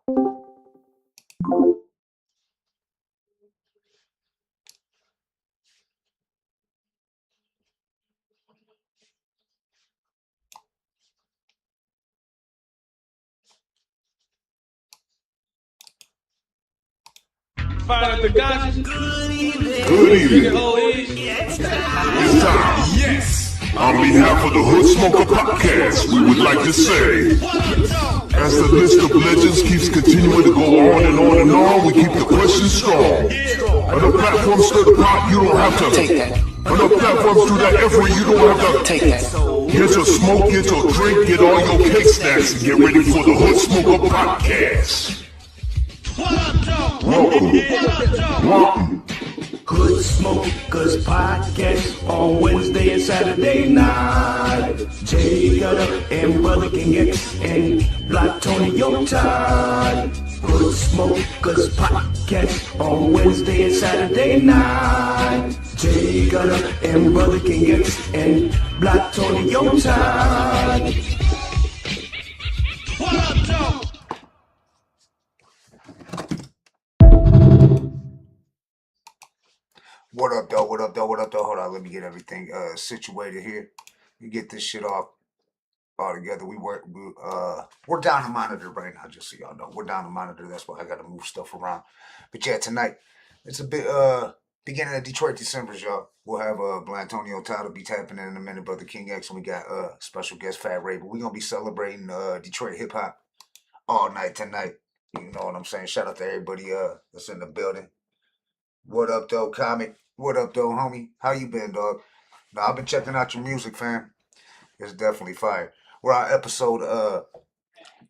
Find the guys. Good evening. Good evening. It's It's time. Yes. On behalf of the Hood Smoker Podcast, we would like to say, as the list of legends keeps continuing to go on and on and on, we keep the questions strong. On the platforms stir the pot, you don't have to take that. On the platforms do that every, you don't have to Take that. Get your smoke, get your drink, get all your cake snacks, and get ready for the Hood Smoker Podcast. Welcome. Hood Smokers Podcast on Wednesday and Saturday night. Jay Gutta and brotherkingx and Blatonio Todd. Hood Smokers Podcast on Wednesday and Saturday night. Jay Gutta and brotherkingx and Blatonio Todd. What up, though? What up, though? What up, though? Hold on, let me get everything situated here. You get this shit off all together. We're down a monitor right now, just so y'all know. We're down a monitor. That's why I got to move stuff around. But yeah, tonight it's a bit beginning of Detroit December, y'all. We'll have Blatonio Todd will be tapping in a minute, brotherkingx, and we got special guest Fat Ray. But we're gonna be celebrating Detroit hip hop all night tonight. You know what I'm saying? Shout out to everybody that's in the building. What up, though, Comic? What up, though, homie? How you been, dog? Now, I've been checking out your music, fam. It's definitely fire. We're on episode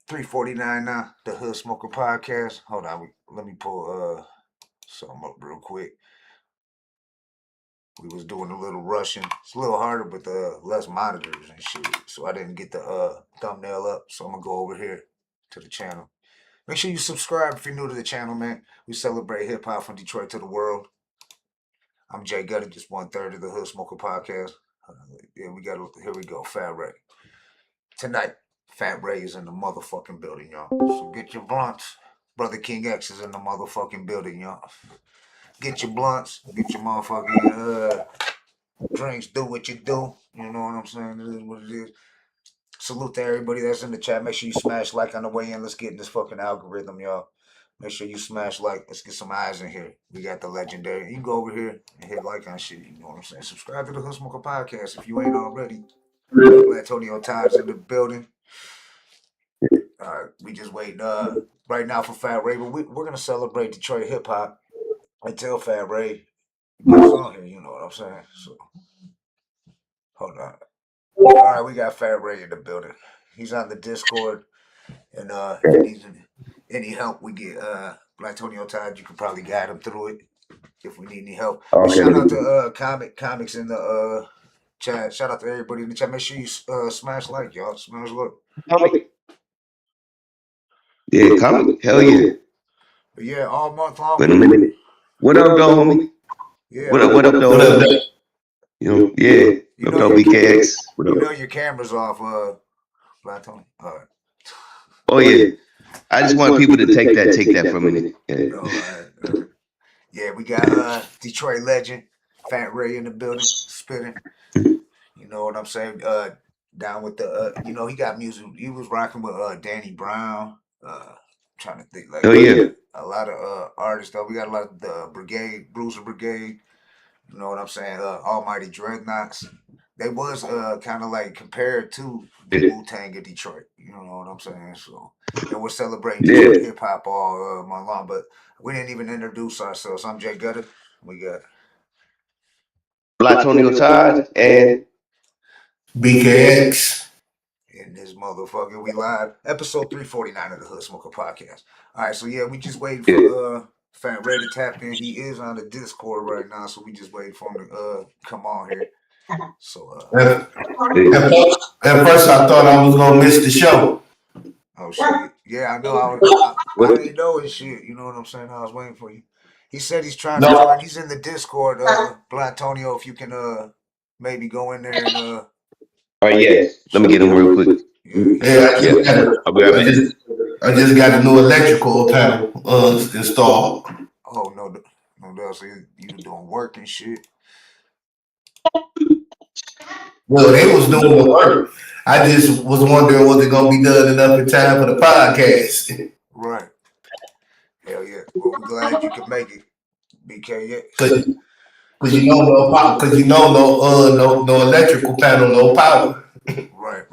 349 now, the Hood Smoker Podcast. Hold on, let me pull something up real quick. We was doing a little rushing. It's a little harder with less monitors and shit, so I didn't get the thumbnail up. So I'm gonna go over here to the channel. Make sure you subscribe if you're new to the channel, man. We celebrate hip hop from Detroit to the world. I'm Jay Gutta, just 1/3 of the Hood Smoker Podcast. Here we go, Fat Ray. Tonight, Fat Ray is in the motherfucking building, y'all. So get your blunts. brotherkingx is in the motherfucking building, y'all. Get your blunts, get your motherfucking drinks, do what you do. You know what I'm saying? It is what it is. Salute to everybody that's in the chat. Make sure you smash like on the way in. Let's get in this fucking algorithm, y'all. Make sure you smash like. Let's get some eyes in here. We got the legendary. You can go over here and hit like on shit. You know what I'm saying? Subscribe to the Hood Smoker Podcast if you ain't already. Blatonio Todd's in the building. All right, we just wait right now for Fat Ray. But we're going to celebrate Detroit hip hop until Fat Ray gets on here. You know what I'm saying? So, hold on. All right, we got Fat Ray in the building. He's on the Discord, and if he needs any help, we get Blatonio Todd. You can probably guide him through it if we need any help. Okay. Shout out to comics in the chat. Shout out to everybody in the chat. Make sure you smash like, y'all. Smash like. Yeah, comic. Hell yeah. But yeah, all month long. Wait a minute. What up, though, homie? Yeah. What up, though? You know, yeah. What up, BKX? You know your camera's off, Blatonio. All right. Oh yeah. I just want people to take that for a minute. Yeah. All right. Yeah, we got Detroit legend Fat Ray in the building, spitting. You know what I'm saying? Down with the you know, he got music. He was rocking with Danny Brown. Trying to think like a lot of artists though. We got a lot of the Brigade, Bruiser Brigade. You know what I'm saying? Almighty Dreadnoughts. They was kind of like compared to the Wu-Tang of Detroit. You know what I'm saying? So and we're celebrating Detroit hip hop all month long. But we didn't even introduce ourselves. I'm Jay Gutta. We got Blatonio Todd and BKX. in this motherfucker. We live. Episode 349 of the Hood Smoker Podcast. All right, so yeah, we just waiting for Fat Ray to tap in. He is on the Discord right now, so we just waiting for him to come on here. So at first I thought I was gonna miss the show. Oh shit. Yeah, I know. I didn't know his shit. You know what I'm saying? I was waiting for you. He said he's trying to join. He's in the Discord, Blatonio, if you can maybe go in there and all right, yeah. Let me get him real quick. Yeah. I'll be right back. I just got a new electrical panel installed. Oh no, no doubt. So you doing work and shit. Well, they was doing the work. I just was wondering was it gonna be done enough in time for the podcast? Right. Hell yeah. Well, we're glad you could make it, BKX. Cause you know no power. Cause you know no electrical panel, no power. Right.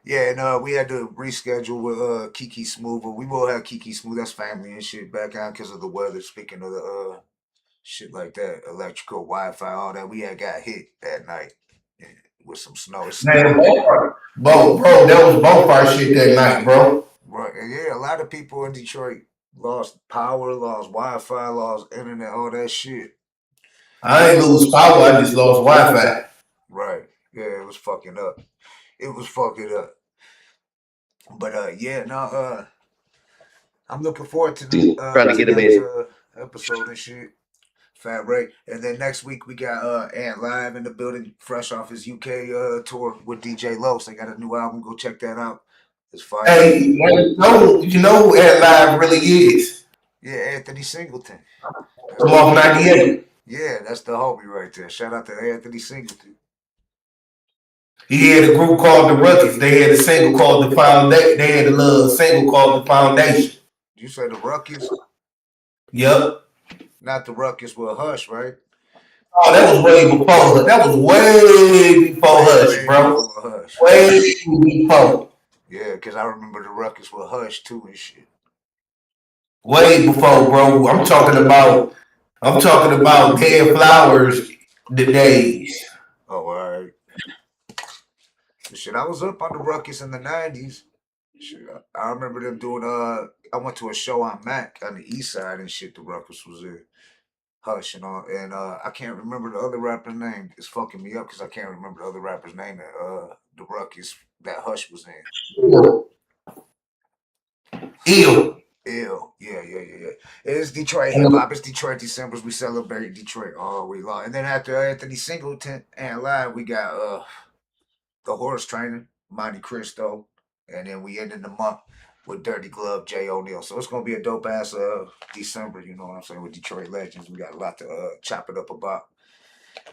Yeah, and we had to reschedule with Kiki Smooth, but we will have Kiki Smooth. That's family and shit back on because of the weather. Speaking of the shit like that, electrical, Wi-Fi, all that. We had got hit that night with some snow. It's Man, snowing. bro, that was bonfire shit that night, bro. Right. And yeah, a lot of people in Detroit lost power, lost Wi-Fi, lost internet, all that shit. I ain't lose power. I just lost Wi-Fi. Right. Yeah, it was fucking up. It was fucking up. But yeah, no, I'm looking forward to the Trying to get him in. episode and shit. Fat Ray. And then next week we got Ant live in the building, fresh off his UK tour with DJ Los. They got a new album. Go check that out. It's fire. Hey, you know who Ant Live really is? Yeah, Anthony Singleton. From off 98. Yeah, that's the homie right there. Shout out to Anthony Singleton. He had a group called the Ruckus. They had a single called the Foundation. They had a little single called the Foundation. You said the Ruckus? Yep. Not the Ruckus with Hush, right? Oh, that was way before Hush. That was way before Hush, bro. Hush. Way before. Yeah, because I remember the Ruckus with Hush too and shit. Way before, bro. I'm talking about Dead Flowers the days. Oh, all right. Shit, I was up on the Ruckus in the 90s. Shit, I remember them doing I went to a show on Mac on the east side and shit. The Ruckus was there. Hush and all, and I can't remember the other rapper's name. It's fucking me up because I can't remember the other rapper's name that the Ruckus that Hush was in. Ill. Yeah. It's Detroit hip hop. It's Detroit Decembers. We celebrate Detroit all week long. And then after Anthony Singleton and live, we got the horse trainer, Monte Cristo, and then we ended the month with Dirty Glove, Jay O'Neal. So it's gonna be a dope ass December, you know what I'm saying, with Detroit legends. We got a lot to chop it up about.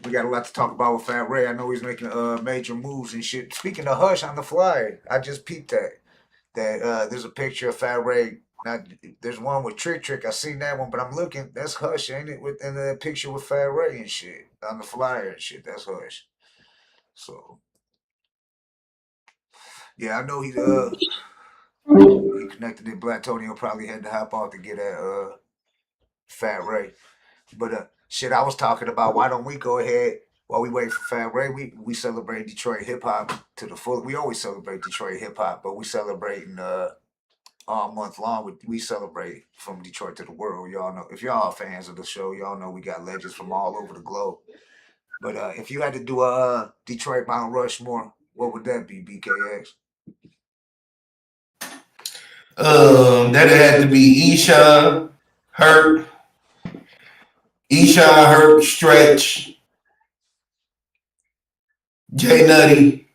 We got a lot to talk about with Fat Ray. I know he's making major moves and shit. Speaking of Hush on the flyer, I just peeped that there's a picture of Fat Ray. Now, there's one with Trick. I seen that one, but I'm looking. That's Hush, ain't it? In the picture with Fat Ray and shit on the flyer and shit. That's Hush. So yeah, I know he connected in Blatonio. Probably had to hop off to get at Fat Ray. But shit, I was talking about why don't we go ahead while we wait for Fat Ray? We celebrate Detroit hip hop to the full. We always celebrate Detroit hip hop, but we celebrating all month long. We celebrate from Detroit to the world. Y'all know, if y'all are fans of the show, y'all know we got legends from all over the globe. But if you had to do a Detroit Mount Rushmore, what would that be, BKX? That had to be Eshawn, Hurt, Stretch, J Nutty,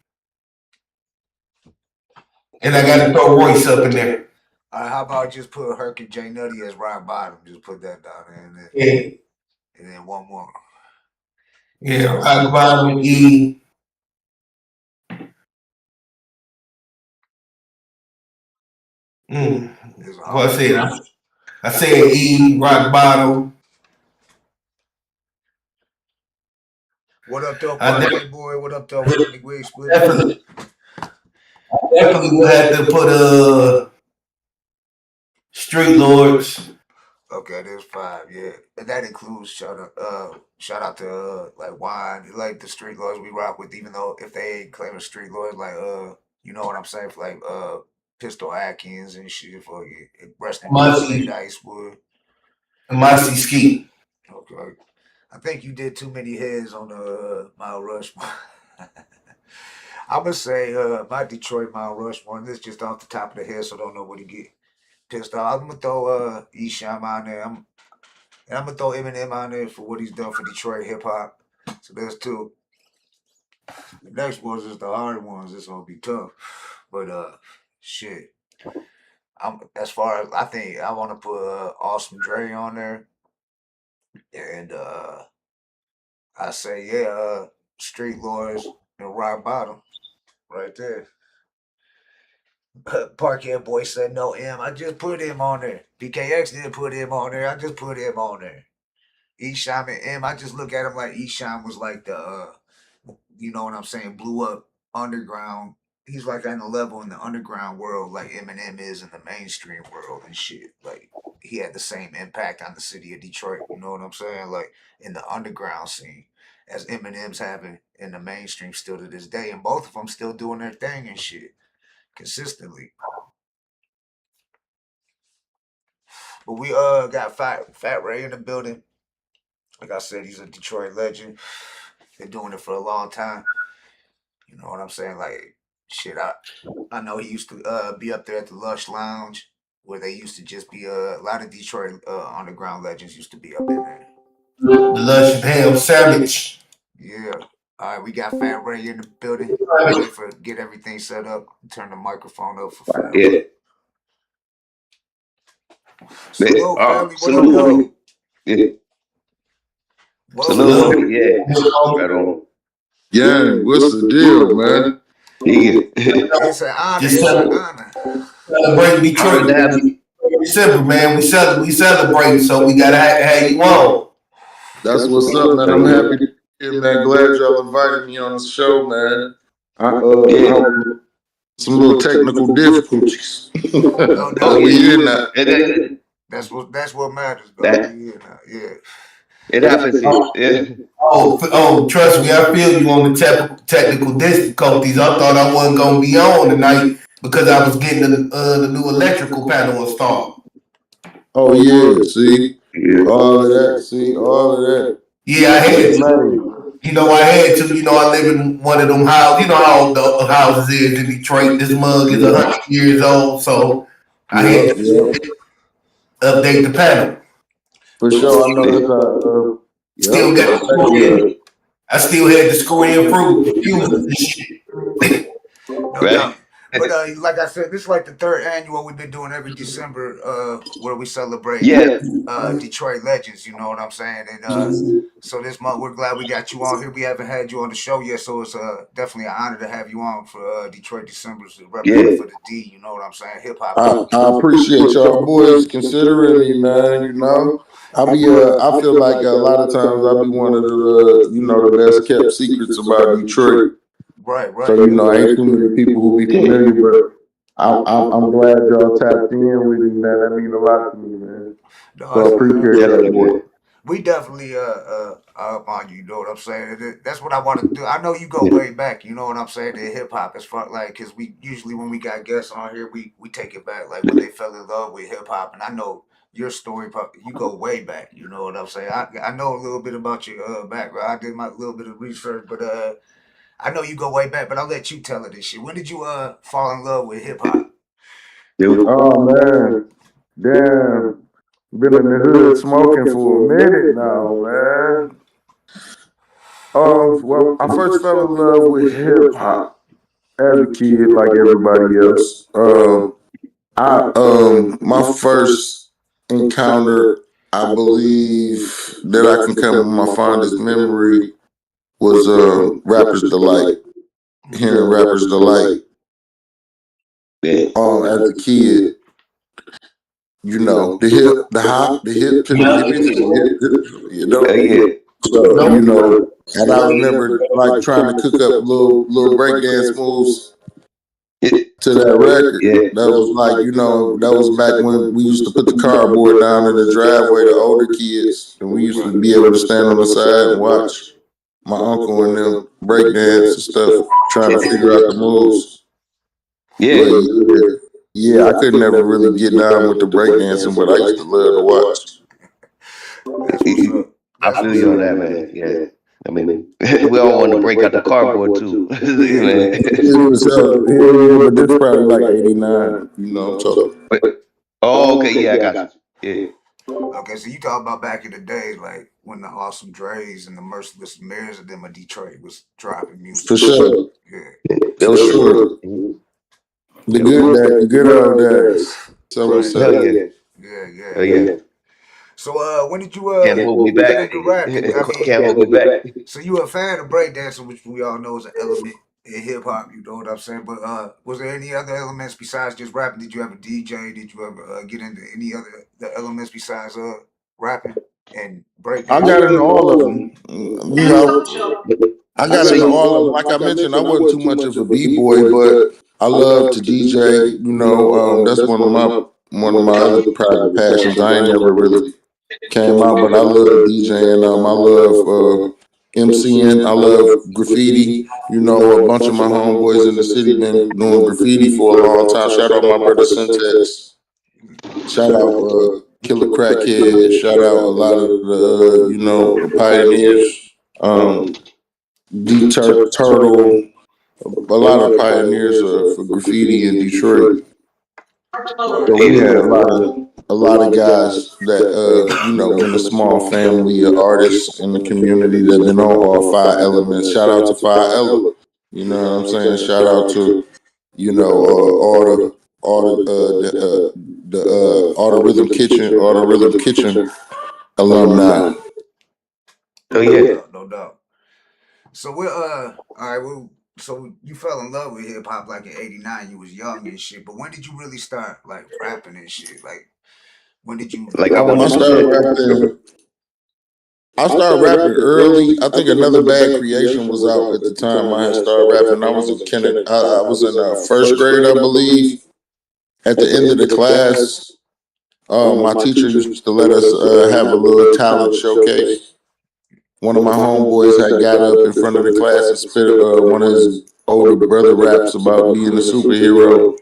and I got to throw Royce up in there. How about just put Herc and J Nutty as rock bottom? Just put that down there, and then one more. Yeah, rock bottom, E. What I said E, rock bottom. What up, though, Parquet Boy? What up, though, Whitney Wig Split? Definitely would have to put Street Lords. Okay, there's 5, yeah, and that includes shout out to like Wine, like the Street Lords we rock with, even though if they ain't claiming Street Lords, like you know what I'm saying, for like Pistol Atkins and shit, for rest in peace, Icewood, and Mossy Ski. Okay, I think you did too many heads on the Mount Rushmore. I'm gonna say my Detroit Mount Rushmore, and this just off the top of the head, so don't know what he get pissed off. I'm gonna throw Esham on there. And I'm gonna throw Eminem on there for what he's done for Detroit hip hop. So there's 2. The next ones is the hard ones. It's gonna be tough. But shit. As far as I think, I want to put Awesome Dre on there, and I say Street Lords and Rock Bottom right there. Parkhead Boy said no M. I just put him on there. PKX didn't put him on there. I just put him on there. Esham and M. I just look at him like Esham was like the you know what I'm saying, blew up underground. He's like on a level in the underground world like Eminem is in the mainstream world and shit. Like he had the same impact on the city of Detroit. You know what I'm saying? Like in the underground scene, as Eminem's having in the mainstream still to this day, and both of them still doing their thing and shit consistently. But we got Fat Ray in the building. Like I said, he's a Detroit legend. Been doing it for a long time. You know what I'm saying? Like shit, I know he used to be up there at the Lush Lounge where they used to just be a lot of Detroit underground legends used to be up in there. The Lush Ham Sandwich. Yeah. All right, we got Fat Ray in the building. Wait for get everything set up. Turn the microphone up for Fat Ray. Yeah. Salute, family. What up, Salute. though? Yeah. What Salute. Yeah. Right on. Yeah, what's the deal, man? Yeah. It's an honor. Just It's an honor. celebrate Detroit. Simple, man. We celebrate, so we gotta have you on. That's what's up, man. I'm happy to be here, man. Glad y'all invited me on the show, man. Some little technical difficulties. No doubt. Oh, We yeah. in that. That's what matters, bro. Yeah. It happens here. Yeah. Oh, trust me, I feel you on the technical difficulties. I thought I wasn't gonna be on tonight because I was getting the new electrical panel installed. Oh yeah, see, all of that. Yeah, I had to. I had to. I live in one of them houses. You know how the houses is in Detroit. This mug is 100 years old, so I had to update the panel. For sure, I know that's I still had to screw in fruit. No doubt. But like I said, this is like the third annual we've been doing every December where we celebrate Detroit legends, you know what I'm saying? And so this month we're glad we got you on here. We haven't had you on the show yet, so it's definitely an honor to have you on for Detroit December's to represent for the D, you know what I'm saying? Hip hop. I appreciate y'all boys considering me, man, you know. I feel like a lot of times I be one of the the best kept secrets about Detroit. Right. So I ain't too many people who be familiar, but I'm glad y'all tapped in with me, man. That means a lot to me, man. No, So I appreciate that, boy. We definitely up on you, know what I'm saying? That's what I want to do. I know you go way back, you know what I'm saying, to hip hop as far like because we usually when we got guests on here, we take it back like when they fell in love with hip hop, and I know your story, you go way back, you know what I'm saying? I know a little bit about your background. I did my little bit of research, but I know you go way back, but I'll let you tell it this shit. When did you fall in love with hip hop? Oh man, damn. Been in the hood smoking for a minute now, man. Well, I first fell in love with hip hop as a kid, like everybody else. My first encounter, I believe that I can come with my fondest memory was Rapper's Delight. Hearing Rapper's Delight. As a kid. You know, the hip, the hop, the hip, So, and I remember like trying to cook up little breakdance moves to that record. That was like, that was back when we used to put the cardboard down in the driveway to older kids, and we used to be able to stand on the side and watch my uncle and them breakdance and stuff, trying to figure out the moves. Yeah, I could never really get down with the breakdancing, but I used to love to watch. That's what's up. I feel you on that, man. Yeah. I mean, we all want to break out the cardboard too. But this probably like 89, you know what I'm talking. Oh, okay, yeah, I got you. Yeah. Okay, so you talk about back in the day, like when the Awesome Dre's and the Merciless Mirrors of them in Detroit was dropping music. For sure. Yeah. For sure. The good old days. So Right. what's up? Hell yeah. Yeah. Hell yeah. So when did you Can't hold me get back. into rapping? I mean, Can't hold me back. so you a fan of breakdancing, which we all know is an element in hip hop. You know what I'm saying? But was there any other elements besides just rapping? Did you ever DJ? Did you ever get into any other the elements besides rapping and I breakdancing? got into all of them. You know, I got So into you, all of them. Like I mentioned, I wasn't too much of a b-boy, but I love to DJ. You know, that's one of my other private passions. I ain't never really came out, but I love DJing. I love MCing. I love graffiti. You know, a bunch of my homeboys in the city been doing graffiti for a long time. Shout out my brother Syntax. Shout out Killer Crackhead. Shout out a lot of the the pioneers. Turtle. A lot of pioneers for graffiti in Detroit. Right. So we had a lot of guys that been a small family of artists in the community that been on all five elements. Shout out to Five Ella. You know what I'm saying? Shout out to all the Rhythm Kitchen alumni. oh No yeah. doubt, no doubt. So we're all right. Well, so you fell in love with hip hop like in '89. You was young and shit. But when did you really start like rapping and shit? Like when did you Like I I wanted to started say, rapping. I started rapping early. I think Another Bad Creation was out at the time I had started rapping. I was I was in first grade, I believe. At the end of the class, my teacher used to let us have a little talent showcase. One of my homeboys had got up in front of the class and spit one of his older brother raps about being a superhero.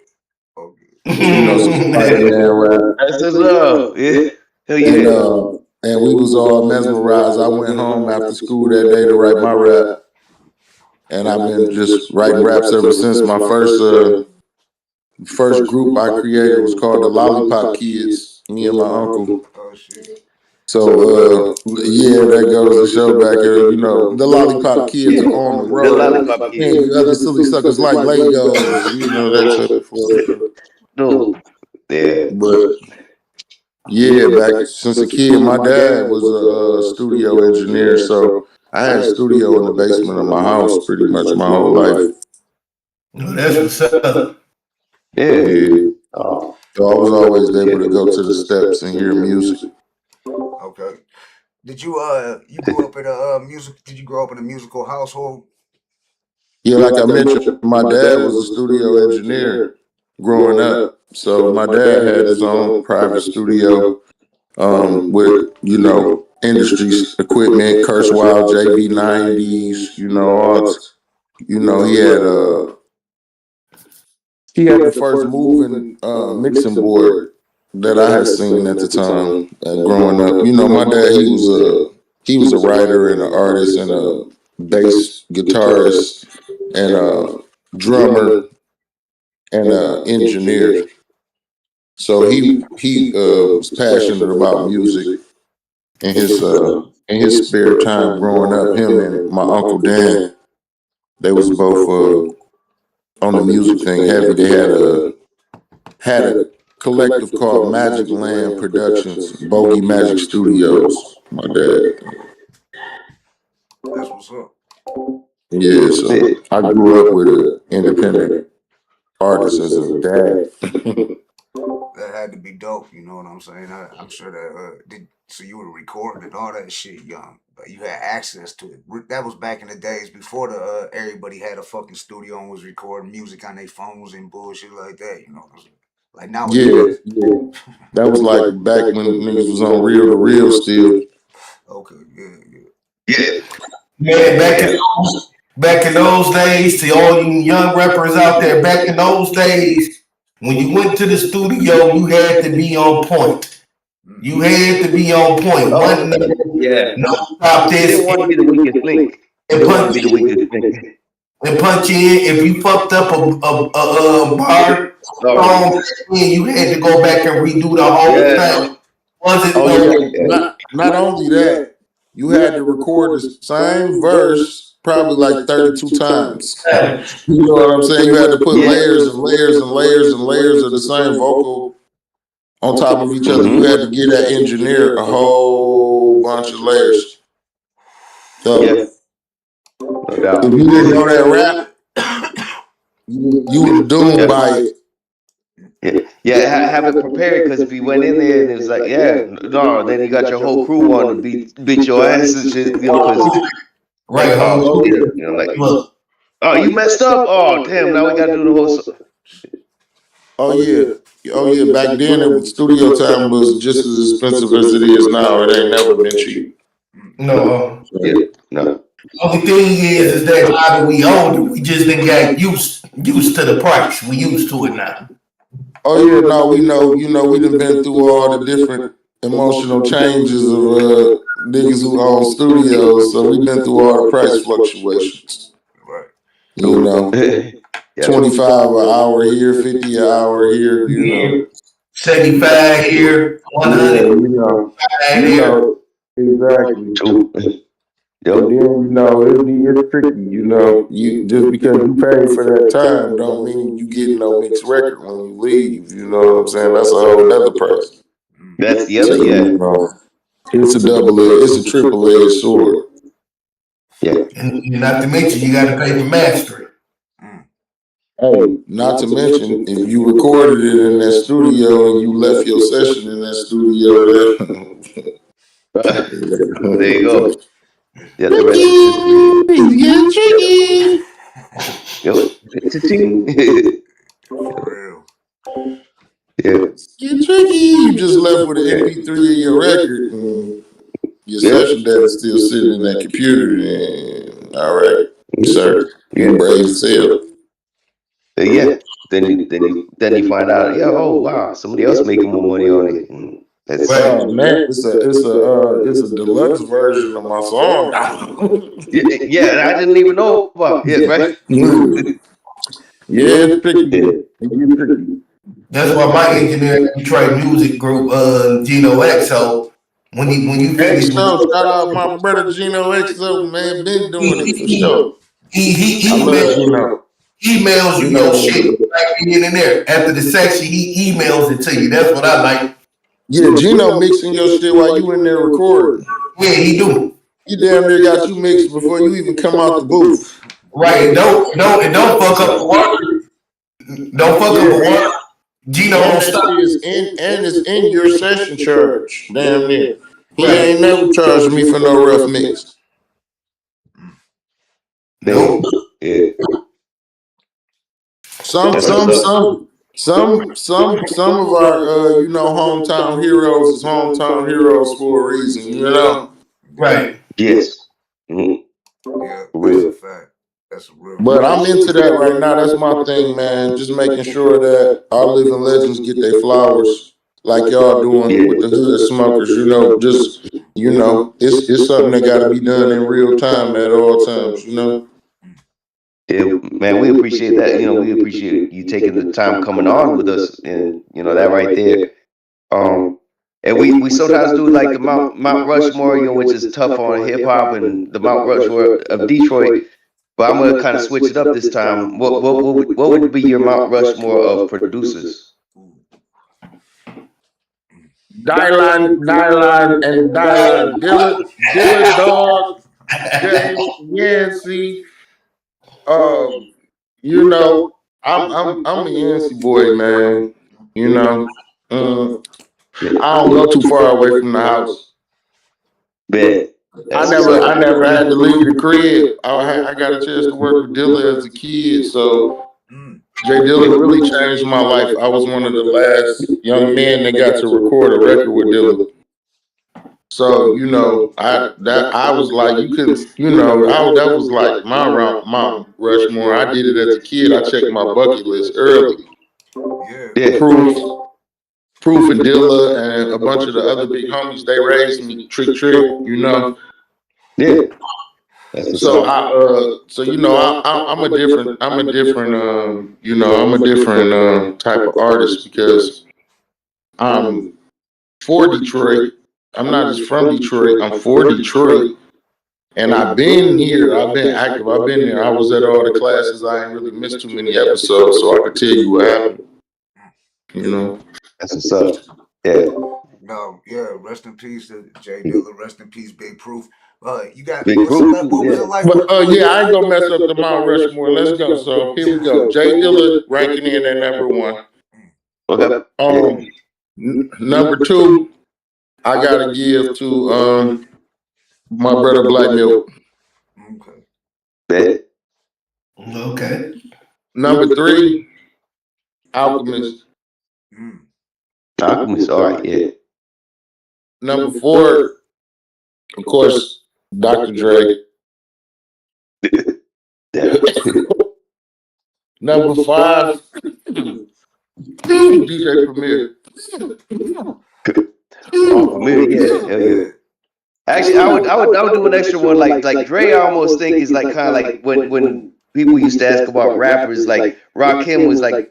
Some Spider-Man rap. that's his love. Yeah. Hell And yeah. we was all mesmerized. I went home after school that day to write my rap, and I've been just writing raps ever since. My first group I created was called the Lollipop Kids. Me and my uncle. Oh shit. So yeah, that goes to show back here. The Lollipop Kids are on the The road. lollipop And kid. you other silly suckers like Legos. That type of stuff. No. Yeah. But yeah, back since a kid, my dad was a studio engineer, so I had a studio in the basement of my house pretty much my whole life. That's what's up. Yeah. Yeah, so I was always able to go to the steps and hear music. Okay. Did you you grew up in a music? Did you grow up in a musical household? Yeah, like I mentioned, my dad was a studio engineer growing up, so my dad had his own private studio with industry equipment, Kurzweil JV90s, all. He had the first moving mixing board that I had seen at the time growing up. My dad he was a writer and an artist and a bass guitarist and a drummer and an engineer. So he was passionate about music in his spare time growing up. Him and my uncle Dan, they was both on the music thing heavy. They had a collective called Magic Land Productions, Bogey Magic Studios. My dad. That's what's up. Yeah, so I grew up with an independent artist as a dad. That had to be dope. You know what I'm saying? I'm sure that did. So you were recording and all that shit young. But you had access to it. That was back in the days before the everybody had a fucking studio and was recording music on their phones and bullshit like that. You know what I'm saying? Like nowadays. Yeah. That was like back when niggas was on reel to reel still. Okay, yeah. Yeah. Man, back in those days, to all you young rappers out there, back in those days, when you went to the studio, you had to be on point. You had to be on point. Oh, One note, yeah. no stop You this, didn't want to be the weakest link. You and didn't want to punch be the weakest link. and punch in. If you fucked up a bar Oh, song, you had to go back and redo the whole yeah. thing. Was it Oh no? yeah. Not only that, you had to record the same verse probably like 32 times. You know what I'm saying? You had to put layers and layers and layers and layers of the same vocal on top of each other. You had to get that engineer a whole bunch of layers. So no doubt. if you didn't know that rap, you were doomed by it. Have it prepared, because if you went in there and it was like, no, then you got your whole crew on to beat your ass and shit, because Right, like, oh, you messed up. Oh, damn, now we got to do the whole song. Oh yeah. Back then, studio time was just as expensive as it is now. It ain't never been cheap. No. No. Only thing is that now that we own it, we just didn't get used to the price. We used to it now. Oh yeah, no, we know. We done been through all the different emotional changes of niggas who own studios. So we've been through all the price fluctuations. Right. You know, 25 an hour here, 50 an hour here. You know, 75 here, 100. Exactly. And then it's tricky. You just because you pay for that time don't mean you get no mixed record when you leave. You know what I'm saying? That's a whole nother price. That's the other, It's a triple-edged sword. Yeah. And not to mention, you got to pay for mastering. Hey, not to mention, if you recorded it in that studio and you left your session in that studio, There you go. Yeah, the rest is history. For real. Get tricky. You just left with an MP3 of your record. And your session data's still sitting in that computer. And, all right, sir, you're brave as hell. Then you find out, oh wow, somebody else making more money on it. That's man, it's a deluxe version of my song. and I didn't even know about it, right? It's tricky. That's why my engineer Detroit music group, Gino X. So when you finish, shout out my brother Gino XO, man, been doing it for sure. He Gino. emails you your shit right in there. After the section, he emails it to you. That's what I like. Yeah, Gino mixing your shit while you in there recording. Yeah, he do. He damn near got you mixed before you even come out the booth. Right, and don't fuck up the water. Don't fuck up the water. Gino don't stop. It's in your session charge. Damn near. He ain't never charged me for no rough mix. Nope. Yeah. Some of our hometown heroes is hometown heroes for a reason, you know. Right. Yes. Yeah, that's a fact. That's a real. But I'm into that right now. That's my thing, man. Just making sure that our living legends get their flowers, like y'all doing with the hood smokers. It's something that got to be done in real time at all times. Yeah, man, we appreciate that. We appreciate you taking the time coming on with us, and that right there. And we sometimes do like the Mount Rushmore, which is tough on hip hop, and the Mount Rushmore of Detroit. But I'm gonna kind of switch it up this time. What would be your Mount Rushmore of producers? Dylan, Dilla Dog, Yancey. I'm a Yancey boy, man. I don't go too far away from the house. Bet. I never had to leave the crib. I got a chance to work with Dilla as a kid, so Jay Dilla really changed my life. I was one of the last young men that got to record a record with Dilla. So I was like, you couldn't, that was like my Rushmore. I did it as a kid. I checked my bucket list early. Yeah. Proof and Dilla and a bunch of the other big homies, they raised me trick. Yeah. I'm a different type of artist because I'm for Detroit, I'm not just from Detroit. I'm for Detroit. And I've been here. I've been active. I've been there. I was at all the classes. I ain't really missed too many episodes, so I could tell you what happened. You know? That's what's up. Yeah. No, yeah, rest in peace to Jay Dilla. Rest in peace, Big Proof. You got Big what Proof, was it like? But yeah, I ain't gonna mess up the Mount Rushmore. Let's go. So here we go. Jay Dilla ranking in at number 1. Okay. Number 2, I gotta give to my brother Black Milk. Okay. Bet. Okay. Number 3, Alchemist. Alchemist, all right, yeah. Number 4, of course, Dr. Dre. Number 5, DJ Premier. Premier, yeah, hell yeah. Actually, I would do an extra one like Dre. I almost think is like kind of like when people used to ask about rappers, like Rakim was like,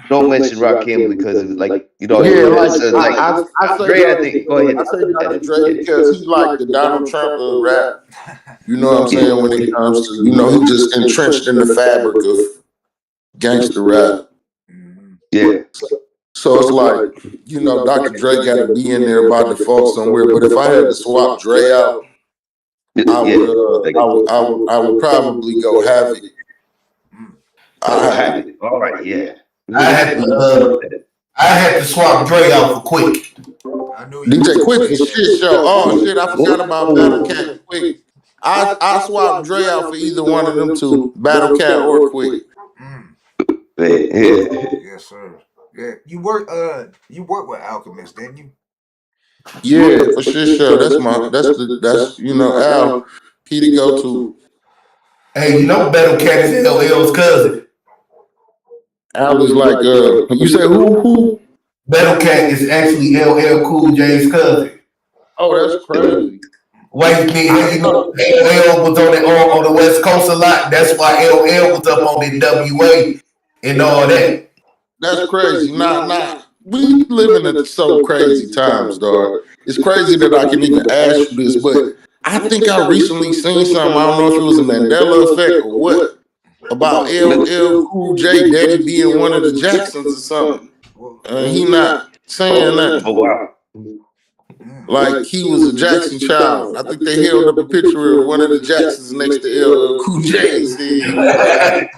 don't mention Rakim because it was like, you know, Yeah, I I say Dre. I think go ahead. I say Dr. Dre because he's like the Donald Trump of rap. You know what I'm saying? When it comes to, you know, he just entrenched in the fabric of gangster rap. Yeah. So it's like, you know, Dr. Dre got to be in there by default somewhere. But if I had to swap Dre out, I would probably go Havoc. Havoc. All right, yeah. I had to swap Dre out for Quick. I knew DJ Quick is shit show. Oh shit, I forgot about Battle Cat Quick. I swapped Dre out for either one of them two, Battle Cat or Quick. Yes, sir. Yeah, you work with Alchemist, didn't you? Yeah, for sure. That's you know, Al, he to go to. Hey, you know Battle Cat is LL's cousin. Al is like you say who? Battle Cat is actually LL Cool J's cousin. Oh, that's crazy. Why you think LL was on the West Coast a lot? That's why LL was up on the WA and all that. That's crazy. Not. We living in so crazy times, dog. It's crazy that I can even ask you this, but I think I recently seen something. I don't know if it was a Mandela effect or what, about LL Cool J Daddy being one of the Jacksons or something. And he not saying nothing. Oh wow. Like he was a Jackson child. I think they held up a picture of one of the Jacksons next to LL Cool J and said,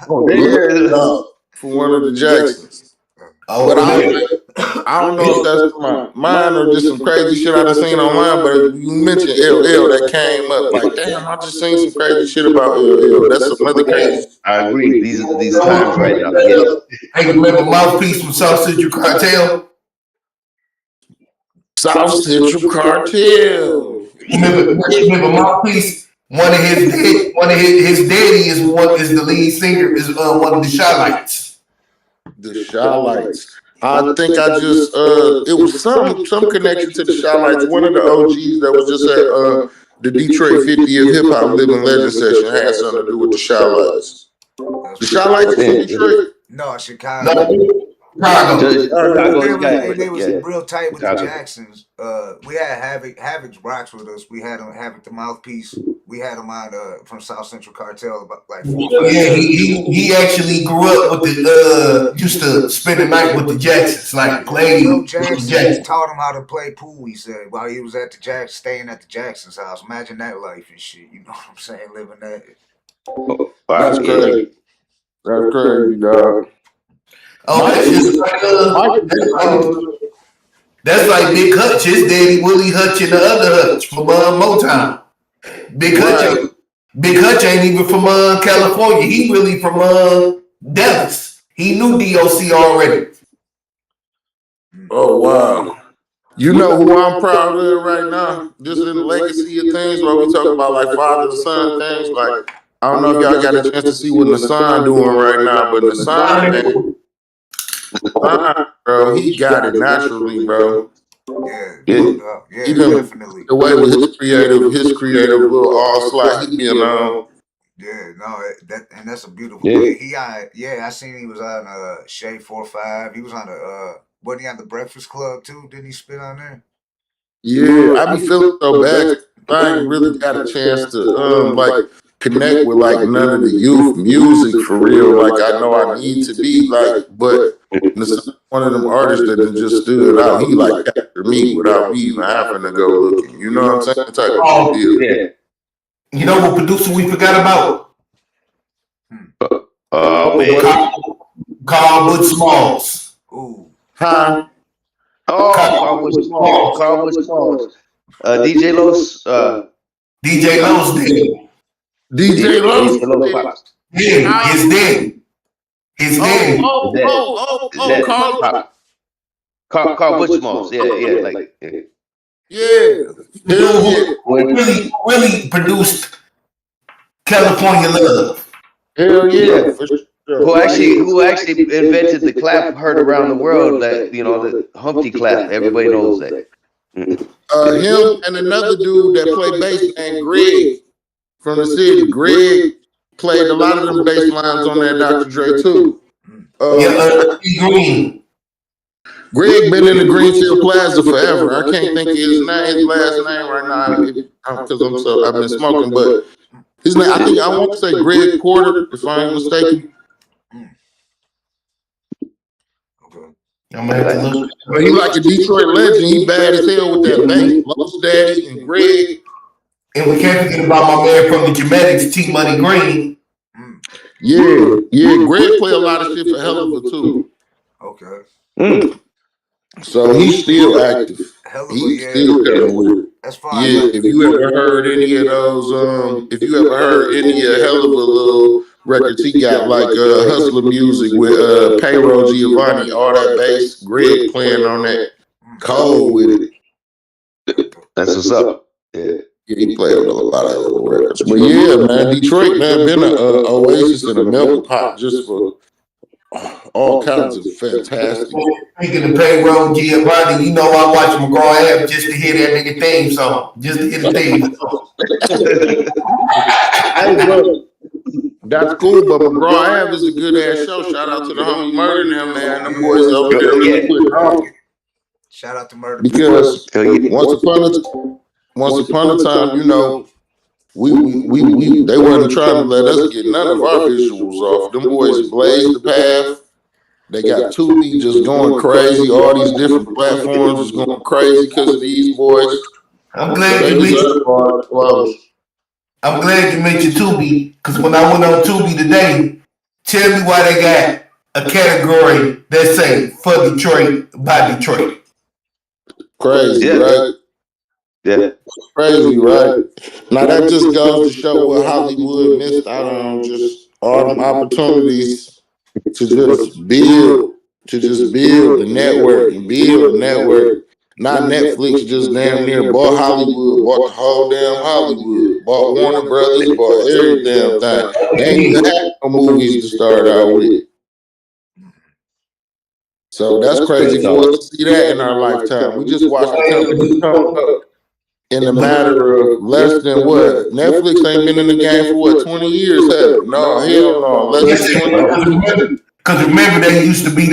for one of the Jacksons. But I don't know if that's my mind or just some crazy shit I done seen online, but you mentioned LL that came up. Like, damn, I just seen some crazy shit about LL. That's some other crazy. I agree. These are these times right now. Yes. Hey, remember Mouthpiece from South Central Cartel? South Central Cartel. Remember Mouthpiece? One of his daddy is the lead singer, is one of the Shy-Lights. The Shy-Lights. I think I just it was some connection to the Shy-Lights. One of the OGs that was just at the Detroit 50th Hip Hop Living Legend session had something to do with the Shy-Lights. The Shy-Lights is in Detroit? No, Chicago. They was real tight with the Jacksons. We had Havoc rocks with us. We had Havoc the Mouthpiece. We had him on from South Central Cartel about like 4 or 5 years. He actually grew up with the used to spend the night with the Jacksons, like playing. Jackson taught him how to play pool. He said while he was at the staying at the Jackson's house. Imagine that life and shit. You know what I'm saying? Living that. That's crazy. That's crazy, dog. Oh, that's like Big Hutch, his daddy Willie Hutch and the other Hutch from Motown. Big Hutch ain't even from California. He really from Dallas. He knew DOC already. Oh wow. You know who I'm proud of right now? Just in the legacy of things where we talk about like father and son things. Like I don't know if y'all got a chance to see what Nassan doing right now, but Nassan, man. Bro, he got it naturally, bro. Yeah, even definitely. The way with his creative little all slide he being on. Yeah, no, that's a beautiful thing. I seen he was on Shea 4-5. He was on wasn't he on the Breakfast Club too? Didn't he spit on there? Yeah, I be feeling so bad. I ain't really got a chance to like connect with like none of the youth music for real. Like I know I need to be like, but one of them artists that just stood out. He like captured me without me even having to go looking. You know what I'm saying? Type of deal. Yeah. You know what producer we forgot about? Man. Carl Butch Smalls. Ooh. Huh? Oh, Carl Bush Smalls. DJ Los. DJ Lowe's dead. DJ Lowe's Pops. Yeah, his dead. His dead. Carl Bush Smalls. Yeah, like. Yeah. Dude really produced California Love. Hell yeah. For sure. Who actually invented the clap heard around the world? That the Humpty clap. Everybody knows that. Him and another dude that played bass named Greg from the city. Greg played a lot of them bass lines on that Dr. Dre too. Green. Greg been in the Greenfield Plaza forever. I can't think of his last name right now because I've been smoking. But his name, I want to say Greg Porter, if I ain't mistaken. I'm gonna have to look. But he like a Detroit legend. He bad as hell with that bass. Los Daddy and Greg. And we can't forget about my man from the Dramatics, T Money Green. Yeah. Greg play a lot of shit for Helluva too. Okay. So he's still active. He's still coming with it. That's fine. Yeah, if you ever heard any of those, if you ever heard any of Helluva little records, he got like hustler music with Payroll Giovanni, all that bass, Greg playing on that, cold with it. That's what's up. Yeah. He played on a lot of little records. But yeah, man, Detroit, man, been an oasis and a melting pot just for all kinds of fantastic. Speaking of Payroll Giovanni, I watch McGraw-Ave just to hear that nigga theme song. Just to hear the theme song. Hey, bro. That's cool, but McGraw-Ave is a good ass show. Shout out to the homie Murder them, man. Them boys over there really quick. Shout out to Murder. Because once upon a time, they wasn't trying to let us get none of our visuals off. Them boys blazed the path. They got Tubi just going crazy. All these different platforms is going crazy because of these boys. I'm glad you mentioned Tubi, because when I went on Tubi today, tell me why they got a category that say for Detroit by Detroit. Crazy, right? Yeah. Crazy, right? Now that just goes to show what Hollywood missed out on, just all them opportunities to just build the network and build the network. Not Netflix just damn near bought Hollywood, bought the whole damn Hollywood, bought Warner Brothers, bought every damn thing. They ain't even had no movies to start out with. So that's crazy for us to see that in our lifetime. We just watched the company come up in a matter of less than what? Netflix ain't been in the game for what, 20 years, have it? No, hell no. Less than 20 years. Because remember, they used to be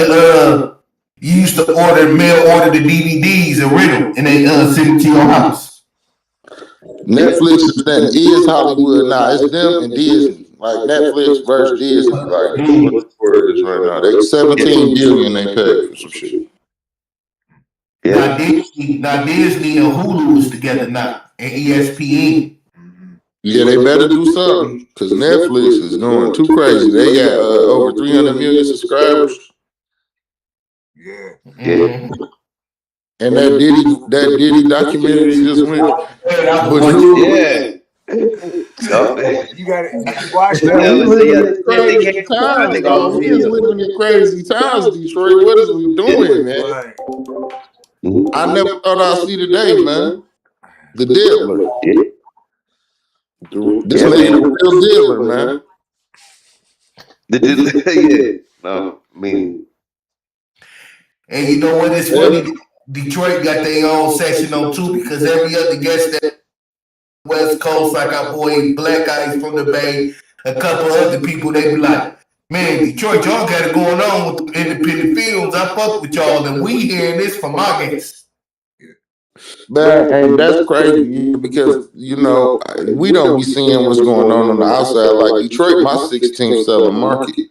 you used to mail order the DVDs and rent them, and they send it to your house. Netflix is Hollywood now. It's them and Disney. Like Netflix versus Disney. Like what the word is right now. They 17 billion they paid for some shit. Yeah. Now Disney and Hulu is together now, and ESPN. Yeah, they better do something because Netflix is going too crazy. They got over 300 million subscribers. Yeah. Mm-hmm. And that Diddy documentary just went. Yeah. You got it. Did you watch We is living in crazy times, Detroit. What is we doing, man? Right. I never thought I'd see today, man. The dealer. This man a real dealer, man. Yeah. No, I mean. And you know what? It's funny. Detroit got their own section on too, because every other guest that West Coast, like our boy Black Ice from the Bay, a couple other people, they be like, man, Detroit, y'all got it going on with the independent films. I fuck with y'all, and we hearing this from our guests. Man, and that's crazy because we don't be seeing what's going on the outside. Like Detroit, my 16th selling market.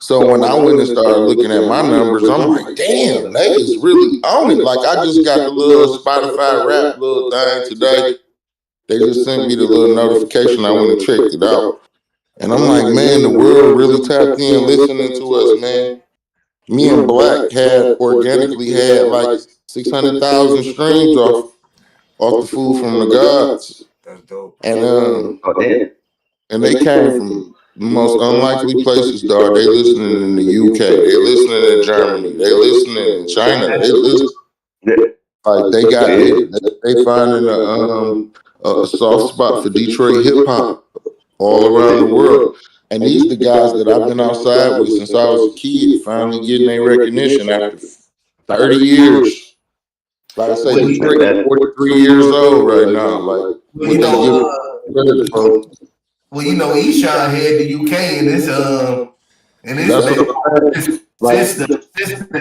So when I went and started looking at my numbers, I'm like, damn, they is really on it. Like I just got the little Spotify rap little thing today. They just sent me the little notification. I went and checked it out. And I'm like, man, the world really tapped in listening to us, man. Me and Black had organically had like 600,000 streams off the Food from the Gods. That's dope. And damn. and they came from the most unlikely places, dog. They listening in the UK. They listening in Germany. They listening in China. They listen. Like they got they finding a soft spot for Detroit hip hop all around the world. And these the guys that I've been outside with since I was a kid, finally getting their recognition after 30 years. Like I say, Detroit 43 years old right now. Like, Well, Eshawn had the UK and it's since the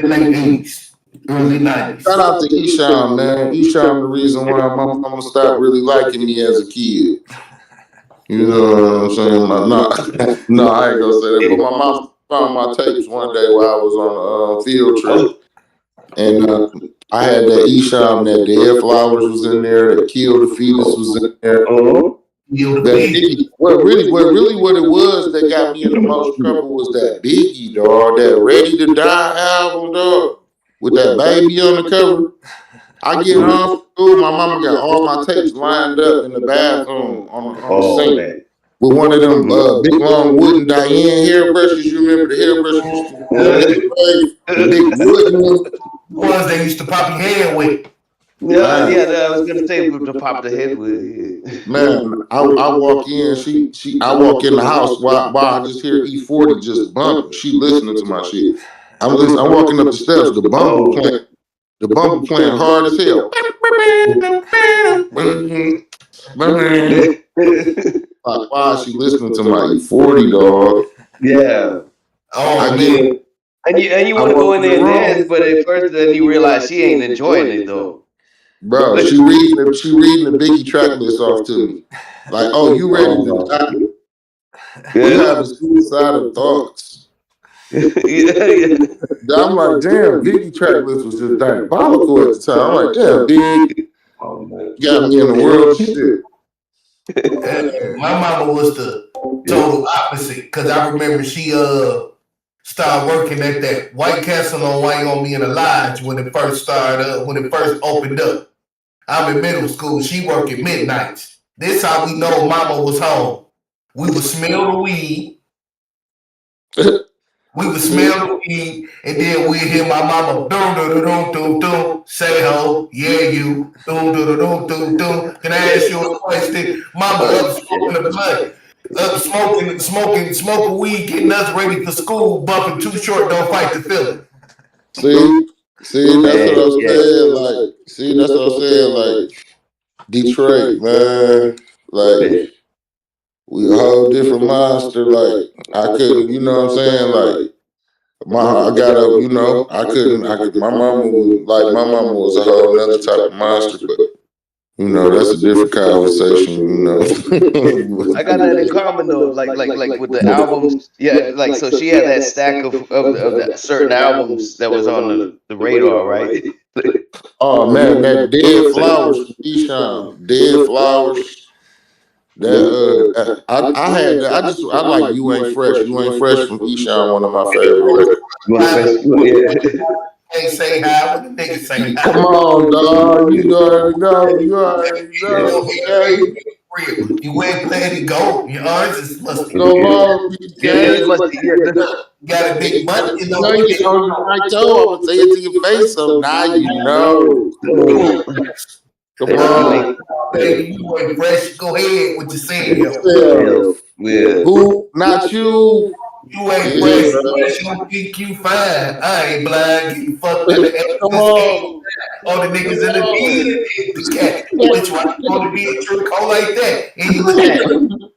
late 80s, early 90s. Shout out to Eshawn, man. Eshawn, the reason why my mama stopped really liking me as a kid. You know what I'm saying? No, I ain't gonna say that. But my mom found my tapes one day while I was on a field trip, and I had that Eshawn, that Dead Flowers was in there, that Kill the Fetus was in there. What it was that got me in the most trouble was that Biggie, dog, that Ready to Die album, dog, with that baby on the cover. I get home from school, my mama got all my tapes lined up in the bathroom on the sink with one of them big long wooden Diane hairbrushes. You remember the hairbrushes? The big wooden ones they used to pop your head with. I was gonna say to pop the head with. Man, I walk in. I walk in the house while I just hear E40 just bumping. She listening to my shit. I'm walking up the steps. The bumper playing hard as hell. Like, why is she listening to my E40, dog? Yeah. Oh man. And you want to go in there and dance, but at first then you realize she ain't enjoying it though. Bro, she reading the Biggie track list off to me. Like, oh, you ready to die? We having suicidal thoughts. I'm like, damn, Biggie track list was just diabolical at the time. I'm like, damn, Big, got me in the world shit. My mama was the total opposite because I remember she started working at that White Castle on Wyoming in the Lodge when it first opened up. I'm in middle school. She worked at midnights. This how we know mama was home. We would smell the weed. And then we'd hear my mama dum say ho, yeah you dum. Can I ask you a question? Mama up smoking the blunt, up smoking weed, getting us ready for school, bumping Too Short, Don't Fight the Feeling. See, that's what I'm saying. Like, Detroit, man. Like, we a whole different monster. Like, I couldn't, you know what I'm saying? Like, my mama was a whole nother type of monster, but that's a different conversation, I got that in common though, like with the albums. Yeah, like so she had that stack of the certain albums that was on the radar, right? Oh man, that Dead Flowers from Eshawn. Dead Flowers. That I like You Ain't Fresh. You Ain't Fresh from Eshawn, one of my favorite records. Can't say hi when the niggas say hi. Come on, dog. You already know. Okay. You ain't playing the goat. Your arms must be Go on, got a big butt. You know you on the right toe. I'm gonna say it to your face, so now you know. Come on. Baby, you ain't fresh. Go ahead with your saying. Who? Not you. You ain't pressed. Unless you think you fine. I ain't blind. Getting fucked in the ass. Come on. All the niggas in the D, the cat. Which one want to be a trick hole like that? And you look at it.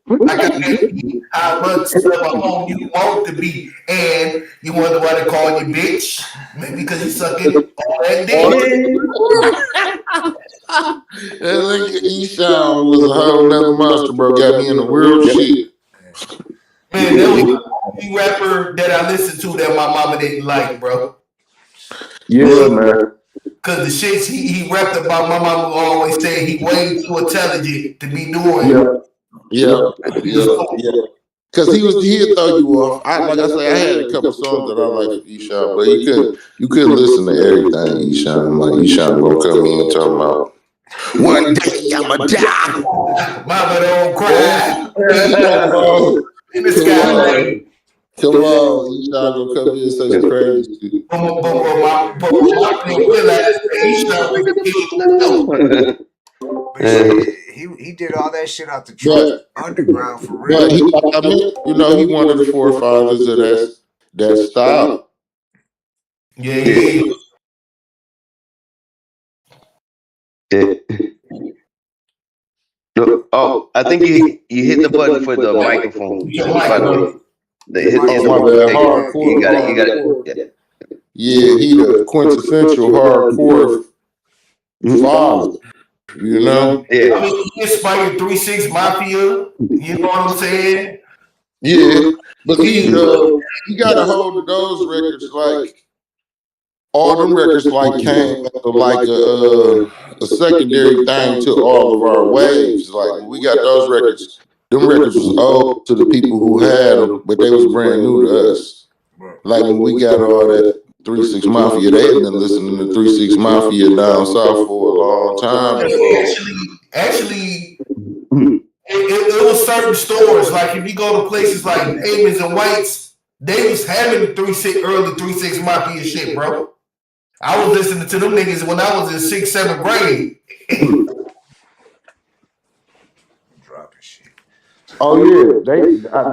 I got that how much of a home you want to be. And you wonder why they call you bitch? Maybe because you sucking all that dick. That nigga Eshawn was a whole nother monster, bro. Got me in the real shit. Man, there was a rapper that I listened to that my mama didn't like, bro. Yeah, man. Cause the shit he rapped about, my mama always said he way too intelligent to be doing. Yeah. Cause he'd throw you off. Like I say, I had a couple songs that I liked for Eshawn, but you couldn't listen to everything Eshawn. Like Eshawn gonna come in and talk about one day I'ma die. Mama don't cry. In the sky. Come on, Eshawn gonna come in and say some crazy shit. But my thing realized that He did all that shit out the truck underground for real. But he one of the forefathers of that style. Yeah. Oh, I think you hit the button for the microphone. By the way. You got it. Yeah, he the quintessential hardcore father. You know? Yeah. I mean, he inspired 3-6 Mafia. You know what I'm saying? Yeah. But he got a hold of those records like all them records like came like a secondary thing to all of our waves. Like when we got those records, them records was old to the people who had them, but they was brand new to us. Like when we got all that 3-6 Mafia, they had been listening to 3-6 Mafia down south for a long time. Actually, it was certain stores. Like if you go to places like Davis and White's, they was having the early 3-6 Mafia shit, bro. I was listening to them niggas when I was in 6th, 7th grade. Dropping shit. Oh yeah,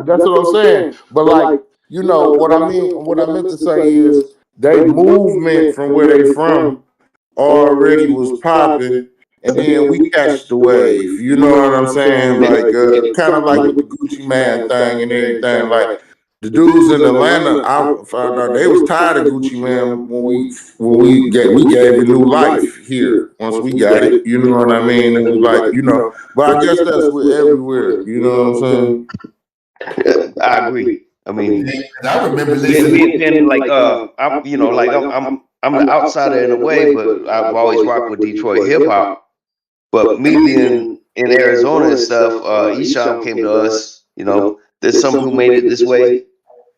that's what I'm saying. But like, you know what I mean. What I meant to say is they movement from where they from already was popping, and then we catch the wave. You know what I'm saying? Like kind of like with the Gucci Man thing and everything. Like the dudes in Atlanta, I found out they was tired of Gucci Man when we gave it new life here. Once we got it, you know what I mean? It was like, you know, but I guess that's with everywhere. You know what I'm saying? I agree. I mean, I remember listening. being like I'm the outsider in a way, but I've always rocked with Detroit hip hop. But me being in Arizona and stuff, Eshawn came to us. You know, there's some who made it this way.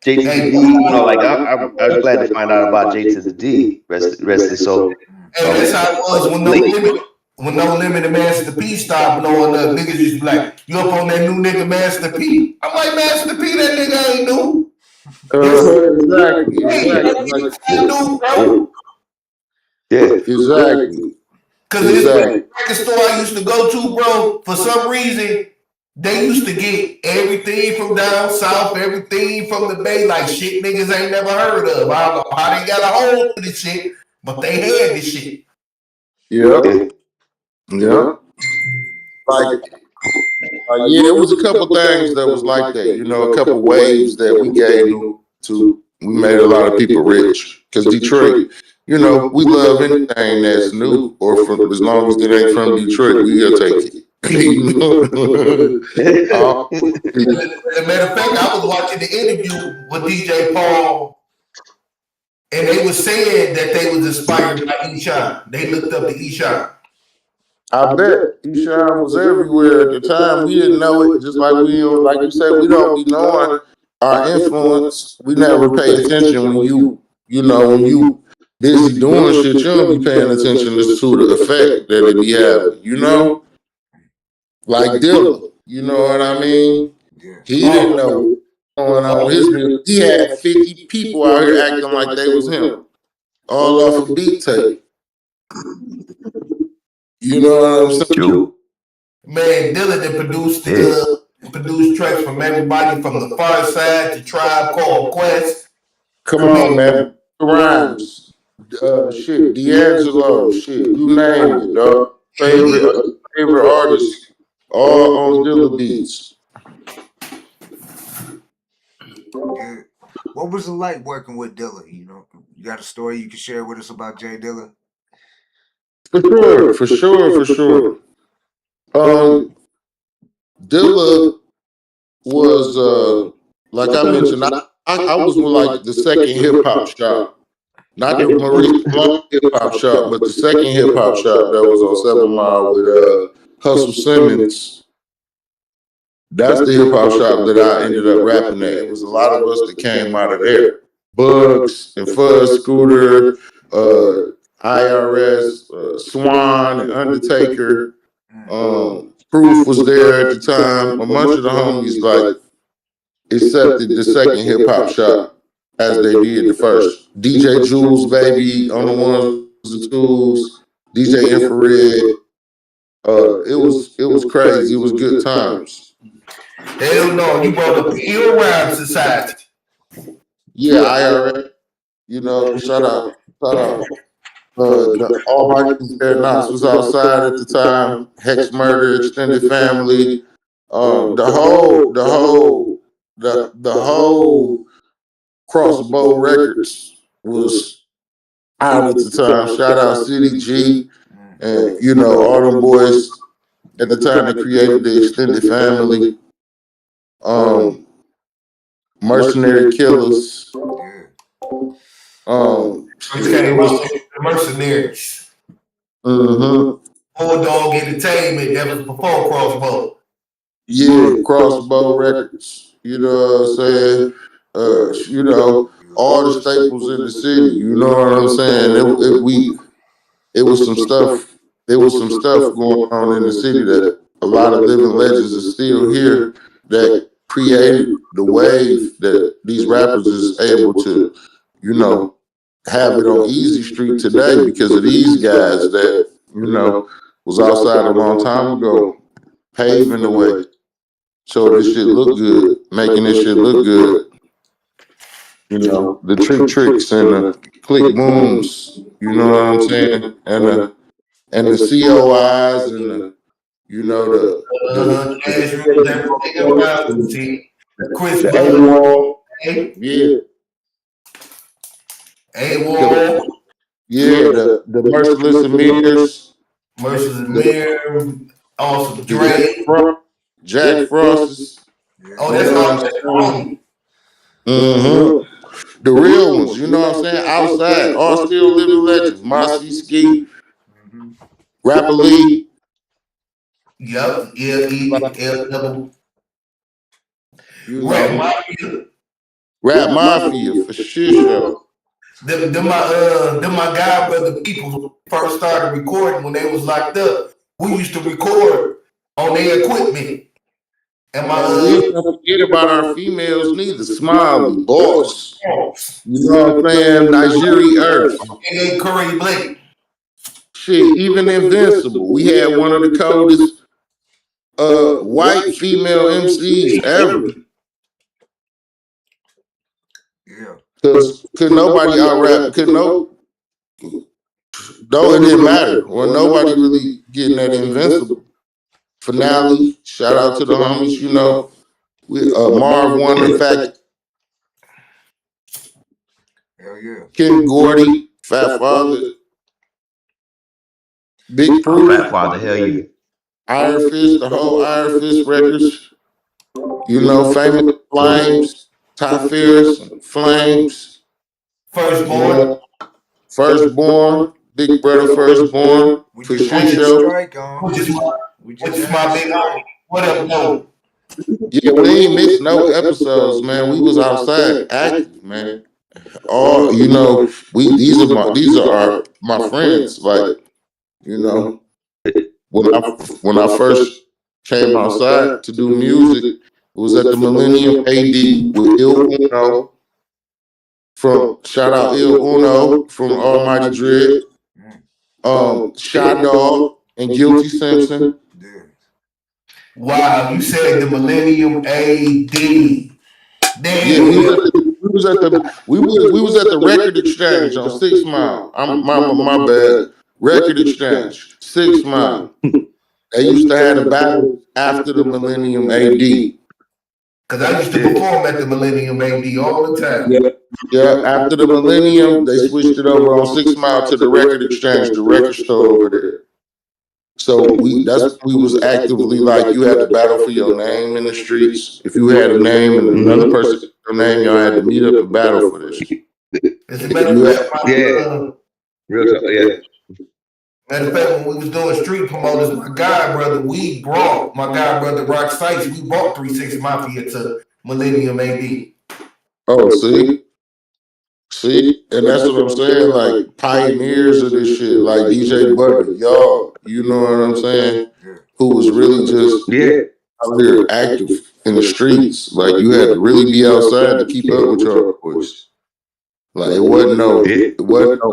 J to the D, you know, like I was glad to find out about J to the D. Rest his soul. Hey, that's how it was when No Limit and Master P stopped blowing up. Niggas used to be like, you up on that new nigga Master P? I'm like, Master P, that nigga ain't new. Exactly. Yeah, exactly. Because this record store I used to go to, bro, for some reason, they used to get everything from down south, everything from the Bay, like shit niggas ain't never heard of. I don't know how they got a hold of this shit, but they had this shit. Yeah. Like, yeah, it was a couple things that was like that. You know, a couple waves that we gave to. We made a lot of people rich because Detroit. You know, we love anything that's new or from as long as it ain't from Detroit, we'll take it. As a matter of fact, I was watching the interview with DJ Paul, and they was saying that they was inspired by Eshawn. They looked up to Eshawn. I bet Eshawn was everywhere at the time. We didn't know it, just like we don't, like you said, we don't be knowing our influence. We never pay attention when you busy doing shit, you don't be paying attention to the effect that it be having, you know? Like Dilla, you know what I mean? He didn't know what was going on with his music. He had 50 people out here acting like they was him. All off a beat tape. You know what I'm saying? Man, Dilla that produced produced tracks from everybody from the Far Side to Tribe Called Quest. Come on, man. Rhymes. Shit, D'Angelo, shit, you name it, dog. Favorite artists, all on Dilla beats. Yeah. What was it like working with Dilla? You know, you got a story you can share with us about Jay Dilla? For sure. Dilla was like I mentioned, I was with like the second hip hop shop. Not the Maurice Blunt hip hop shop, but the second hip hop shop that was on 7 Mile with Hustle Simmons. That's the hip hop shop that I ended up rapping at. It was a lot of us that came out of there. Bugs and Fuzz Scooter, IRS, Swan and Undertaker. Proof was there at the time. A bunch of the homies like accepted the second hip hop shop as they did the first. DJ Jules, baby, on the ones and twos. DJ Infrared. It was crazy. It was good times. Hell no, you brought up the Ill Rhyme Society. Yeah, IRA. You know, shout out. The Almighty Knox was outside at the time. Hex Murder, Extended Family. The whole Crossbow Records was out at the time. Shout out City G and you know all them boys at the time that created the Extended Family. Mercenary Killers. Mercenaries. Mm-hmm. Bulldog Entertainment, that was before Crossbow. Yeah, Crossbow Records. You know what I'm saying? You know, all the staples in the city. You know what I'm saying? It was some stuff. There was some stuff going on in the city that a lot of living legends are still here that created the wave that these rappers is able to, you know, have it on Easy Street today because of these guys that, you know, was outside a long time ago, paving the way. So this shit look good, making this shit look good. You know, the tricks and the click booms, you know what I'm saying? And the COIs and the, you know, the Chris A-Wall. Yeah. A-Wall. Yeah, the Merciless Emirs. Merciless Emir. Also Dre. Jack Frost. Oh, that's all. Mm-hmm. The real ones, you know what I'm saying? Outside, all still living legends. Marcy Ski, Rapper Lee. Yep, yeah. Rap Mafia for sure. Them my guy brother people first started recording when they was locked up. We used to record on their equipment. And we don't forget about our females neither. Smiley, Boss. You know what I'm saying? Nigeria Earth. And Curry Blake. Shit, even Invincible. We had one of the coldest white female MCs ever. Yeah. Because could nobody out rap, though it didn't matter. Well, nobody really getting that Invincible. Finale, shout out to the homies, you know. Marv won, in fact. Hell yeah. Ken Gordy, Fat Father. Big Proof. Fat Father, hell yeah. Iron Fist, the whole Iron Fist records. You know, Famous Flames, Ty Fierce, Flames. Firstborn, Big Brother Firstborn. We just had a strike on. Which is my big homie. What up, no? Yeah, we ain't missed no episodes, man. We was outside active, man. All you know, these are my friends. Like, you know, when I first came outside to do music, it was at the Millennium AD with Il Uno. From shout out Il Uno from Almighty Dread. Shot Dog and Guilty Simpson. Wow, you said the Millennium AD. Yeah, we was at the Record Exchange on 6 Mile. My bad. Record Exchange, 6 Mile. They used to have a battle after the Millennium AD. Because I used to perform at the Millennium AD all the time. Yeah, after the Millennium, they switched it over on 6 Mile to the Record Exchange, the record store over there. So we was actively like, you had to battle for your name in the streets. If you had a name and another person had your name, y'all had to meet up and battle for this. As a matter of fact, Real talk, yeah. matter of fact, when we was doing street promoters, my guy brother Rock Sites, we brought 360 Mafia to Millennium AD. Oh, see, and that's what I'm saying. Like pioneers of this shit, like DJ Butter, y'all. You know what I'm saying? Who was really just out there active in the streets. Like you had to really be outside to keep up with your boys. Like it wasn't no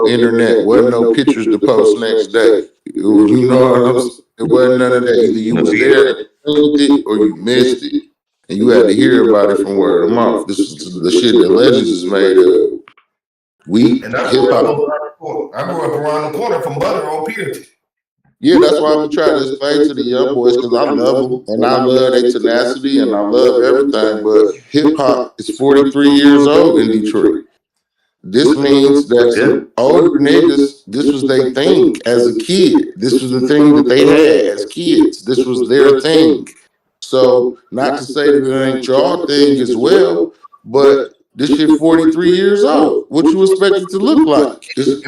internet, wasn't no pictures to post next day. You know what I'm saying? It wasn't none of that. Either you was there and seen it or you missed it. And you had to hear about it from word of mouth. This is the shit that Legends is made of. And I grew up around the corner from Butter on Purity. Yeah, that's why I'm trying to explain to the young boys, because I love them and I love their tenacity and I love everything. But hip hop is 43 years old in Detroit. This means that some older niggas, this was their thing as a kid. This was the thing that they had as kids. This was their thing. So, not to say that it ain't y'all thing as well, but this shit 43 years old. What you expect it to look like? If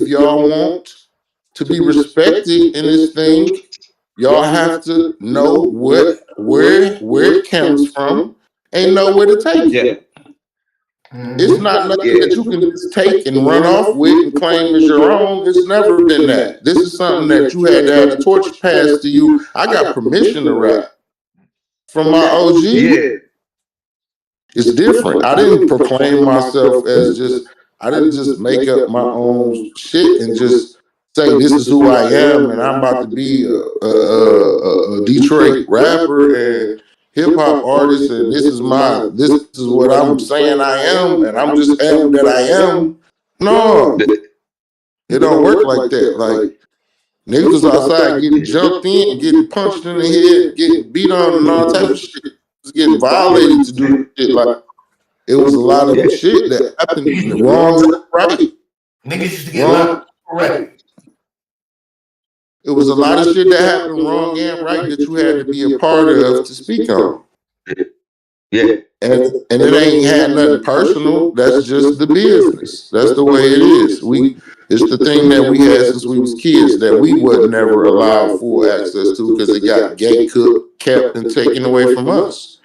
y'all want to be respected in this thing, y'all have to know where it comes from and know where to take it. It's not nothing that you can just take and run off with and claim as your own. It's never been that. This is something that you had to have the torch passed to you. I got permission to rap from my OG. It's different. I didn't proclaim myself as I didn't just make up my own shit and just say this is who I am and I'm about to be a Detroit rapper and hip hop artist and this is what I'm saying I am and I'm just am that I am. No, it don't work like that. Like niggas was outside getting jumped in, getting punched in the head, getting beat on and all type of shit. Getting violated to do shit. Like it was a lot of shit that happened wrong and right. Niggas used to get locked correct. It was a lot of shit that happened wrong and right that you had to be a part of to speak on. Yeah. And it ain't had nothing personal. That's just the business. That's the way it is. It's the thing that we had since we was kids that we would never allow full access to because it got gate kept and taken away from us.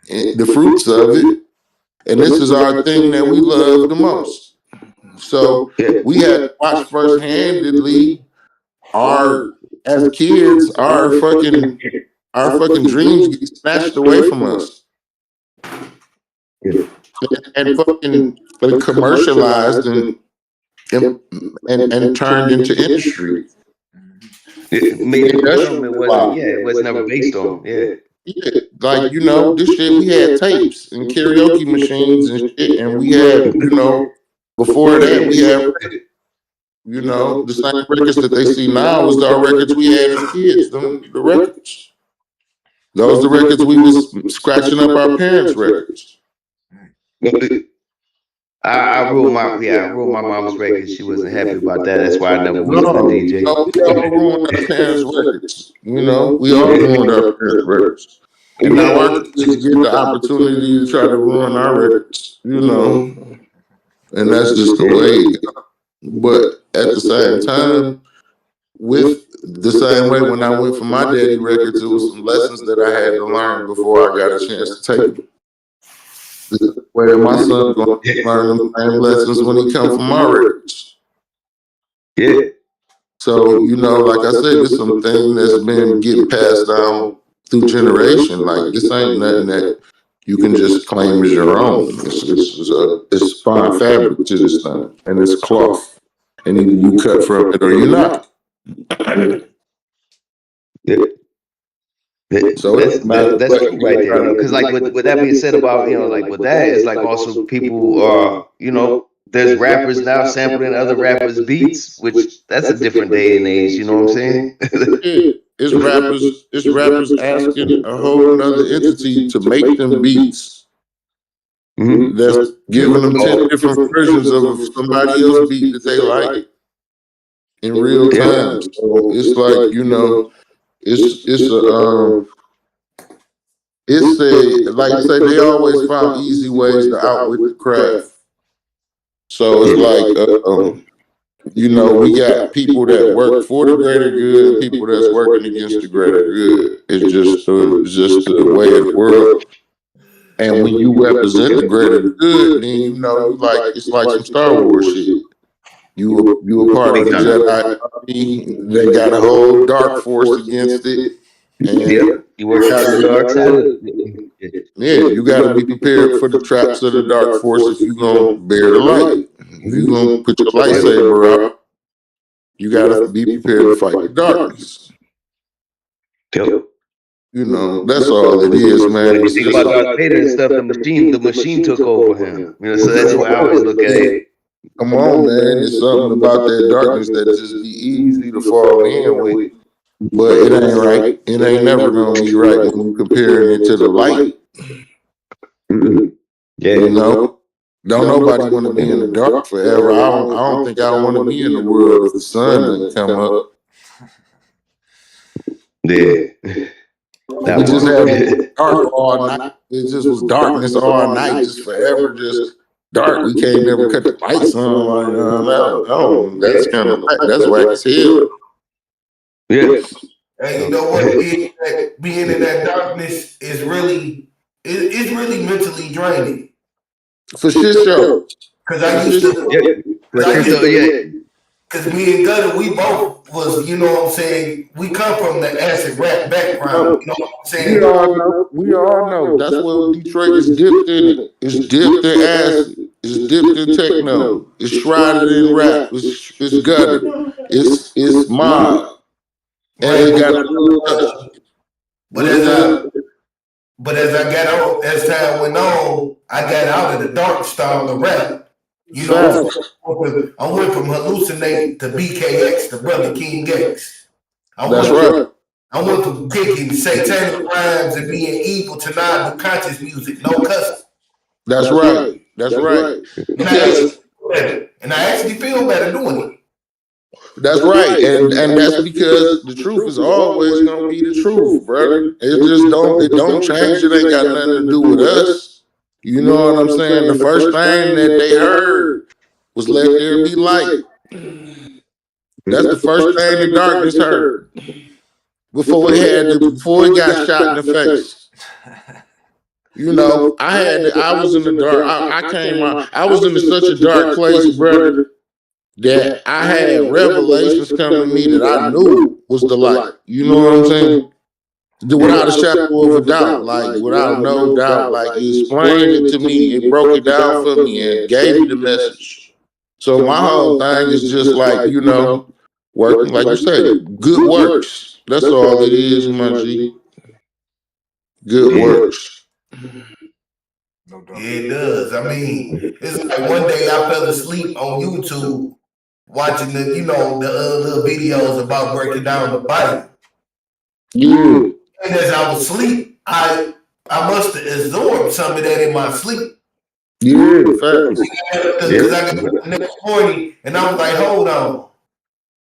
And the fruits of it. And this is our thing that we love the most. So we had to watch first-handedly as kids, our fucking dreams get snatched away from us. And fucking commercialized and turned into industry. It was never based on. Yeah, like this shit. We had tapes and karaoke machines and shit, and we had before that we had the same records that they see now was our records we had as kids. The records. Those the records we was scratching up our parents' records. I ruined my mom's records. She wasn't happy about that. That's why I never was the DJ. We all ruined our parents' records. We all ruined our parents' records. And now our kids get the opportunity to try to ruin our records, and that's just the way. But at the same time, with the same way when I went for my daddy records, it was some lessons that I had to learn before I got a chance to take them. The way that my son's going to learn them same lessons when he comes from my records. Yeah. So, like I said, this is something that's been getting passed down through generation. Like, this ain't nothing that you can just claim as your own. It's fine fabric to this thing, and it's cloth. and either you cut from it or you're not. So that's true right there, because like with that being said about, like with that, it's like also people there's rappers now sampling other rappers' beats, which that's a different day and age, you know what I'm saying? It's rappers asking a whole nother entity to make them beats. Mm-hmm. That's giving them 10 different versions of somebody else's beat that they like in real time. So it's like, it's like you say, they always found easy ways to outwit the craft. So it's like, we got people that work for the greater good and people that's working against the greater good. It's just the way of the world. And when you represent the greater good, then you like, it's like some Star Wars shit. You a part of the Jedi army. They got a whole dark force against it. And you work out the dark side. Yeah, you got to be prepared for the traps of the dark force if you're going to bear the light. If you're going to put your lightsaber out, you got to be prepared to fight the darkness. That's all it is, man. When you think about Darth Vader and stuff, the machine took over him. So that's the way I always look at it. Come on, man. It's something about that darkness that just be easy to fall in with. But it ain't right. It ain't never going to be right when you comparing it to the light. Don't nobody want to be in the dark forever. I don't think I want to be in the world if the sun doesn't come up. Yeah. We just had dark all night. It just was darkness all night, just forever, just dark. We can't never cut the lights on. Like, no, that's kind of that's whack as hell. Yeah. And you know what? Being in that darkness is really mentally draining. For sure. Because I used to. Because me and Gutta, we both was, you know what I'm saying, we come from the acid rap background, you know what I'm saying? We all know. That's what Detroit is dipped in it. It's dipped in acid. It's dipped in techno. It's shrouded in rap. It's gutted. It's mob. And it got a little touch. But as time went on, I got out of the dark style of rap. You know, I went from hallucinate to BKX to brotherkingx. I went from kicking satanic rhymes and being evil to now do conscious music, no cussing. That's right. And I actually feel better doing it. That's right. And that's because the truth is always gonna be the truth, brother. It don't change. It ain't got nothing to do with us. You know what I'm saying? The first thing that they heard was let there be light. That's the first thing the darkness heard. Before it got shot in the face. I was in the dark. I came out. I was in such a dark place, brother, that I had revelations come to me that I knew was the light. You know what I'm saying? Without a shadow of a doubt, like without no doubt, like he explained it to me, it broke it down for me and gave me the message. So my whole thing is just like, working, like you said, good works. That's all it is, my G. Good works. Yeah, it does. I mean, it's like one day I fell asleep on YouTube watching the little videos about breaking down the Bible. Yeah. And as I was asleep, I must have absorbed some of that in my sleep. Yeah, facts. Because I got up the next morning and I was like, hold on.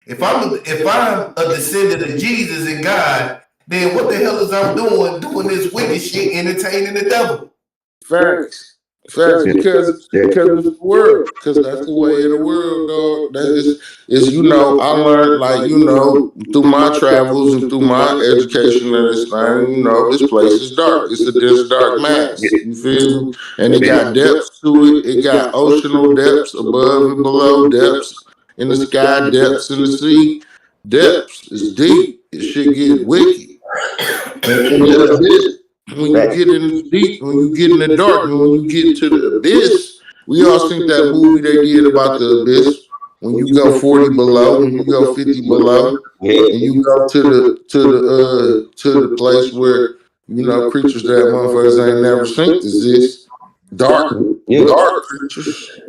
If I'm a descendant of Jesus and God, then what the hell is I doing this wicked shit, entertaining the devil? Facts. Because it's the world. Because that's the way of the world, dog. That is I learned, like, through my travels and through my education and this thing, this place is dark. It's a dense dark mass. You feel me? And it got depths to it. It got oceanal depths above and below, depths in the sky, depths in the sea. Depths is deep. It shit get wicked. And the abyss. When you get in the deep, when you get in the dark, and when you get to the abyss, we all seen that movie they did about the abyss when you go 40 below, when you go 50 below, and you go to the place where creatures that motherfuckers ain't never seen exist, dark creatures.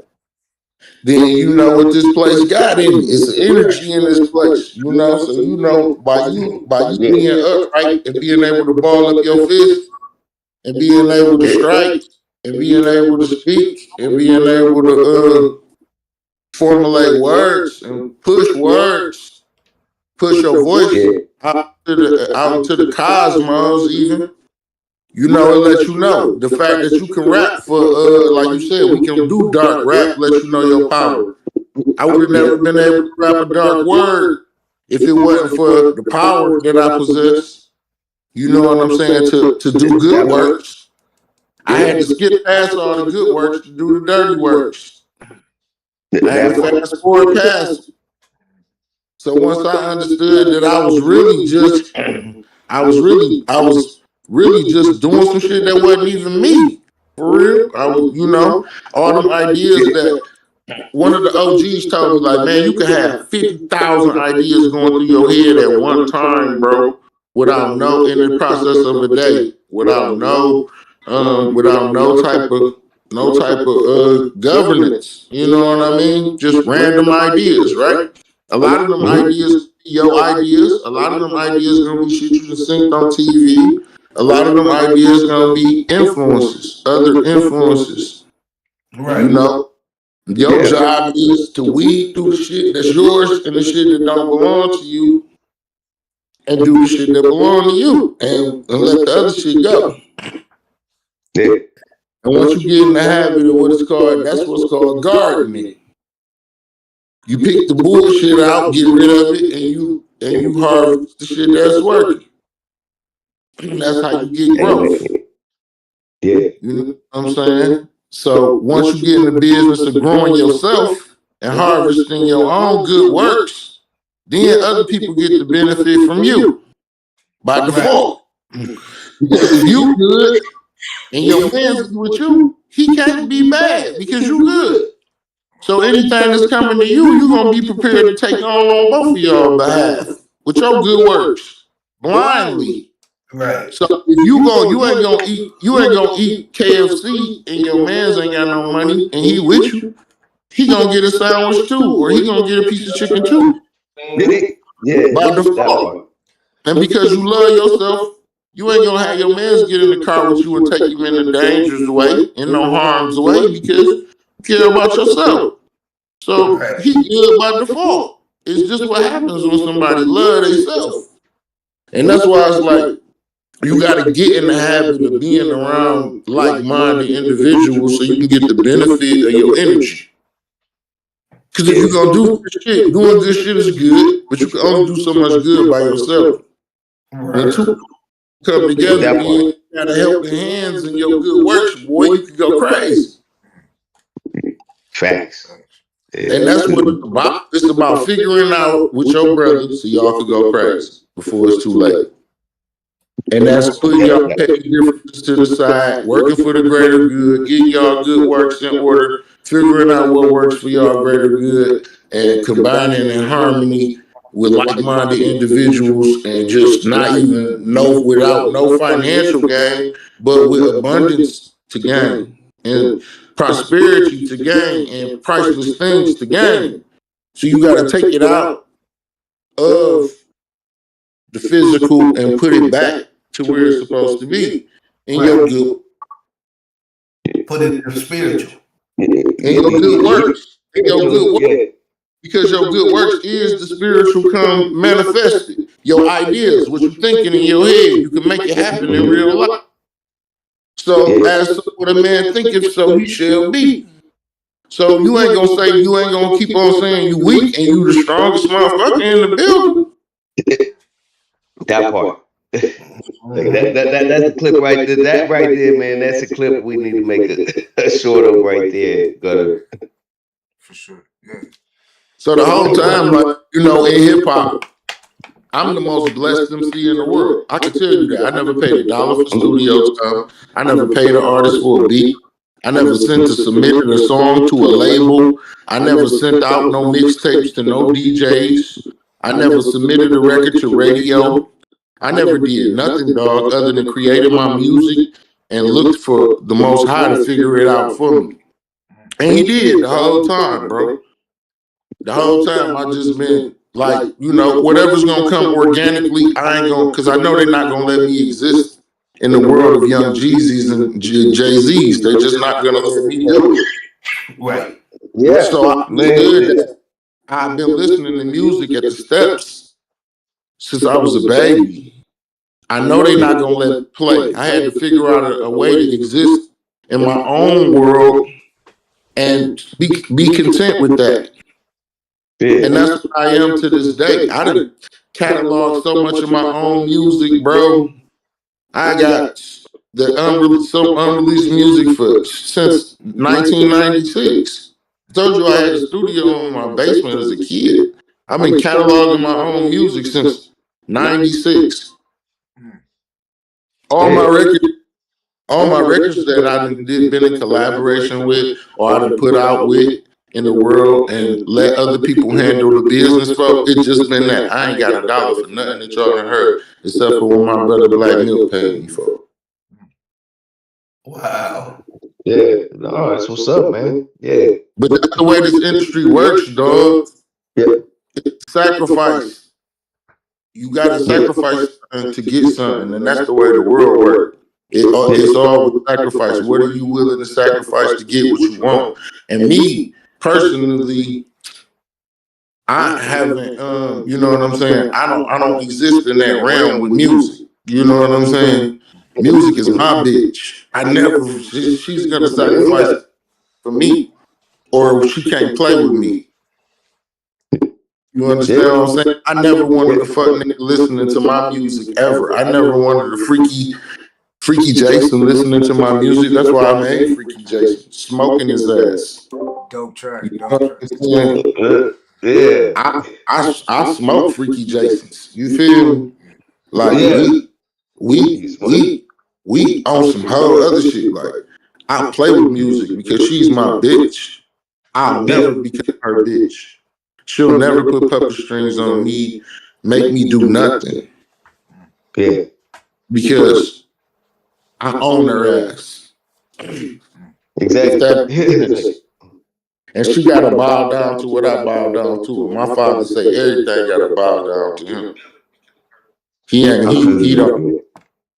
Then you know what this place got in it. It's an energy in this place, So by you being upright and being able to ball up your fist and being able to strike and being able to speak and being able to formulate words and push your voice out into the cosmos even. It lets you know the fact that you can rap for like you said, we can do dark rap, let you know your power. I would have never been able to rap a dark word if it wasn't for the power that I possess. You know what I'm saying? To do good works. I had to skip past all the good works to do the dirty works. I had to fast forward past. So once I understood that I was really just doing some shit that wasn't even me. For real. I was, all them ideas that one of the OGs told me, like, man, you can have 50,000 ideas going through your head at one time, bro, without in the process of a day, without no type of governance. You know what I mean? Just random ideas, right? A lot of them ideas, your ideas. A lot of them ideas gonna be shit you just seen on TV. A lot of them ideas gonna be influences, other influences. Right. Your job is to weed through the shit that's yours and the shit that don't belong to you, and do the shit that belong to you, and let the other shit go. Yeah. And once you get in the habit of that's what's called gardening. You pick the bullshit out, get rid of it, and you harvest the shit that's working. And that's how you get growth. Yeah. You know what I'm saying? So once you get in the business of growing yourself and harvesting your own good works, then other people get the benefit from you by default. Because if you good and your man's with you, he can't be bad because you good. So anything that's coming to you, you're gonna be prepared to take on both of y'all behalf with your good works blindly. Right. So if you ain't gonna eat KFC and your man's ain't got no money and he with you, he gonna get a sandwich too, or he gonna get a piece of chicken too. Yeah. By default. And because you love yourself, you ain't gonna have your man's get in the car with you and take you in a dangerous way, in no harm's way, because you care about yourself. So he good by default. It's just what happens when somebody love themselves. And that's why it's like, you got to get in the habit of being around like-minded individuals so you can get the benefit of your energy. Because if you're going to do good shit, doing good shit is good, but you can only do so much good by yourself. When two come together, you got to help your hands and your good works, boy, you can go crazy. Facts. And that's what it's about. It's about figuring out with your brother so y'all can go crazy before it's too late. And that's putting y'all petty differences to the side, working for the greater good, getting y'all good works in order, figuring out what works for y'all greater good, and combining in harmony with like-minded individuals, and just not even without no financial gain, but with abundance to gain, and prosperity to gain, and priceless things to gain. So you got to take it out of the physical and put it back to where it's supposed to be. In your good, put it in the spiritual. In your good works. In your good works. Because your good works is the spiritual come manifested. Your ideas, what you're thinking in your head, you can make it happen in real life. So as what a man thinketh, so he shall be. So you ain't gonna keep on saying you weak and you the strongest motherfucker in the building. That part. That's the clip right there. That right there, man. That's a clip we need to make a short of right there. Gutter. For sure. Yeah. So the whole time, like, in hip hop, I'm the most blessed MC in the world. I can tell you that. I never paid $1 for studio time. I never paid an artist for a beat. I never sent to submitted a song to a label. I never sent out no mixtapes to no DJs. I never submitted a record to radio. I never did nothing, dog, other than created my music and looked for the Most High to figure it out for me. And he did the whole time, bro. The whole time I just been like, whatever's gonna come organically, I ain't gonna, because I know they're not gonna let me exist in the world of young Jeezys and Jay-Z's. They're just not gonna let me do it. Right. Yeah. So I understood that I've been listening to music at the steps since I was a baby. I know they're not gonna let me play. I had to figure out a way to exist in my own world and be content with that. Yeah. And that's what I am to this day. I done cataloged so much of my own music, bro. I got some unreleased music since 1996. I told you I had a studio in my basement as a kid. I've been cataloging my own music since 96. All my records that I been in collaboration with or I done put out with in the world and let other people handle the business for, it's just been that. I ain't got $1 for nothing that y'all done heard except for what my brother Black Milk paid me for. Wow. Yeah. No, that's what's up, man. Yeah. But that's the way this industry works, dog. Yeah. It's sacrifice. You gotta sacrifice to get something, and that's the way the world works. It's all with sacrifice. What are you willing to sacrifice to get what you want? And me personally, I haven't. You know what I'm saying? I don't exist in that realm with music. You know what I'm saying? Music is my bitch. I never. She's gonna sacrifice for me, or she can't play with me. You understand what I'm saying? I never wanted a fuck nigga listening to my music ever. I never wanted a Freaky Jason listening to my music. That's why I made Freaky Jason, smoking his ass. Dope track. You know what I'm saying? Yeah. I smoke Freaky Jasons. You feel me? Like we on some whole other shit. Like I play with music because she's my bitch. I'll never become her bitch. She'll never put puppet strings on me, make me do nothing. Yeah. Because I own her ass. Exactly. And she gotta bow down to what I bow down to. My father say everything gotta bow down to him. He don't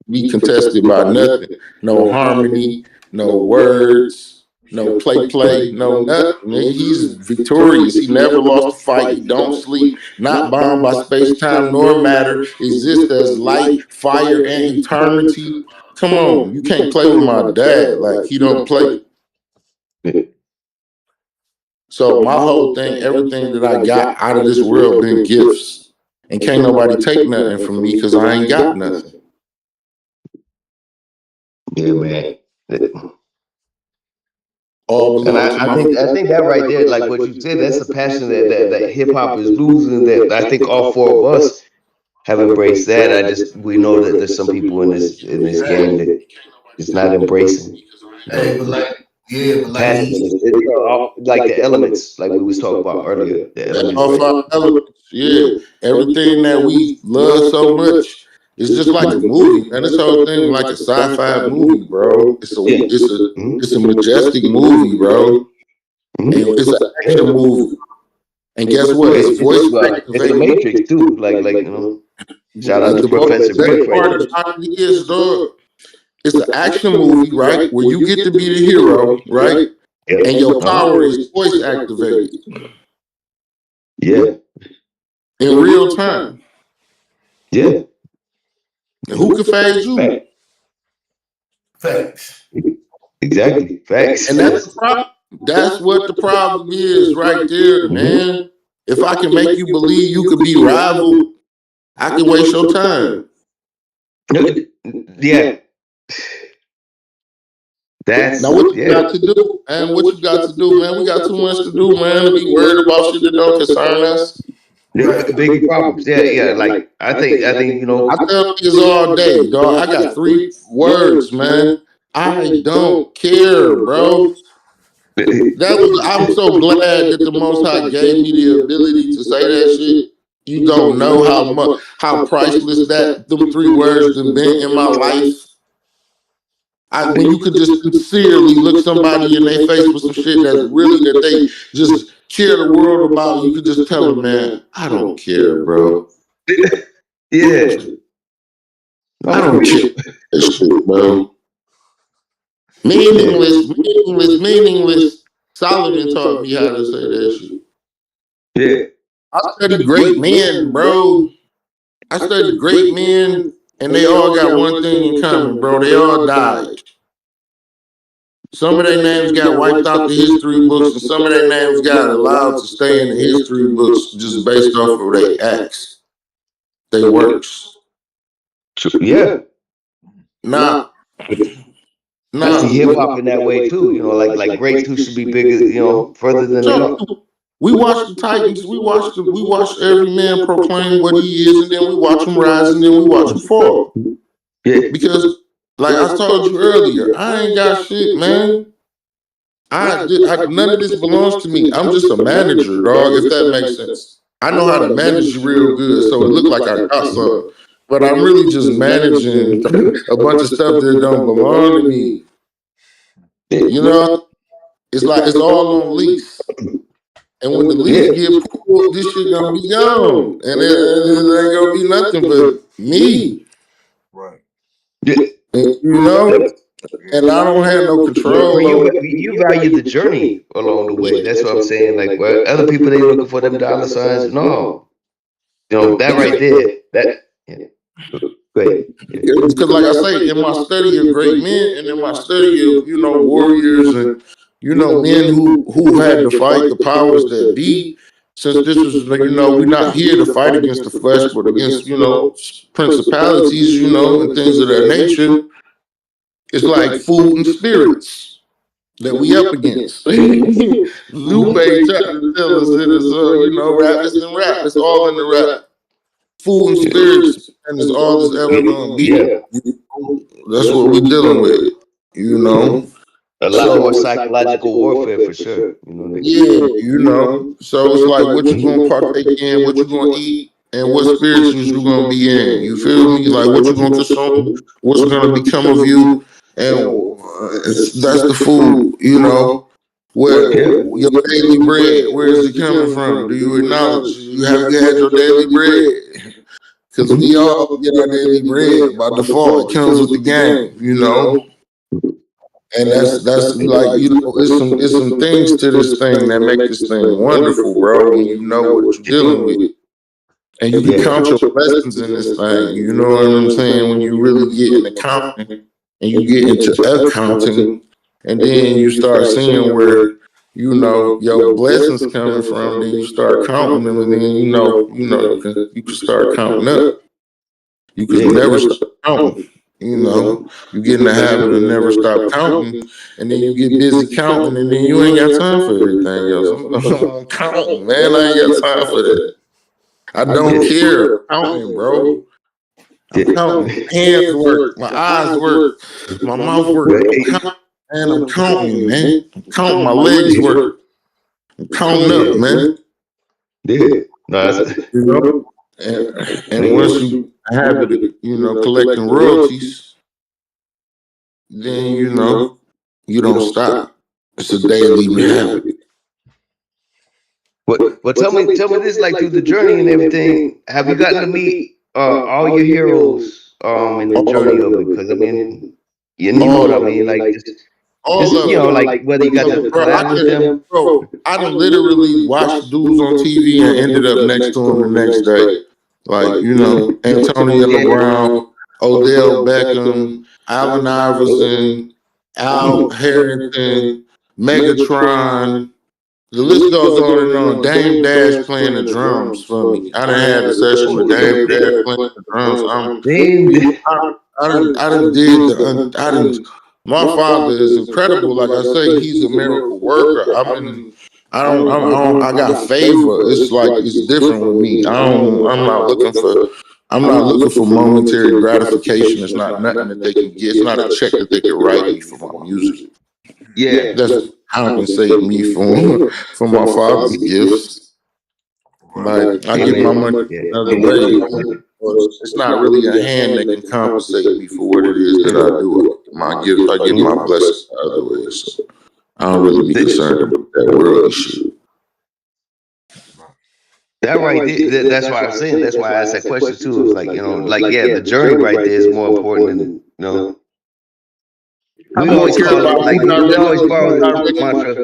be contested by nothing. No harmony, no words, no play, no nothing. He's victorious. He never lost a fight. He don't sleep. Not bound by space, time, nor matter. Exist as light, fire, and eternity. Come on, you can't play with my dad. Like he don't play. So my whole thing, everything that I got out of this world been gifts. And can't nobody take nothing from me because I ain't got nothing. Yeah, man. All And I think that right there, like what you said, that's the passion that hip hop is losing. That I think all four of us have embraced that. We know that there's some people in this game that is not embracing. Hey, but like passion. Like the elements, like we was talking about earlier. The elements. Yeah, everything that we love so much. It's just like a movie, man. This whole thing like a sci-fi movie, bro. It's a majestic movie, bro. And it's an action movie. And guess what? It's voice activated. It's a Matrix too. Like shout out to Professor Griff. It's an action movie, right? Where you get to be the hero, right? And your power is voice activated. Yeah. In real time. Yeah. And who can phase you? Facts. Exactly. Facts. And that's the problem. That's what the problem is right there, man. If I can make you believe you could be rivaled, I can waste your time. Yeah. That's now what you got to do, man? What you got to do, man? We got too much to do, man, to be worried about shit that don't concern us. Big problems. Yeah. Like I think I tell niggas all day, dog. I got 3 words, man. I don't care, bro. I'm so glad that the Most High gave me the ability to say that shit. You don't know how priceless them 3 words have been in my life. When you could just sincerely look somebody in their face with some shit that's really that they just care the world about, you could just tell them, man, I don't care, bro. Yeah. I don't care that shit, bro. Meaningless. Solomon taught me how to say that shit. Yeah. I study great men, bro. I study great men, and they all got one thing in common, bro. They all died. Some of their names got wiped out the history books, and some of their names got allowed to stay in the history books just based off of their acts, their works. Yeah. Nah. I see hip hop in that way too. You know, like greats who should be bigger, you know, further than they are. We watch the Titans. We watch every man proclaim what he is, and then we watch him rise, and then we watch him fall. Yeah. Because, like I told you earlier, I ain't got shit, man. None of this belongs to me. I'm just a manager, dog. If that makes sense. I know how to manage you real good, so it look like I got something. But I'm really just managing a bunch of stuff that don't belong to me. You know, it's like it's all on lease. And when the lease get pulled, this shit gonna be gone, and it ain't gonna be nothing but me. Right. You know, and I don't have no control over You value the journey along the way. That's what I'm saying. Like, well, other people they looking for them dollar signs. No, you know that right there. That. Yeah. Go ahead. Because, like I say, in my study of great men, and in my study of warriors, and men who had to fight the powers that be. Since this was, we're not here to fight against the flesh, but against principalities, and things of that nature. It's like food and spirits that we up against. Lupe tried to tell us it is, rap. It's in rap. It's all in the rap. Food and spirits, and it's all it's ever gonna be. That's what we're dealing with. A lot more psychological warfare for sure. So it's like what you gonna partake in, what you gonna eat, and what spirituals you gonna be in. You feel me? Like what you gonna consume, what's gonna become of you, and that's the food. Where your daily bread, where is it coming from? Do you acknowledge you had your daily bread? Because we all get our daily bread by default. It comes with the game, And that's like it's some things to this thing that make this thing wonderful, bro. When you know what you're dealing with, and you can count your blessings in this thing. You know what I'm saying? When you really get into counting, and you get into accounting, and then you start seeing where your blessings coming from. Then you start counting them, and then you can start counting up. You can never stop counting. You get in the habit of never stop counting, and then you get busy counting, and then you ain't got time for everything else. I'm counting, man. I ain't got time for that. I don't care. I'm counting, bro. I'm counting. Hands work, my eyes work, my mouth work. I'm counting, man. I'm counting. My legs work. I'm counting up, man. Yeah. And once you have it, collecting royalties, then you don't stop. It's a daily habit. Well, tell me this, like through the journey and everything. Have you gotten to meet all your heroes in the journey of it? Because I mean, you know what I mean, like just like whether you got to collab with them. Bro, I done literally watched dudes on TV and ended up next to him the next day. Like, Antonio Brown, Odell Beckham, Allen Iverson, Al Harrington, Megatron. The list goes on and on. Dame Dash playing the drums for me. I done had a session with Dame Dash playing the drums. My father is incredible. Like I say, he's a miracle worker. I got favor. It's like it's different with me. I'm not looking for I'm not looking for momentary gratification. It's not nothing that they can get. It's not a check that they can write me for my music. Yeah. That's compensate me for my father's gifts. Like I get my money another way. It's not really a hand that can compensate me for what it is that I do. My gift, I get my blessings other ways. So I don't really be concerned about that worldly shit. That right there, that's why I'm saying. That's why I asked that question too. It was like, the journey right there is more important than. We always call it like we always borrow this mantra.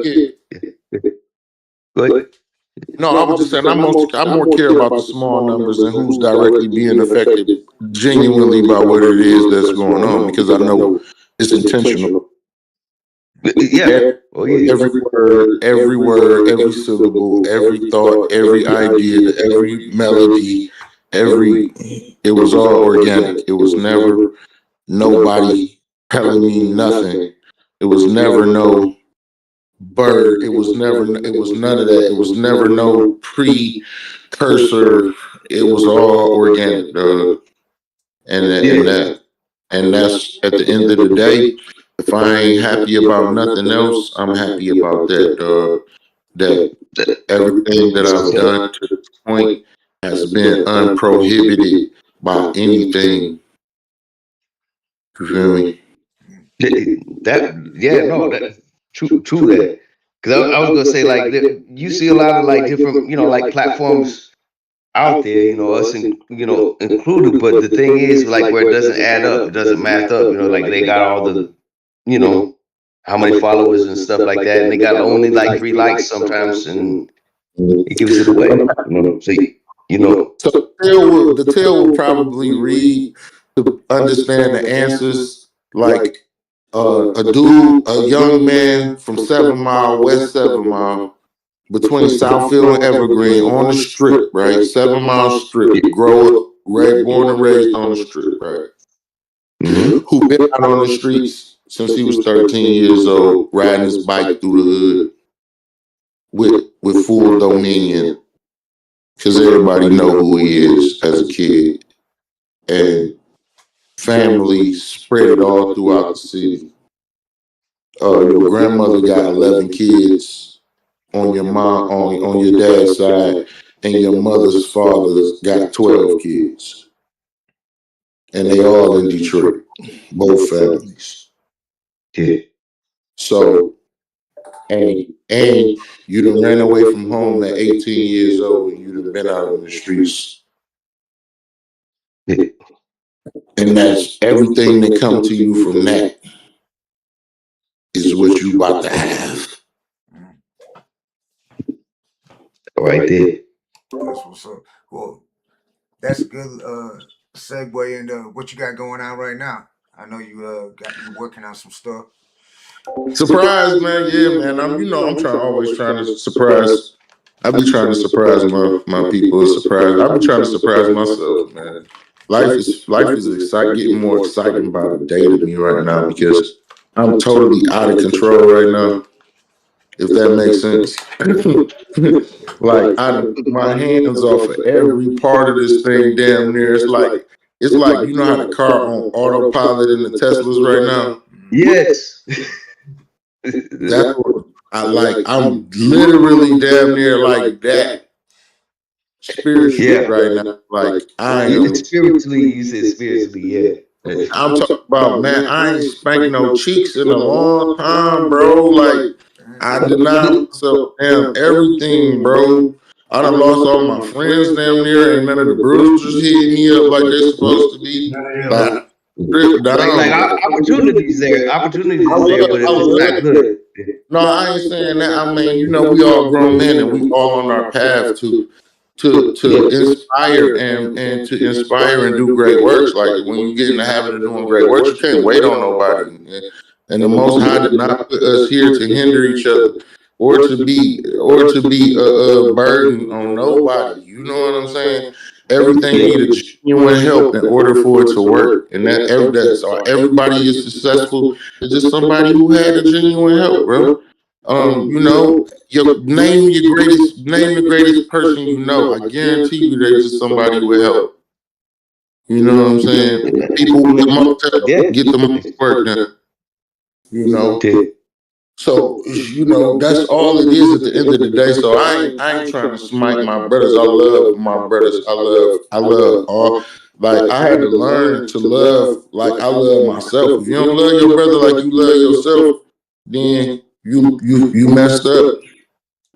Go ahead. No, I was just saying I more care about the small numbers and who's directly being affected genuinely by what it is that's going on, because I know it's intentional. Yeah. Oh yeah. Every word, every syllable, every thought, every idea, every melody, it was all organic. It was never nobody telling me nothing. It was never no bird. It was none of that. It was never no precursor. It was all organic, dog. And that's at the end of the day. If I ain't happy about nothing else, I'm happy about that, dog. That everything that I've done to this point has been unprohibited by anything. You feel me? True that. Because I was gonna say like you see a lot of like different like platforms out there, us included. But the thing is, like, where it doesn't add up, it doesn't math up. Like they got all the how many followers and stuff like that, and they got only like 3 likes sometimes, and it gives it away. So the tail will probably read to understand the answers, like a young man from 7 Mile, West 7 Mile, between Southfield and Evergreen on the strip, right? 7 Mile strip, grow up, born and raised on the strip, right? Mm-hmm. Who been out on the streets since he was 13 years old, riding his bike through the hood with full dominion, because everybody know who he is as a kid, and family spread it all throughout the city. Your grandmother got 11 kids on your mom on your dad's side, and your mother's father's got 12 kids, and they all in Detroit, both families. Yeah. So, and you done ran away from home at 18 years old, and you done been out in the streets. Yeah. And that's everything that come to you from that is what you about to have. Right there. That's what's up. Well, that's a good segue into what you got going on right now. I know you working on some stuff. Surprise, man. Yeah, man. I'm always trying to surprise. I be trying to surprise my people. I be trying to surprise myself, man. Life is getting more exciting by the day to me right now, because I'm totally out of control right now, if that makes sense. Like I done took my hands off of every part of this thing damn near. It's like you know how the car on autopilot in the Teslas right now? Yes. That's what I'm literally damn near like that spiritually right now. Like I am spiritually. You said spiritually, yeah. I'm talking about, man, I ain't spanked no cheeks in a long time, bro. Like I denied myself damn everything, bro. I done lost all my friends damn near. Ain't none of the bruisers hitting me up like they supposed to be. Like stripped down. Like opportunities there, but it's not good. No, I ain't saying that. I mean, we all grown men and we all on our path to inspire and to inspire and do great works. Like when you get in the habit of doing great works, you can't wait on nobody. And the Most High did not put us here to hinder each other or to be a burden on nobody. You know what I'm saying? Everything needs genuine help in order for it to work. And that's everybody is successful. It's just somebody who had a genuine help, bro. Name the greatest person you know. I guarantee you, there's just somebody with help. You know what I'm saying? People with the most help get the most work done. You know. So that's all it is at the end of the day. So I ain't trying to smite my brothers. I love my brothers. I love all. Like I had to learn to love like I love myself. If you don't love your brother like you love yourself, then you messed up.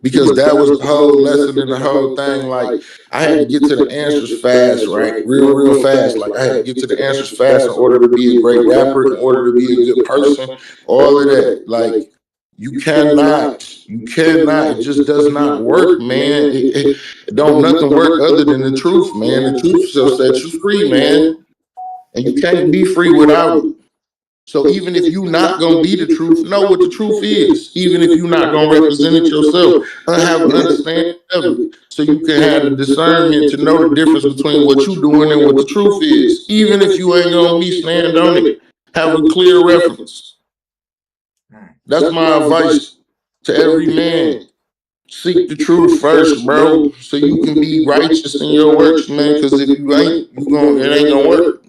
Because that was the whole lesson in the whole thing. Like I had to get to the answers fast, right? Real fast. Like I had to get to the answers fast in order to be a great rapper, in order to be a good person, all of that. Like you cannot. It just does not work, man. It don't nothing work other than the truth, man. The truth shall set you free, man. And you can't be free without it. So even if you're not gonna be the truth, know what the truth is. Even if you're not gonna represent it yourself, have an understanding of it, so you can have the discernment to know the difference between what you're doing and what the truth is. Even if you ain't gonna be stand on it, have a clear reference. That's my advice to every man. Seek the truth first, bro, so you can be righteous in your works, man. Because if you ain't, it ain't gonna work.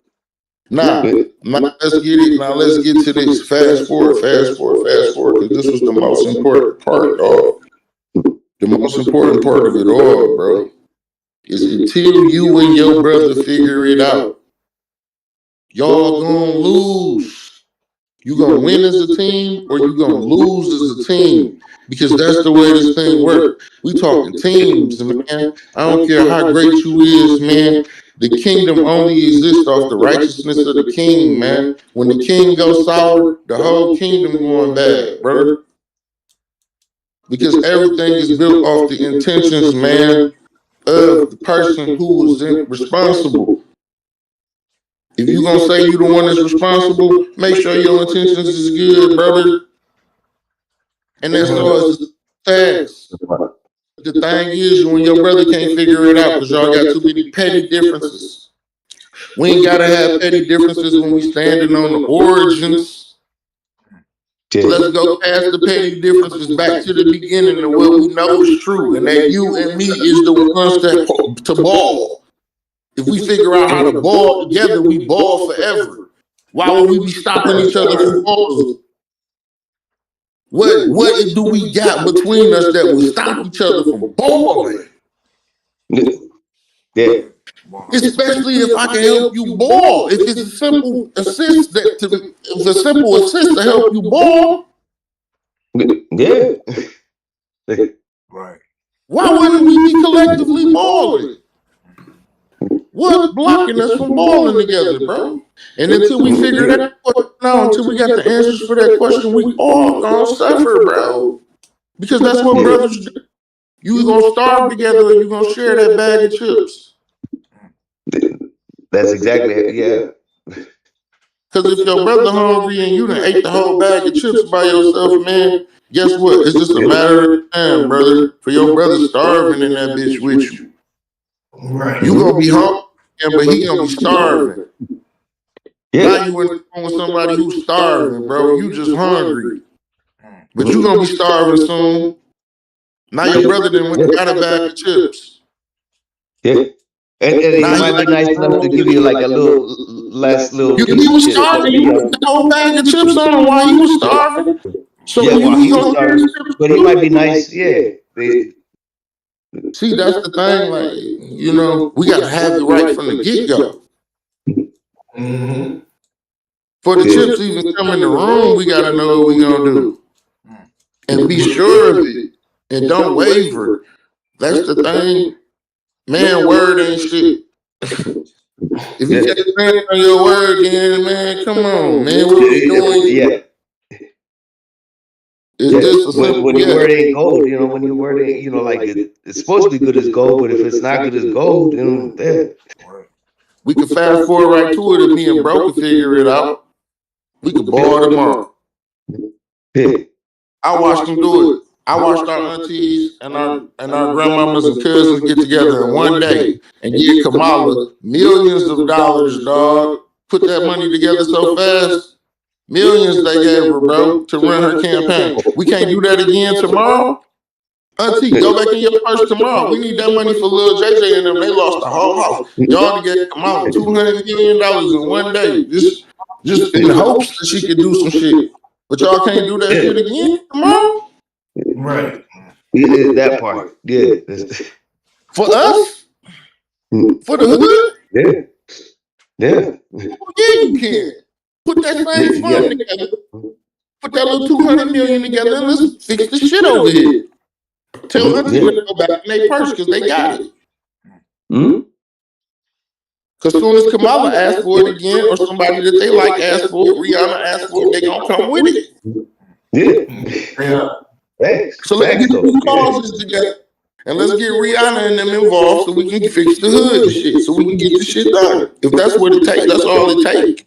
Nah, let's get it. Now let's get to this. Fast forward, because this was the most important part, dog. The most important part of it all, bro, is until you and your brother figure it out, y'all gonna lose. You gonna win as a team or you gonna lose as a team. Because that's the way this thing works. We talking teams, man. I don't care how great you is, man. The kingdom only exists off the righteousness of the king, man. When the king goes sour, the whole kingdom going bad, brother. Because everything is built off the intentions, man, of the person who was responsible. If you gonna say you the one that's responsible, make sure your intentions is good, brother. And that's all it's fast. The thing is, you and your brother can't figure it out because y'all got too many petty differences. We ain't gotta have petty differences when we standing on the origins. Let's go past the petty differences back to the beginning of what we know is true, and that you and me is the ones that to ball. If we figure out how to ball together, we ball forever. Why would we be stopping each other from balls? What do we got between us that will stop each other from balling? Yeah. Especially if I can help you ball. If it's a simple assist to help you ball. Yeah. Right. Why wouldn't we be collectively balling? What's blocking us from balling together, bro? And until we figure that out, until we got the answers for that question, we all gonna suffer, bro. Because that's what brothers do. You gonna starve together or you gonna share that bag of chips. That's exactly it, yeah. Because if your brother hungry and you done ate the whole bag of chips by yourself, man, guess what? It's just a matter of time, brother, for your brother starving in that bitch with you. Right. You gonna be hungry, but he gonna be starving. Yeah. Now you in the phone with somebody who's starving, bro. You just hungry. But you gonna be starving soon. Now your brother done went and got a bag of chips. Yeah. And he might be nice enough to give you like a little last little piece He was of shit. starving. You put the whole bag of chips on him while he was starving. So Yeah, when while you he was gonna share starving. But he might be nice, yeah. See, that's the thing. Like, we got to have it right from the get-go. Mm-hmm. For the chips even come in the room, we got to know what we going to do. And be sure of it. And don't waver. That's the thing. Man, word ain't shit. If you can't stand on your word, then, man, come on, man. What we doing? Yeah. It's just a simple when your word ain't gold, when your word ain't, like it's supposed to be good as gold, but if it's not good as gold, then we could fast forward right to it if me and bro could figure it out. We could ball tomorrow. I watched them do it. I watched our aunties and our grandmamas and cousins get together in one day and give Kamala millions of dollars, dog. Put that money together so fast. Millions they gave her, bro, to run her campaign. We can't do that again tomorrow. Auntie, go back in your purse tomorrow. We need that money for Lil JJ and them. They lost the whole house. Y'all get come out $200 million in one day. Just in hopes that she could do some shit. But y'all can't do that shit again tomorrow? Right. That part. Yeah. For us? For the hood? Yeah. Yeah. Yeah, you can. Put that same fund together. Put that little $200 million together and let's fix the shit over here. Tell Auntie to go back in their purse because they got it. Because soon as Kamala asks for it again, or somebody that they like asks for it, Rihanna asks for it, they gonna come with it. Yeah. So let's get these clauses together. And let's get Rihanna and them involved so we can fix the hood and shit. So we can get the shit done. If that's what it takes, that's all it takes.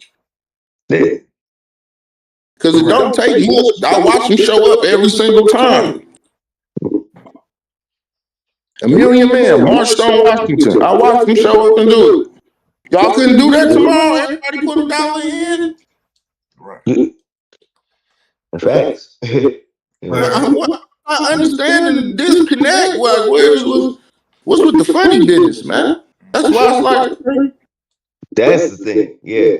Yeah. Because it don't take much. I watch him show up every single time. A million men marched on Washington. I watched him show up and do it. Y'all couldn't do that tomorrow? Everybody put $1 in? Right. Facts. I understand the disconnect. What's with the funny business, man? That's why it's like. That's the thing. Yeah.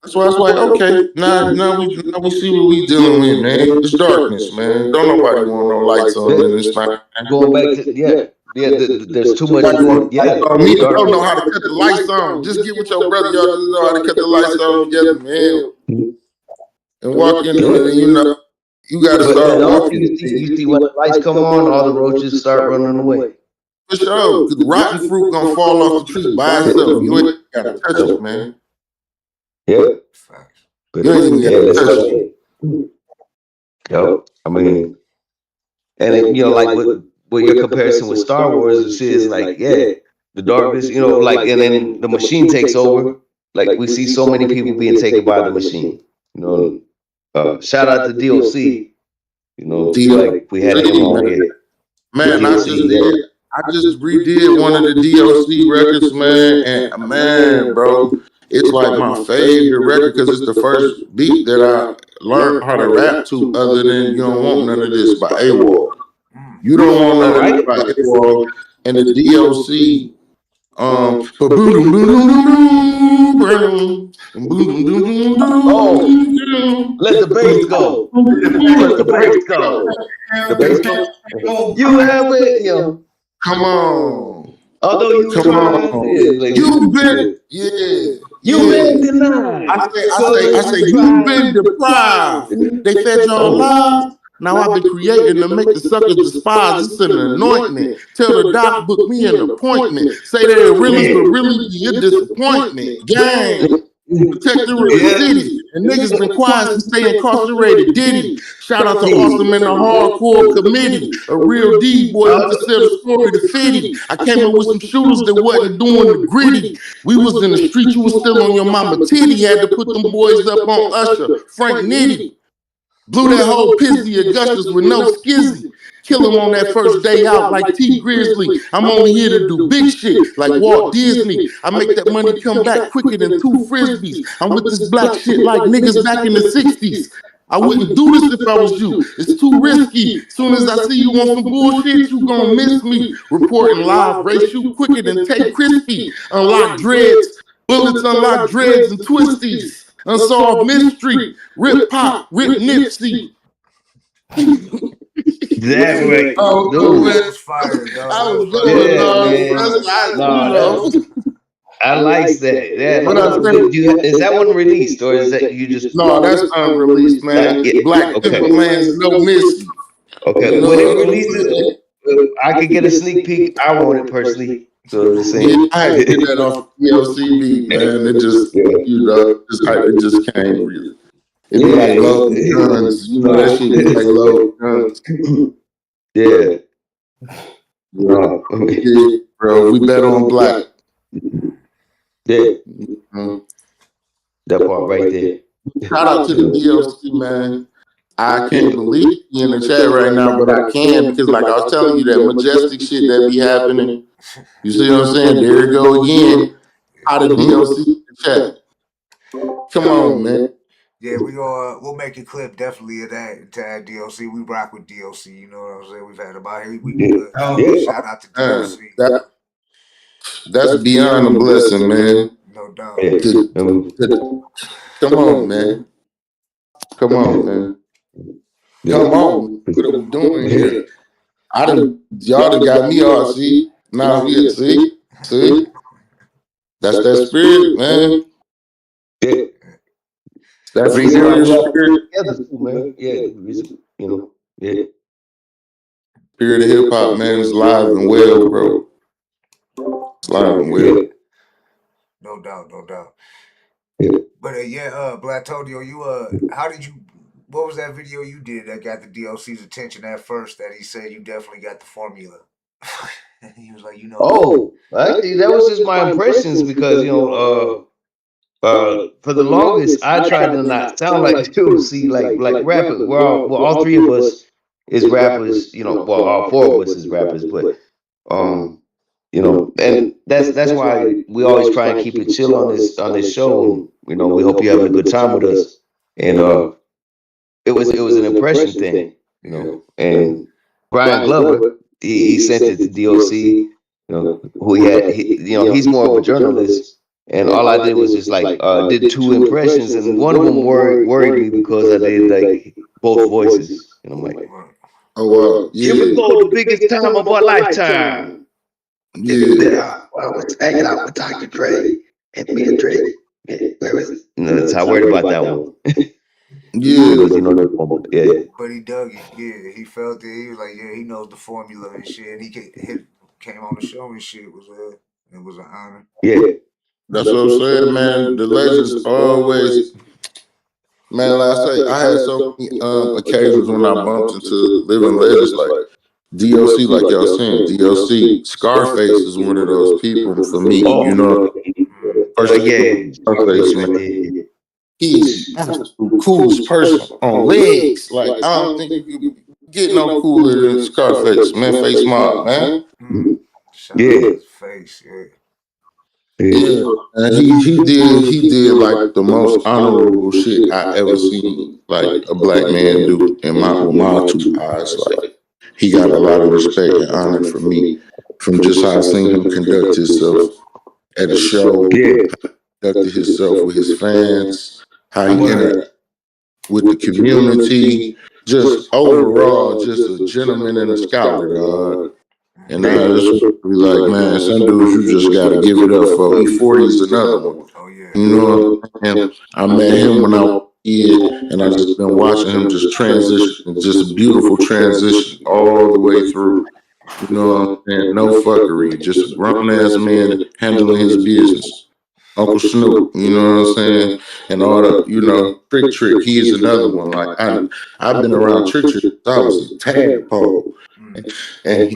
That's why it's like, okay, now we see what we dealing with, man. It's darkness, man. Don't nobody want no lights on in this time. Going back to there's too much going. Yeah, me don't know how to cut the lights on. Just get with your brother, y'all just know how to cut the lights on together, man. And walk in there, and you gotta start walking. You see when the lights come on, all the roaches start running away. For sure, because rotten fruit gonna fall off the tree by itself. You ain't gotta touch it, man. Yeah. But you ain't gotta touch it. Yo, I mean, and like with your comparison with Star Wars and shit is like, the darkness, like, and then the machine takes over. Like we see so many people being taken by the machine. Shout out to DOC. Like we had him on here. Man, I just redid one of the DOC records, man, and man, bro, it's like my favorite record because it's the first beat that I learned how to rap to, other than You Don't Want None of This by AWOL. You Don't Want None of This by AWOL, and the DOC. Let the bass go. Let the bass go. The bass go. You have it, Come on. Although you come on. You've been, You've been denied. I say, you've been deprived. They fed y'all lies. Now I've been creating to make the suckers despise. It's an anointment. Tell the doc, book me an appointment. Say they're realest, but really be a disappointment. Gang. Protector of the city. And niggas been quiet since they incarcerated Diddy. Shout out to Awesome and the Hardcore Committee. A real D boy who can sell the story to 50. I came up with some shooters that wasn't doing the gritty. We was in the street, you was still on your mama titty. Had to put them boys up on Usher, Frank Nitty. Blew that whole pizzy of Gushers with no skizzy. Kill him on that first day out like T Grizzly. I'm only here to do big shit like Walt Disney. I make that money come back quicker than 2 Frisbees. I'm with this black shit like niggas back in the 60s. I wouldn't do this if I was you. It's too risky. Soon as I see you on some bullshit, you gon' miss me. Reporting live, race you quicker than Take Crispy. Unlock dreads, bullets unlock dreads and twisties. Unsolved mystery, rip pop, rip Nipsey. That way. That was fire, dog. I was going, I like that. Is that one released or is that you just? No, that's unreleased, man. Black Timberlands, no Missy. Okay, when it releases, I could get a sneak peek. I want it personally. So the same. I had to get that off LCB, man. It just, it just came really. It be like low guns, that shit be like low guns. Yeah. Yeah, bro, we bet on black. Yeah. That part right there. Shout out to the DLC, man. I can't believe you in the chat right now, but I can because, like I was telling you, that majestic shit that be happening. You see what I'm saying? There you go again. Out of DLC chat. Come on, man. Yeah, we'll make a clip definitely of that to add DLC. We rock with DLC, you know what I'm saying? We've had about here. We shout out to DLC. That's beyond a blessing, man. No doubt. Come on, man. Come on, man. Come on. What are we doing here? Y'all done got me all, see? Now we see? That's that spirit, man. Yeah. That's Brings warrior everybody spirit. together, man. Yeah, you know, yeah. Spirit of hip hop, man, is live and well, bro. It's live and well. Yeah. No doubt, no doubt. Yeah. But Blatonio, how did you? What was that video you did that got the DLC's attention at first? That he said you definitely got the formula. He was like, Oh, actually, that was just my impressions because for the longest I tried to not sound like DLC, like rappers. All three of us is rappers. All four of us is rappers, but and that's why we always try and keep it chill on this show, and we hope you're having a good time with us. And it was an impression thing, and Brian Glover, he sent it to DOC, who he's more of a journalist, and all I did was just did 2 impressions, and one of them worried me because I did like both voices, and I'm like, oh wow, yeah. Here we go, the biggest time of our lifetime. Yeah. I was hanging out with Dr. Dre and me and Dre. Where was it? That's how I worried about that one. Yeah. Yeah. But he dug it. Yeah, he felt it. He was like, yeah, he knows the formula and shit. And he came on the show and shit. It was an honor. Yeah. That's what I'm saying, man. The legends always, man. Like I say, I had so many occasions when I bumped into living legends like DOC, like y'all saying. DOC, Scarface is one of those people for me. Scarface, man. He's the coolest person on legs. Like I don't think you get no cooler than Scarface, man. Face Mob, man. Shout out his face, Yeah, and he did like the most honorable shit I ever seen like a black man do in with my 2 eyes. Like he got a lot of respect and honor from me, from just how I seen him conduct himself at a show, conducted himself with his fans, how he interacted with the community, just overall, just a gentleman and a scholar, dog. And I just be like, man, some dudes you just gotta give it up for. E40 is another one. Oh yeah. You know what I'm saying? I met him when I was a kid, and I just been watching him just transition, just a beautiful transition all the way through. You know what I'm saying? No fuckery, just a grown ass man handling his business. Uncle Snoop, you know what I'm saying? And all the, Trick, he's another one. Like I've been around Trick since I was a tadpole. And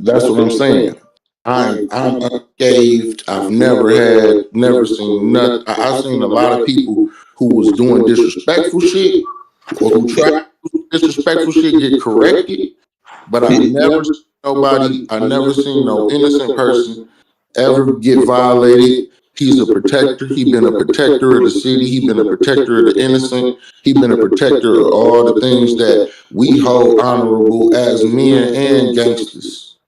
that's what I'm saying. I'm unscathed. I've never seen nothing. I've seen a lot of people who was doing disrespectful shit or who tried to do disrespectful shit get corrected. But I never seen no innocent person ever get violated. He's a protector. He been a protector of the city. He been a protector of the innocent. He been a protector of all the things that we hold honorable as men and gangsters.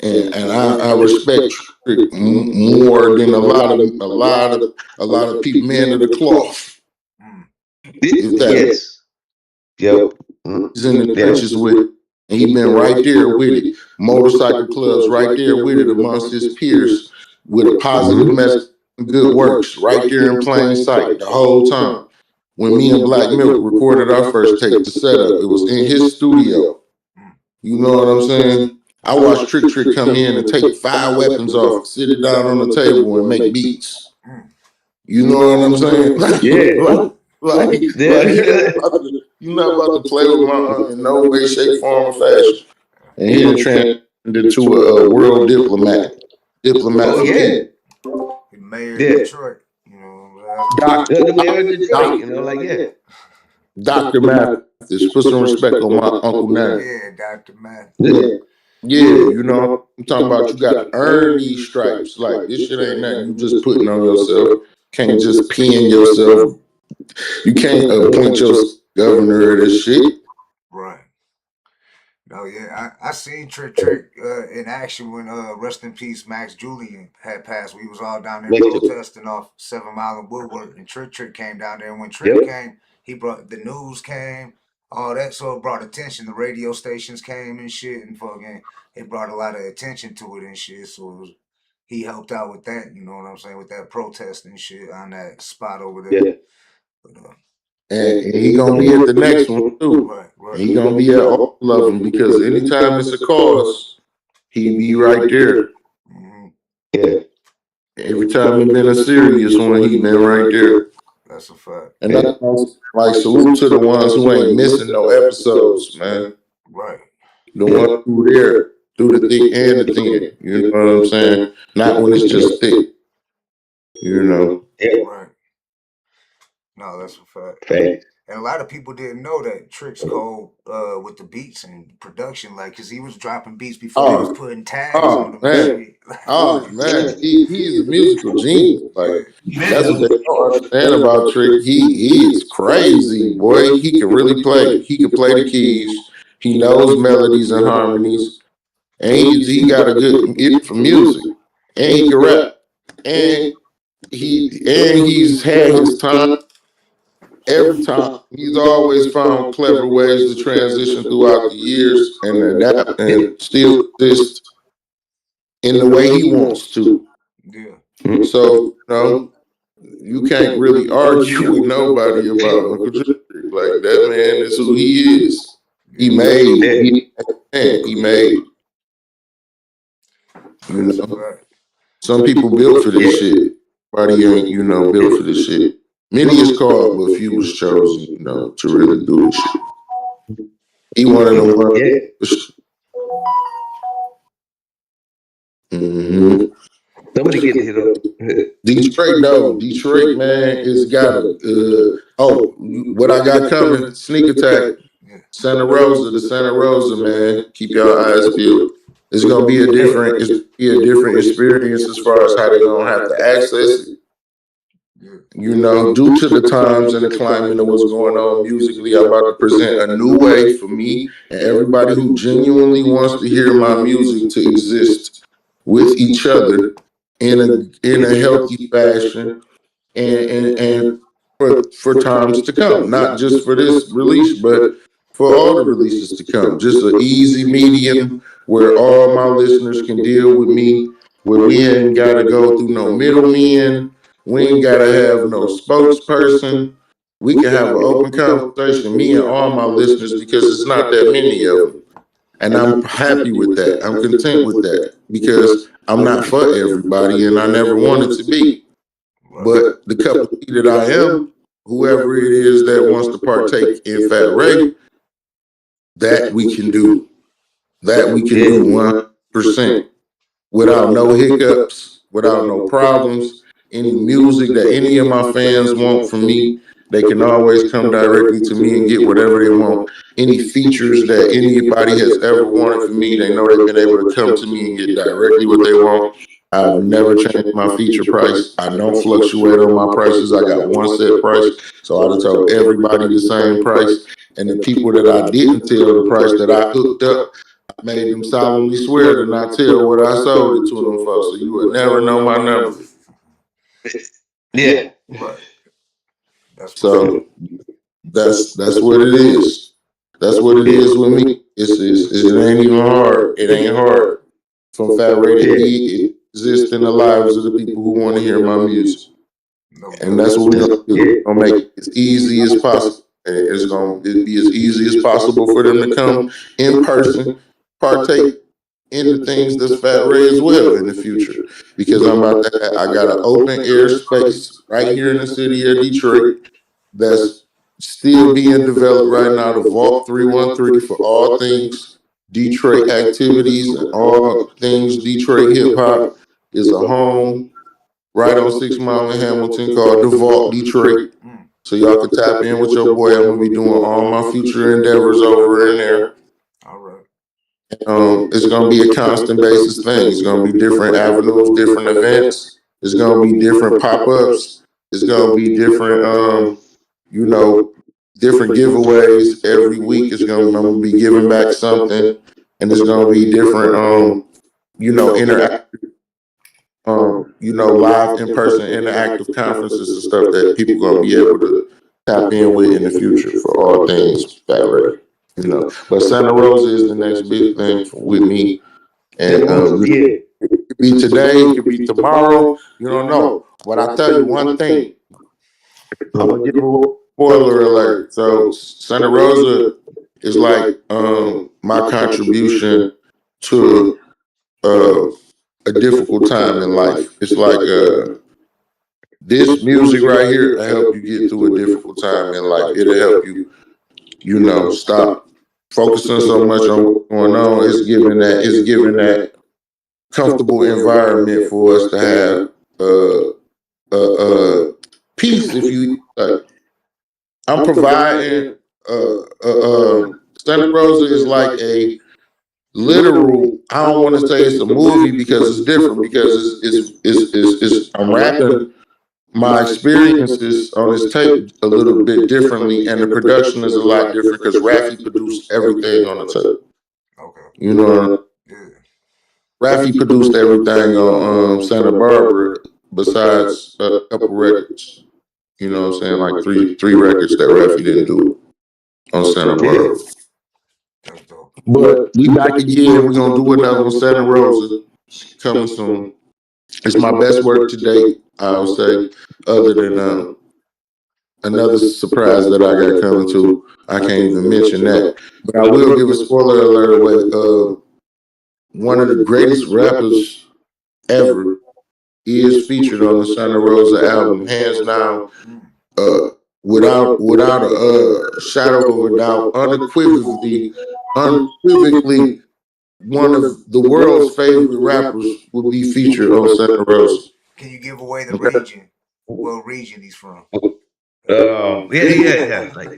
And I respect Trick more than a lot of people, men of the cloth. Yes. Yep. He's in the trenches with it. And he been right there with it. Motorcycle clubs right there with it amongst his peers with a positive message and good works right there in plain sight the whole time. When me and Black Milk recorded our first tape, the setup, it was in his studio. You know what I'm saying? I watched Trick come in and take 5 weapons off, sit it down on the table and make beats. You know what I'm saying? Yeah. You're not about to play with my in no way, shape, form, or fashion. And he done transitioned into a world diplomat. Oh yeah. The mayor of Detroit. You know, The mayor of Detroit. Dr. Mathis. Put some respect on my Uncle name. Yeah, Dr. Mathis. Yeah, I'm talking about you got to earn these stripes. Like, this shit ain't nothing you just putting on yourself. Can't just pin yourself, You can't appoint your governor of this shit. Right. Oh yeah, I seen Trick in action when rest in peace Max Julian had passed. We was all down there protesting off 7 Mile and Woodward, and Trick came down there. And when Trick came, he brought the news came, all that, so it brought attention. The radio stations came and shit, and fucking it brought a lot of attention to it and shit. So it was, he helped out with that. You know what I'm saying, with that protest and shit on that spot over there. Yeah. But, And he gonna be at the next one too. right. He gonna be at all of them because anytime it's a cause, he be right there. Mm-hmm. Yeah. Every time it been a serious one, he been right there. That's a fact. And that's like salute to the ones who ain't missing no episodes, man. Right. The ones who there through the thick and the thin. You know what I'm saying? Not when it's just thick. You know. Yeah. Right. No, that's a fact. Thanks. And a lot of people didn't know that Trick's cold with the beats and production, like, because he was dropping beats before he was putting tags on them. Man. Oh man, he's a musical genius. Like that's what they don't understand about Trick. He is crazy, boy. He can really play. He can play the keys. He knows melodies and harmonies, and he got a good ear for music, and he can rap, and he's had his time. Every time he's always found clever ways to transition throughout the years and adapt and still exist in the way he wants to. Yeah. So, you can't really argue with nobody about Uncle Trick. Like that man is who he is. He made. He made. You know, some people built for this shit. Everybody ain't, built for this shit. Many is called, but few was chosen, to really do this shit. He one of them ones. Mm-hmm. Somebody get hit up. Detroit, man, it's got a what I got coming, sneak attack, Santa Rosa, man. Keep your eyes peeled. It's gonna be a different experience as far as how they're gonna have to access it. Due to the times and the climate of what's going on musically, I'm about to present a new way for me and everybody who genuinely wants to hear my music to exist with each other in a healthy fashion and for times to come. Not just for this release, but for all the releases to come. Just an easy medium where all my listeners can deal with me, where we ain't gotta go through no middlemen. We ain't gotta have no spokesperson. We can have an open conversation, me and all my listeners, because it's not that many of them. And I'm happy with that. I'm content with that because I'm not for everybody and I never wanted to be. But the cup of tea that I am, whoever it is that wants to partake in Fat Ray, that we can do. That we can do 100% without no hiccups, without no problems. Any music that any of my fans want from me, they can always come directly to me and get whatever they want. Any features that anybody has ever wanted from me, they know they've been able to come to me and get directly what they want. I've never changed my feature price. I don't fluctuate on my prices. I got one set price. So I told everybody the same price. And the people that I didn't tell the price that I hooked up, I made them solemnly swear to not tell what I sold it to them for. So you would never know my number. Yeah. Right. So that's what it is. That's what it is with me. It ain't even hard. It ain't hard. From Fat Ray to E, it exists in the lives of the people who want to hear my music. And that's what we're gonna do. We're gonna make it as easy as possible. And it's gonna be as easy as possible for them to come in person, partake in the things that's Fat Ray as well in the future. Because I got an open air space right here in the city of Detroit that's still being developed right now, the Vault 313, for all things Detroit activities and all things Detroit hip hop. Is a home right on 6 Mile in Hamilton called the Vault Detroit. So y'all can tap in with your boy. I'm gonna be doing all my future endeavors over in there. All right. It's gonna be a constant basis thing. It's gonna be different avenues, different events. It's gonna be different pop-ups. It's gonna be different you know, different giveaways every week. I'm gonna be giving back something, and it's gonna be different, you know, live in person interactive conferences and stuff that people gonna be able to tap in with in the future for all things Fat Ready. You know, but Santa Rosa is the next big thing with me, and it could be today, it could be tomorrow. You don't know, but I tell you one thing. I'm gonna give a spoiler alert. So Santa Rosa is like my contribution to a difficult time in life. It's like this music right here will help you get through a difficult time in life. It'll help you, you know, stop focusing so much on what's going on. It's giving that comfortable environment for us to have peace, if you like. I'm providing Santa Rosa is like a literal. I don't want to say it's a movie because it's different, because it's I'm rapping my experiences on this tape a little bit differently, and the production is a lot different because Raffi produced everything on the tape. Okay. You know, Raffi produced everything on Santa Barbara besides a couple records. You know what I'm saying? Like three records that Raffi didn't do on Santa Barbara. But we back again. We're gonna do another one. Santa Rosa coming soon. It's my best work to date, I would say, other than another surprise that I got coming to. I can't even mention that. But I will give a spoiler alert away. One of the greatest rappers ever is featured on the Santa Rosa album, hands down. Without a shadow of a doubt, unequivocally, one of the world's favorite rappers would be featured on Santa Rosa. Can you give away the region? What region he's from? Yeah. Like,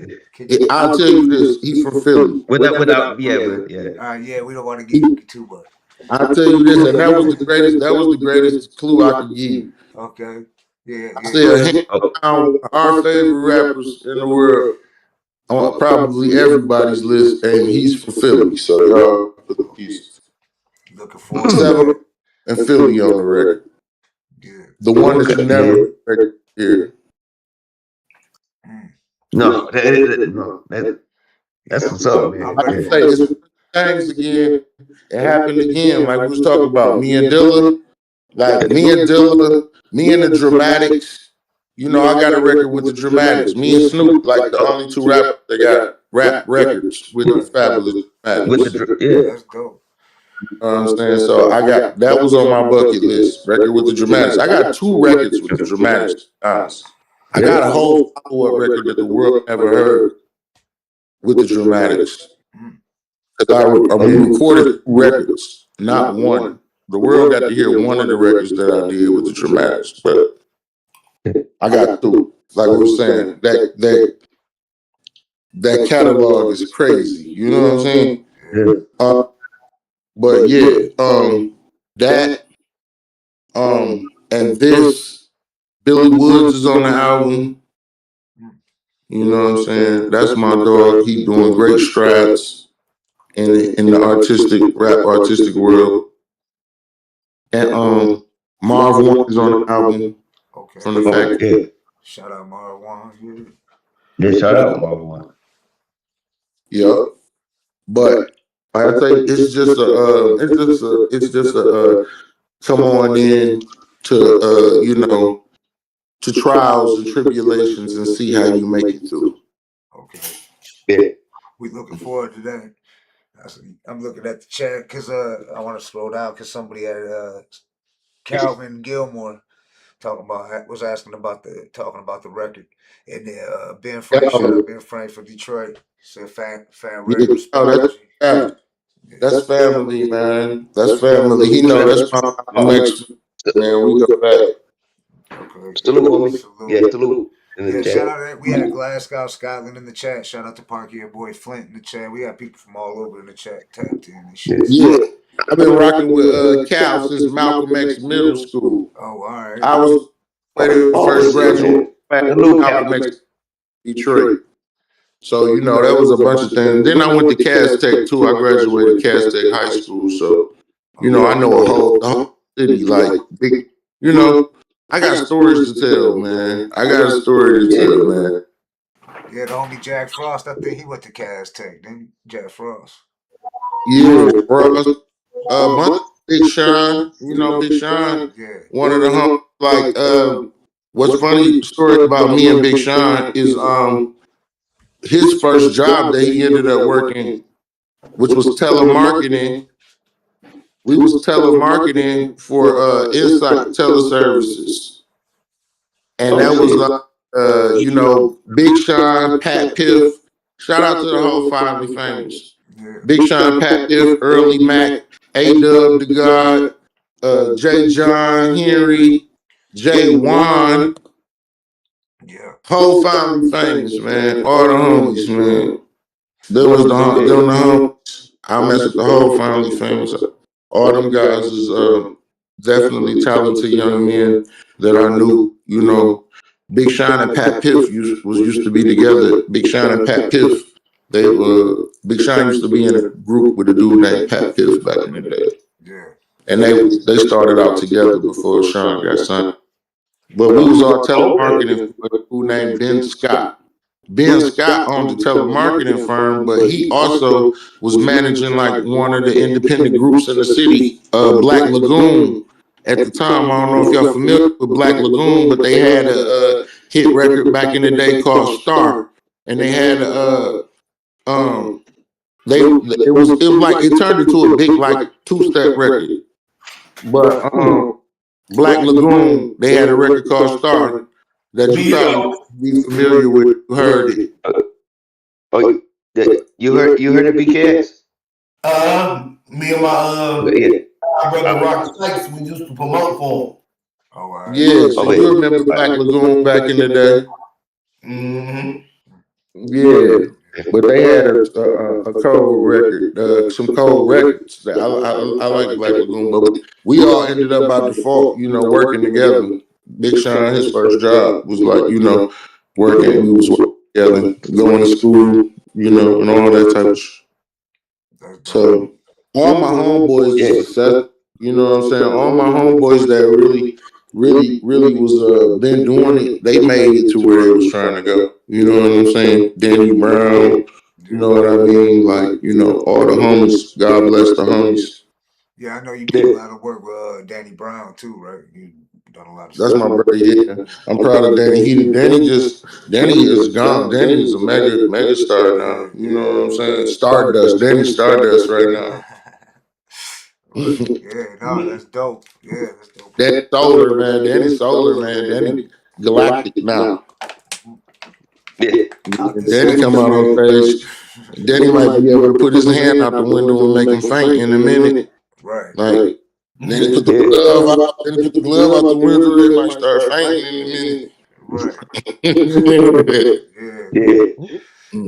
I'll tell you this: he's from Philly. without, yeah, we don't want to give you too much. I'll tell you this, and that was the greatest. That was the greatest clue I could give you. Okay. Yeah. I said, hands down, our favorite rappers in the world, on probably everybody's list, and he's from Philly. So y'all put the pieces. Looking forward to that. And Philly on the record. Yeah. The one that you never hear. no, that's what's up, man. I'm ready for It's things again. It happened again, like we was talking about. Me and Dilla, me and the Dramatics. You know, I got a record with the Dramatics. Me and Snoop, like the only two rappers that got rap records with the Fabulous Dramatics. That's dope. You know what I'm saying? So I got, that was on my bucket list, record with the Dramatics. I got 2 records with the Dramatics, honest. I got a whole follow-up record that the world never heard with the Dramatics. Because we recorded 2 records, not one. The world got to hear one of the records that I did with the Dramatics, but I got 2. Like I was saying, that catalog is crazy. You know what I'm saying? But yeah, that and this, Billy Woods is on the album. You know what I'm saying? That's my dog. He doing great strides in the artistic world. And Marv One is on the album. Okay. From the fact. Shout out Marv One. Yeah, shout out Marv One. Yeah. But like I say, it's just a come on in to you know, to trials and tribulations and see how you make it through. Okay. Yeah. We looking forward to that. I'm looking at the chat because I want to scroll down because somebody had Calvin Gilmore was asking about the record, and Ben Frank, shout out Ben Frank from Detroit, said fan record. That's family, man. That's family. He know that's my man. We go back. Okay. Salute, homie. Salute. Yeah, shout out to, we had Glasgow, Scotland in the chat. Shout out to Parky and boy Flint in the chat. We got people from all over in the chat tapped in and shit. Yeah, I've been rocking with Cal since Malcolm X middle school. Oh, all right. I was the first graduate. Malcolm X. Detroit. So, you know, that was a bunch of things. Then I went to Cass Tech too. I graduated Cass Tech High School. So, you know, I know the whole city, like big, you know, I got stories to tell, man. I got a story to tell, man. Yeah, the homie Jack Frost, I think he went to Cass Tech, didn't Jack Frost? Yeah, Frost, bunch of Big Sean, you know, Big Sean, Yeah. one of the like what's funny story about me and Big Sean is his first job that he ended up working, which was telemarketing. We was telemarketing for Insight Teleservices. And that was you know, Big Sean, Pat Piff. Shout out to the whole Finally Famous. Yeah. Big Sean, Pat Piff, Early Mac, A-Dub, The God, J. John, Henry, J. Juan. Yeah. Whole Finally Famous, man. All the homies, man. Them was the homies. I mess with the whole Finally Famous. All them guys is definitely talented young men that I knew. You know, Big Sean and Pat Piff used to be together. Big Sean and Pat Piff. Big Sean used to be in a group with a dude named Pat Piff back in the day. Yeah. And they started out together before Sean got signed. But we was all telemarketing for a dude named Ben Scott. Ben Scott owned the telemarketing firm, but he also was managing like one of the independent groups in the city, Black Lagoon. At the time, I don't know if y'all familiar with Black Lagoon, but they had a hit record back in the day called Star, and they had it turned into a big like two-step record. But Black Lagoon, they had a record called Star that you probably be familiar with. You heard it. Oh, you heard it, BKS? Me and my brother Rocky Sykes, we used to promote for him. Oh, wow. Yeah, so you remember Black Lagoon back in the day? Mm-hmm. Yeah, but they had a cold record, some cold records. That I like Black Lagoon, but we all ended up by default, you know, working together. Big Sean, his first job was like, you know, working. We was working together, going to school, you know, and all that type of shit. So all my homeboys is successful. You know what I'm saying? All my homeboys that really was been doing it, they made it to where they was trying to go. You know what I'm saying? Danny Brown, you know what I mean? Like, you know, all the homies, God bless the homies. Yeah, I know you did a lot of work with Danny Brown too, right? You done a lot of That's stuff. my brother, yeah. I'm proud of Danny. Danny is gone. Danny is a mega star now. You know what I'm saying? Stardust. Danny Stardust right now. Yeah, no, that's dope. Yeah, that's dope. Danny Solar, man. Danny Solar, man. Danny Galactic now. Yeah. Danny come out on stage. Danny might be able to put his hand out the window and make him faint in a minute. Right. Like, then he put the glove out. Then he put the glove out the window. They might start fainting in a minute. Right. Yeah. Yeah.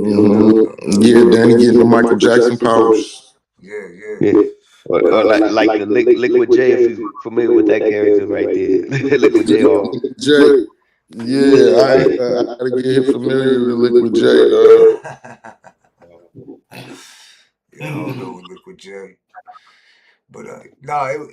Yeah, Danny getting the Michael Jackson powers. Yeah. Or like the Liquid J, if you're familiar with that character right there. Liquid J almost. J. Yeah, I gotta get familiar with Liquid J, dog. Yeah, I don't know with Liquid J. But no,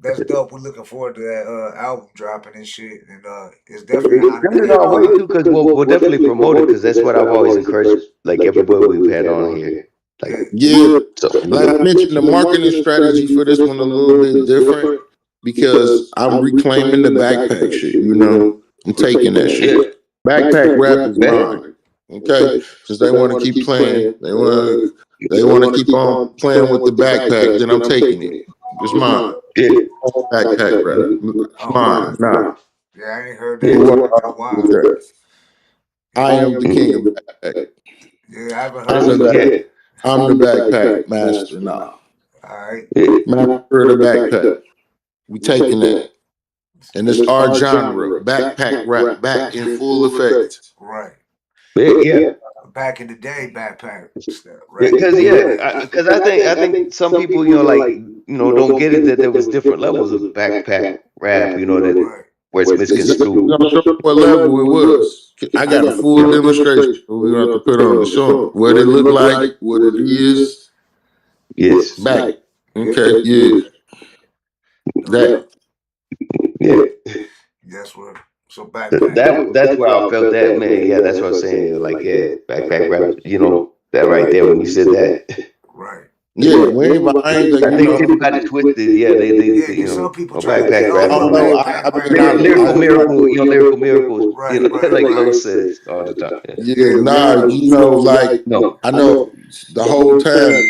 that's dope. We're looking forward to that album dropping and shit. And it's definitely Send it our way too, because we'll definitely promote it, because that's what I've always encouraged, like everybody we've had on here. Like, yeah, so, like I mentioned, the marketing strategy for this one a little bit different because I'm reclaiming the backpack shit. You know, I'm taking that shit. Backpack rap is mine. Okay, since they want to keep playing, they want to keep on playing with the backpack. Then I'm taking it. It's mine. Backpack rap. It's mine. Nah. Yeah, I ain't heard that. Wow. I am the king of backpack. Yeah, I haven't heard that. I'm the backpack master now. All right. Master of the backpack. We taking that. And it's our genre. Backpack rap. Back in full effect. Right. Yeah. Back in the day, backpack stuff, right? Because I think some people, you know, like, you know, don't get it that there was different levels of backpack rap, you know, that where it's misconstrued. I'm sure what level it was. I got a full demonstration. We're gonna have to put on to show them what it look like, what it is. Yes. Back. Okay. Yeah. That. Yeah. That's what. So backpack. That's where I felt that, man. Yeah, that's what I'm saying. Like, yeah, backpack rap. You know that right there when you said that. Right. Yeah, we ain't behind that. I think people got it twisted. Yeah, they Yeah, you know, some people a try to get backpack rap. Oh over no, backpack I've rap. been out of Lyrical miracle, you know, lyrical miracles. Right, You know, right, like right. Lo says all the time. Yeah, nah, you know, like No. I know the whole time.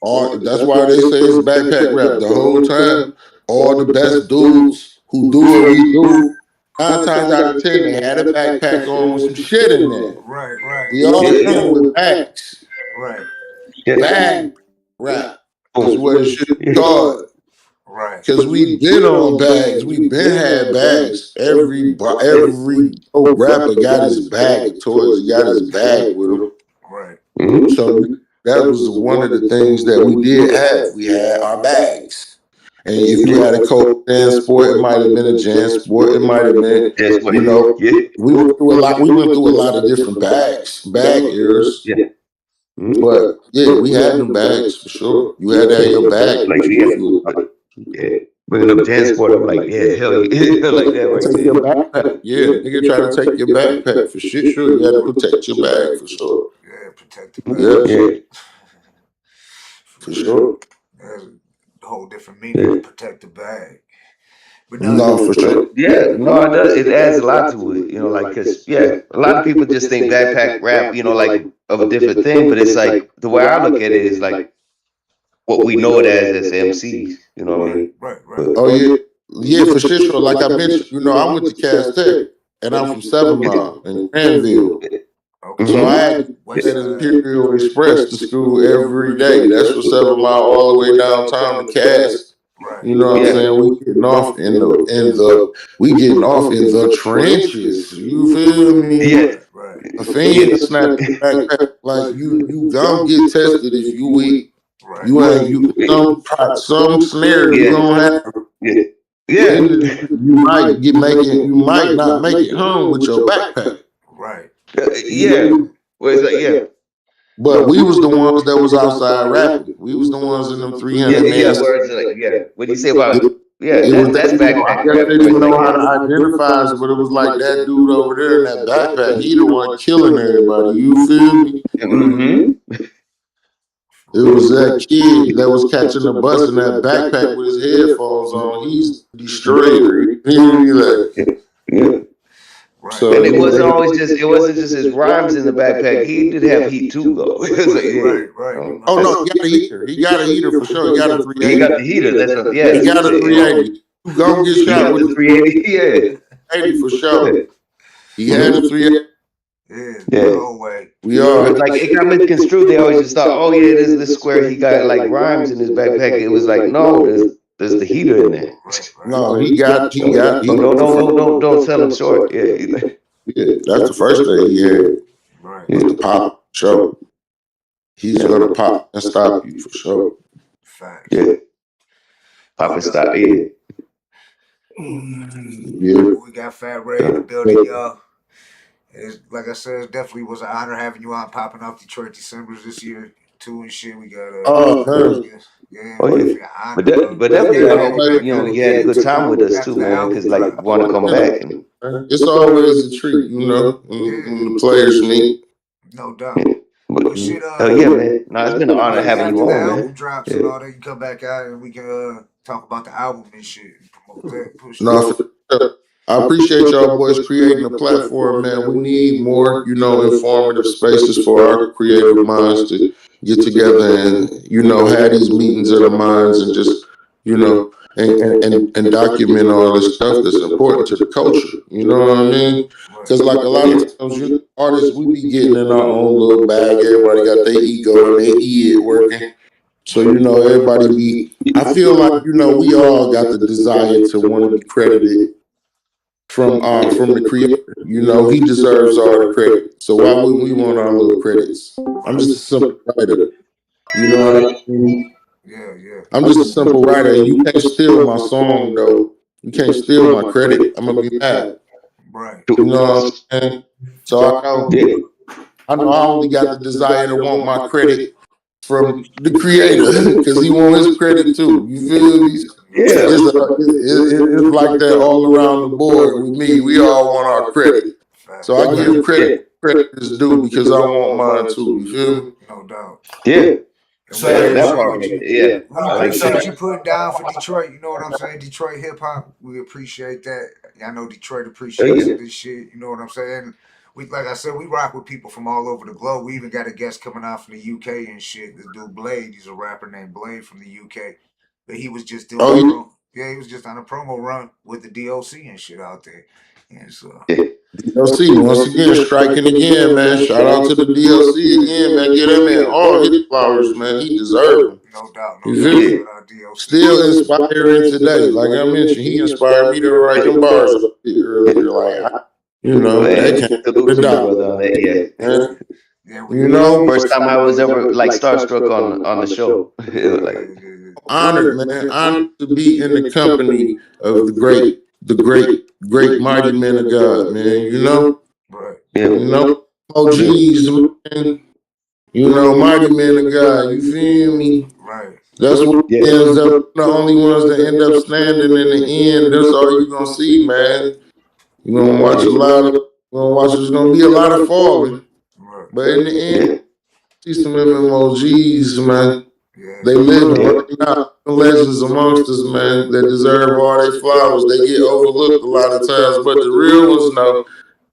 All that's why they say it's backpack rap. The whole time, all the best dudes who do what we do, 9 times out of 10, they had a backpack on with some shit in there. Right, right. We all Yeah, come with bags. Right, yeah. Bag rap is Oh. what it should be called. right. Cause we been on bags. We been had bags. Every dope rapper got his bag of toys. He got his bag with him. Right. Mhm. So that was one of the things that we did have. We had our bags. And if you had a Coke Jan Sport, it might have been a Jan Sport. It might have been, That's what. you know, Yeah. we went through a lot. We went through a lot of different bag eras. Yeah. Mhm. But yeah, we had them bags for sure. You had to have your bag. Like, yeah. Bringing up Jansport, I'm like, yeah, hell yeah, like that right Take your there. backpack. Yeah, nigga try to take your backpack for shit. Sure, you had to protect your bag for sure. Yeah, protect the bag. Yeah, Yeah. for sure. There's a whole different meaning to protect the bag. But no, No, for sure. Yeah, no, it does. It adds a lot to it, you know, like, cause yeah, a lot of people just think backpack rap, you know, like of a different thing, but it's like the way I look at it is like what we know it as MCs, you know what I mean? right, right. But, Oh yeah, yeah, for sure. Like I mentioned, you know, I went to Cass Tech, and I'm from 7 Mile in Granville. Okay. So I had to West get that side. Imperial Express to school every day. That's for 7 Mile all the way downtown to Cass. Right. You know what I'm saying? We getting off in the trenches. You feel me? yeah, Right. A fiend to snap your backpack. Like you gonna get tested if you weak. Right. You ain't some snare you gonna have. yeah, yeah, You might not make it home with your backpack. Right. yeah. Well, it's like, yeah. But we was the ones that was outside rapping. We was the ones in them 300 Yeah, man. words like, yeah. What do you say about, yeah, It was that's I backpack guess rap. they didn't know how to identify us, but it was like that dude over there in that backpack. He the one killing everybody. You feel me? Mm-hmm. It was that kid that was catching the bus in that backpack with his headphones on. He's a destroyer. You feel me? Like, Yeah. Right. so And it wasn't just his rhymes in the backpack. He did have heat too, though. It was like, yeah. Right, right. oh no, he got a heater. He got a heater for sure. He got a He 380. got the heater. That's a, yeah. He got a 380. You gonna get He shot got with the 380. Yeah. 380 for sure. He had a 380. Yeah. Yeah. No way. We are. But like it got misconstrued. They always just thought, oh yeah, this square. He got like rhymes in his backpack. It was like, no, there's the heater in there. Right, right. No, he got. So don't sell him short. Yeah. Yeah, that's the first thing he had. Right. Was the pop show. He's gonna pop and stop you for sure. Facts. Yeah. Pop and stop. Yeah. Yeah. We got Fat Ray in the building, y'all. It's, like I said, it definitely was an honor having you on, popping off Detroit Decembers this year too and shit. We got yeah, Oh, yeah. definitely an honor, bro. But definitely, I hope you had a good time with us too, man. Because like, want to come back. And, It's always a treat, you know, when the players meet. No doubt. but, Shit, yeah, man. No, it's been an honor having after you the on, album man. drops and all that, you come back out and we can talk about the album and shit. And promote that. Push No, that. I appreciate y'all boys creating a platform, man. We need more, you know, informative spaces for our creative minds to get together and, you know, have these meetings of the minds and just, you know, and document all this stuff that's important to the culture. You know what I mean? Because like a lot of times, you know, artists, we be getting in our own little bag. Everybody got their ego and their head working. So, you know, everybody be, I feel like, you know, we all got the desire to want to be credited from the creator. You know, he deserves all the credit. So why wouldn't we want our little credits? I'm just a simple writer. You know what I mean? Yeah, yeah. I'm just a simple writer. You can't steal my song though. You can't steal my credit. I'm gonna be mad. Right. You know what I'm saying? So I know I only got the desire to want my credit from the creator because he wants his credit too. You feel me? Yeah. It's like that all around the board with me. We all want our credit. So I give credit is due because I want mine too. You feel me? No doubt. Yeah. So That part, yeah. we appreciate you putting down for Detroit. You know what I'm saying? Detroit hip hop. We appreciate that. I know Detroit appreciates this shit. You know what I'm saying? We, like I said, we rock with people from all over the globe. We even got a guest coming out from the UK and shit. This dude Blade, he's a rapper named Blade from the UK. But he was just doing he was just on a promo run with the DOC and shit out there. And so DLC once again striking again, man. Shout out to the DLC again, man. Get him in all his flowers, man. He deserves them. No doubt. Shout out DOC. Still inspiring today. Like I mentioned, he inspired me to write them bars earlier. Like that can't be the Yeah. Yeah, first time I was ever like starstruck on the show. Honored, man. Honored to be in the company of the great mighty men of God, man. Yeah. OGs, man. Mighty men of God. You feel me? Right. That's what ends up the only ones that end up standing in the end. That's all you're gonna see, man. You're gonna watch there's gonna be a lot of falling. But in the end, see some MMOGs, man. They living right now. Legends amongst us, man, that deserve all their flowers. They get overlooked a lot of times, but the real ones know.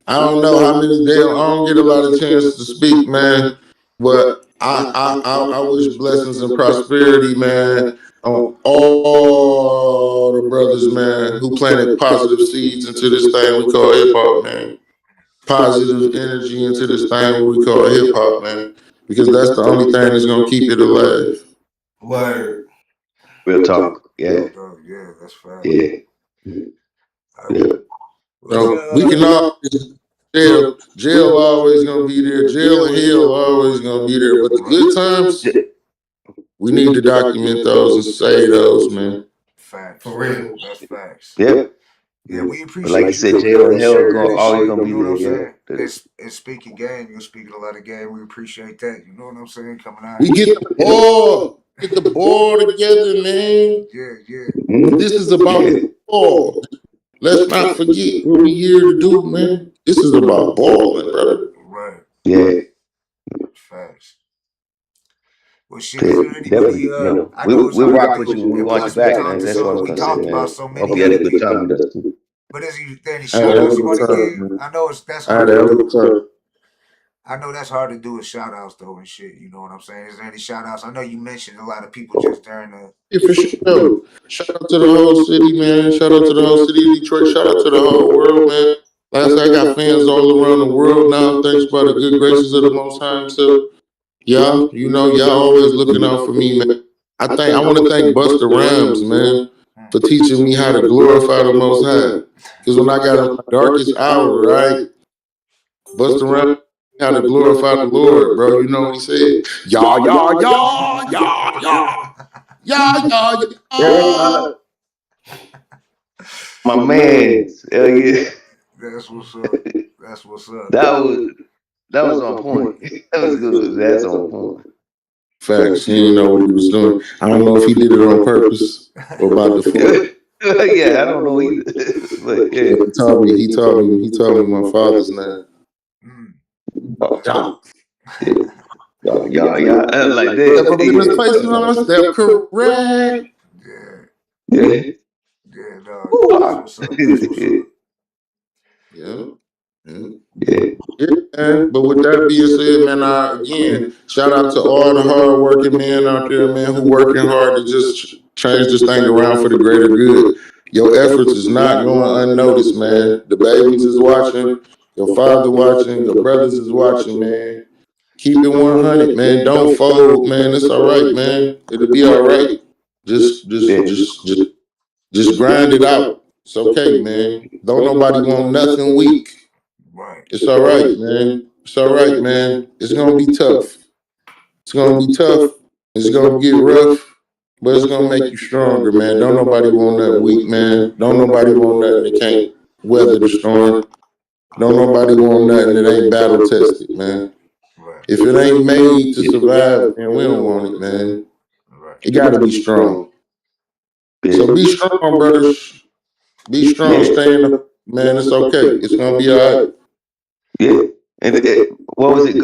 I don't know how many I don't get a lot of chance to speak, man. But I wish blessings and prosperity, man, on all the brothers, man, who planted positive seeds into this thing we call hip hop, man. Positive energy into this thing we call hip hop, man. Because that's the only thing that's gonna keep it alive. Word. Real talk. Yeah. Yeah, that's fine. Yeah. So we can always jail always gonna be there. Jail and hell always gonna be there. But the good times, we need to document those and say those, man. Facts. For real. That's facts. Yeah. Yeah, we appreciate But like you said, jail and hell always gonna be there. It's speaking game. You're speaking a lot of game. We appreciate that. You know what I'm saying? Coming out. We get the ball. Get the ball together, man. Yeah. This is about the ball. Let's not forget what we're here to do, man. This is about balling, brother. Right. Yeah. Facts. Well, shit, is there anybody, we rock with you. We want you back, man. That's what I'm gonna say, man. Hope you had a good time with us. But is there any shout outs you want to give? I know that's hard to do. I know that's hard to do with shout outs though and shit. You know what I'm saying? Is there any shout outs? I know you mentioned a lot of people just during the. Yeah, for sure. Shout out to the whole city, man. Shout out to the whole city of Detroit. Shout out to the whole world, man. Like I said, I got fans all around the world now. Thanks by the good graces of the Most High Himself. Y'all, y'all always looking out for me, man. I want to thank Busta Rhymes, man, for teaching me how to glorify the Most High. Because when I got in my darkest hour, right, Busta Rhymes how to glorify the Lord, bro. You know what he said? Y'all. My man, hell yeah. That's what's up. That was on point. That was good. That's on point. Facts. He didn't know what he was doing. I don't know if he did it on purpose or by default. Yeah, I don't know either. But yeah. He told me my father's name. Yeah. Like that. Step correct. Yeah. Yeah, dog. That's what's up. Yeah, man. But with that being said, man, again, shout out to all the hard-working men out there, man, who working hard to just change this thing around for the greater good. Your efforts is not going unnoticed, man. The babies is watching, your father watching, your brothers is watching, man. Keep it 100, man. Don't fold, man. It's all right, man. It'll be all right. Just grind it out. It's okay, man. Don't nobody want nothing weak. It's all right, man. It's all right, man. It's gonna be tough. It's gonna be tough. It's gonna get rough, but it's gonna make you stronger, man. Don't nobody want nothing weak, man. Don't nobody want nothing that can't weather the storm. Don't nobody want nothing that ain't battle tested, man. Right. If it ain't made to survive, man, we don't want it, man. Right. It got to be strong. So be strong, brothers. Be strong. Stay in the man. It's okay. It's gonna be all right. Yeah. And what was it?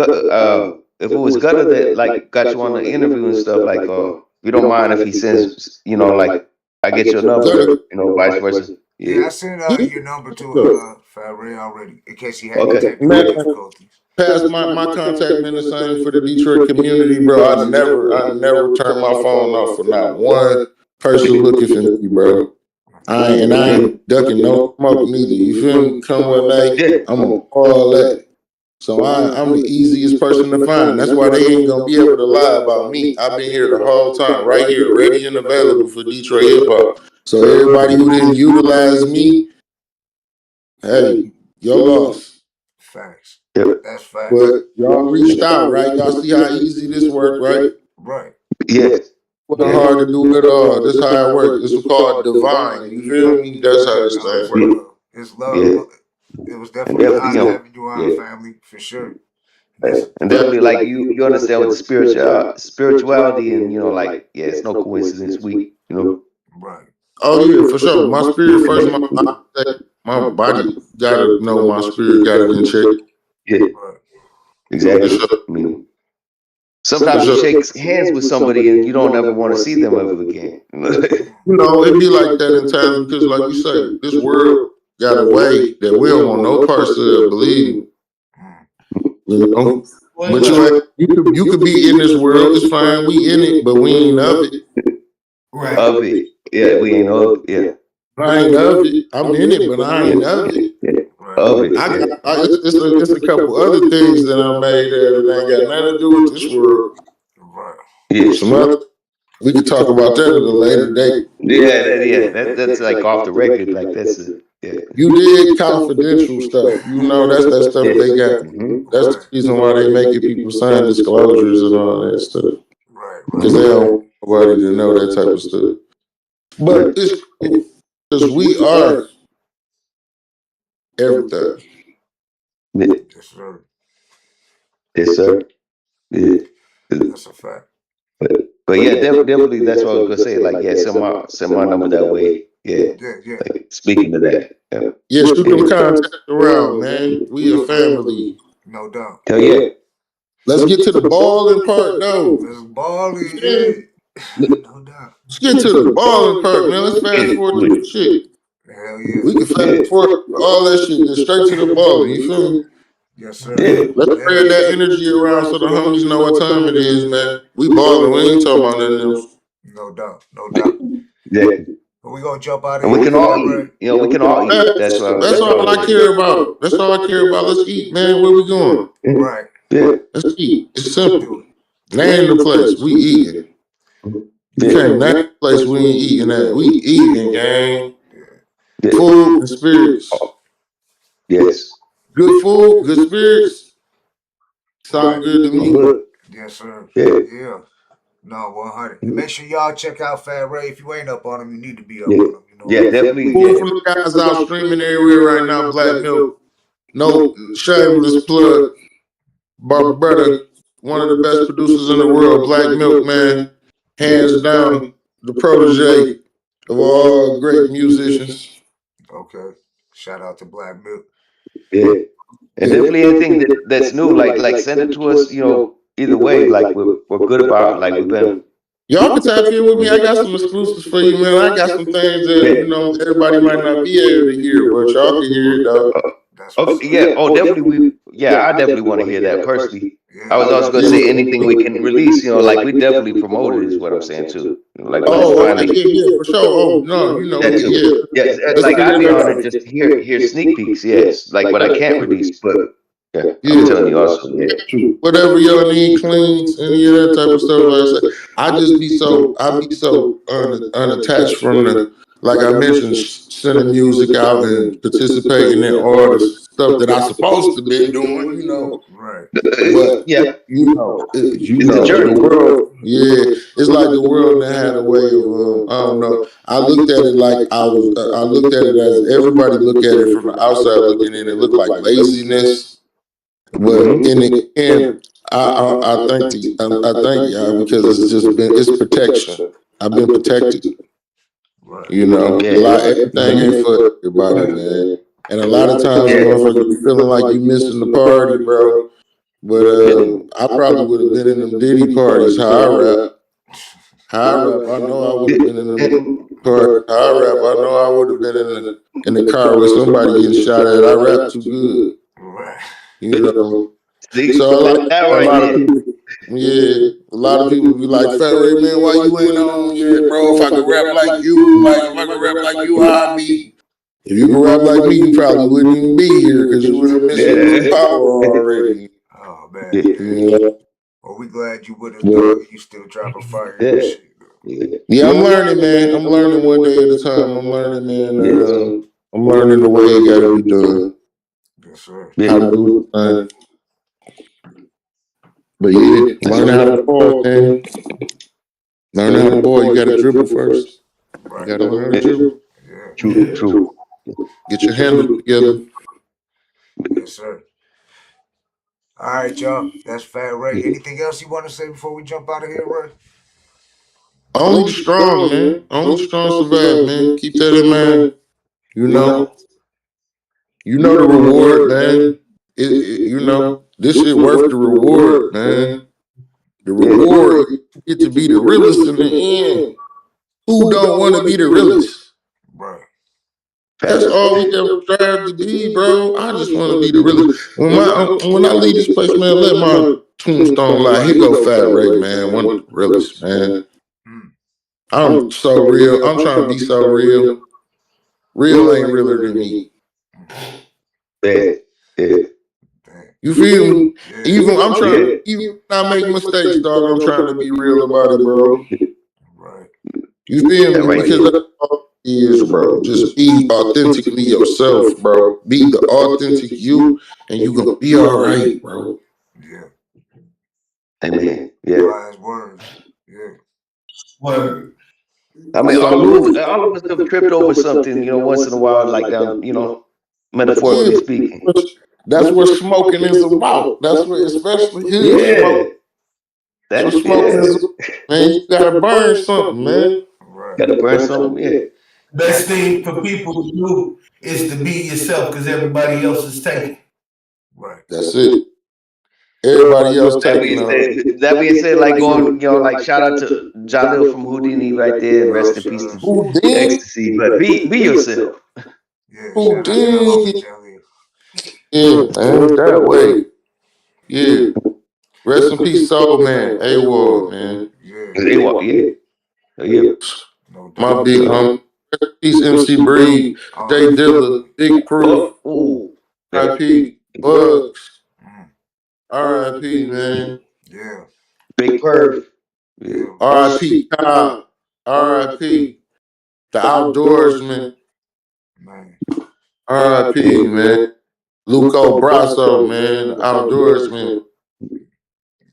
If it was Gutta that like got you on the interview and stuff, like, you don't mind if he sends, like, I get your number, vice versa. Yeah, I sent your number to Fat Ray already in case he had any technical difficulties. Pass my contact been the same for the Detroit community, bro. I never turn my phone off for not one person looking for me, bro. I ain't ducking no smoke neither. You feel me? Come with me, I'm gonna all that. So I'm the easiest person to find. That's why they ain't gonna be able to lie about me. I've been here the whole time, right here, ready and available for Detroit hip hop. So everybody who didn't utilize me, hey, your loss. Facts. Yep. That's facts. But y'all reached out, right? Y'all see how easy this work, right? Right. Yes. It wasn't hard to do at all. This is how it works. This is called divine. You feel me? That's how this thing works. It's love. Yeah. It was definitely an honor having you on, yeah. family, for sure. And definitely, like, you understand with the spirituality, and like, yeah, it's no coincidence. Right. Oh yeah, for sure. My spirit first. My body gotta know my spirit got it in check. Yeah. Right. Exactly. I mean, sometimes you shake hands with somebody and you don't ever want to see them ever again. It be like that in times because, like you say, this world got a way that we don't want no parts of. Believe me. But you could be in this world. It's fine. We in it, but we ain't of it. Right. Of it. Yeah, we ain't of it. Yeah. I ain't of it. I'm in it, but I ain't of it. Right. Of it. It's a couple other things that I made that ain't got nothing to do with this world. Right. Yeah. Some other, we could talk about that at a later date. That's like off the record. Like, that's You did confidential stuff. That's that stuff they got. That's the reason why they making people sign disclosures and all that stuff. Right. Because they don't want nobody to know that type of stuff. But it's cool because we are everything. Yes, sir. Yes, sir. Yeah. That's a fact. But yeah, definitely. That's what I was gonna say. Like, yeah, send my number that way. Yeah. Yeah. Like, speaking of that. Yeah, shoot them contacts around, man. We a family. No doubt. Hell yeah. Let's get to the balling part, though. Let's balling, yeah. No doubt. Let's get to the balling part, man. Let's fast forward to the shit. Hell yeah. We can fast forward all that shit and straight to the balling. You feel me? Yes, sir. Yeah. Let's spread that energy around so the homies know what time it is, man. We balling. We ain't talking about nothing else. No doubt. No doubt. Yeah. But we gonna jump out of And here. we can all eat. We can all eat. That's all I care about. That's all I care about. Let's eat, man. Where we going? Right. Yeah. Let's eat. It's simple. Name the place. We eating. You can't name the place we ain't eating at. We eating, gang. Yeah. Food and spirits. Yes. Good food, good spirits. Sound good to me. Yes, sir. Yeah. No, 100. And make sure y'all check out Fat Ray. If you ain't up on him, you need to be up on him. Yeah, definitely. Food from the guys out streaming everywhere right now. Black Milk. No shameless plug. My brother, one of the best producers in the world, Black Milk, man. Hands down, the protege of all great musicians. Okay. Shout out to Black Milk. Yeah. And definitely anything that's new, like send it to us, either way. Like, we're good about, like, we've been. Y'all can tap in with me. I got some exclusives for you, man. I got some things that, everybody might not be able to hear, but y'all can hear it, though. Definitely. I definitely want to hear that personally. I was also going to say anything we can release, like, we definitely promote it, is what I'm saying, too. Like, yeah, for sure. Oh, no, Yes, like, I'd be honored just to hear sneak peeks, yes. Like, what I can't release, but I'm telling you also, whatever y'all need, cleans, any of that type of stuff. Like I said, I be so unattached from the, like I mentioned, sending music out and participating in artists. stuff that I supposed to be doing, you know. Right. But yeah, you know, it's a journey. the world, it's like the world that had a way of, I don't know. I looked at it like I looked at it as everybody look at it from the outside looking in. It looked like laziness, but in the end, I thank y'all because it's protection. I've been protected. Right. You know, everything ain't for everybody, man. And a lot of times, motherfuckers be feeling like you missing the party, bro. But I probably would have been in them Diddy parties. How I rap, I know I would have been in them parties. How I rap, I know I would have been in the car with somebody getting shot at. I rap too good, Right. you know. See, So that right a lot there. of people, a lot of people be like, "Fat Ray, man, why you ain't on yet, bro? If I could rap like you, if I could rap like you, I'd be." If you could rap like me, you probably wouldn't even be here because you would have missed the power already. Oh man. Yeah. Well, we glad you with us, dog. You still dropping fire and Yeah. shit. Yeah, I'm learning, man. I'm learning one day at a time. I'm learning, man. I'm learning the way it got to be done. Yes, sir. How to do it. But yeah, learning how to ball, man. Learning how to ball, you got to dribble first. Right. You got to learn how to dribble. Yeah. True. Get your handle together. Yes, sir. All right, y'all. That's Fat Ray. Anything else you want to say before we jump out of here, Ray? Only the strong, man. Only the strong survive, man. Keep that in mind. You know the reward, man. This shit worth the reward, man. The reward, you get to be the realest in the end. Who don't want to be the realest? Right. That's all we ever strive to be, bro. I just want to be the realest. When I leave this place, man, let my tombstone lie. Here go Fat Ray, man. One of the realest, man. I'm so real. I'm trying to be so real. Real ain't realer than me. Yeah. You feel me? Yeah. Even when I make mistakes, dog, I'm trying to be real about it, bro. Right. You feel me? Right Because that's all it is, bro. Just be authentically yourself, bro. Be the authentic you, and you gonna be all right, bro. Yeah. Amen. Yeah. Wise words. Yeah. Word. I mean, all of us have tripped over something, once in a while, like down, metaphorically speaking. That's what smoking is about. That's what, especially hood smoke. That's what smoking is about. Man, you gotta burn something, man. Right. Gotta burn something, yeah. Best thing for people to do is to be yourself because everybody else is taken. Right. That's it. Everybody else taking That being said, like going, like shout out to Jalil from Houdini right there, and rest in peace to Houdini. Ecstasy. But be yourself. Yeah. Houdini. Jelly. Yeah, man, that way. Yeah. Rest in peace, Soul Man. AWOL, man. Yeah. They walk, yeah. No doubt. My big homie. Rest in peace, MC Breed, Jay Dilla, Big Proof, R.I.P. Bugs, R.I.P. man. Yeah. Big Perf. Yeah. R.I.P. Todd, R.I.P. The Outdoorsman, Man. R.I.P. man. Luco Brasso, man, the Outdoorsman.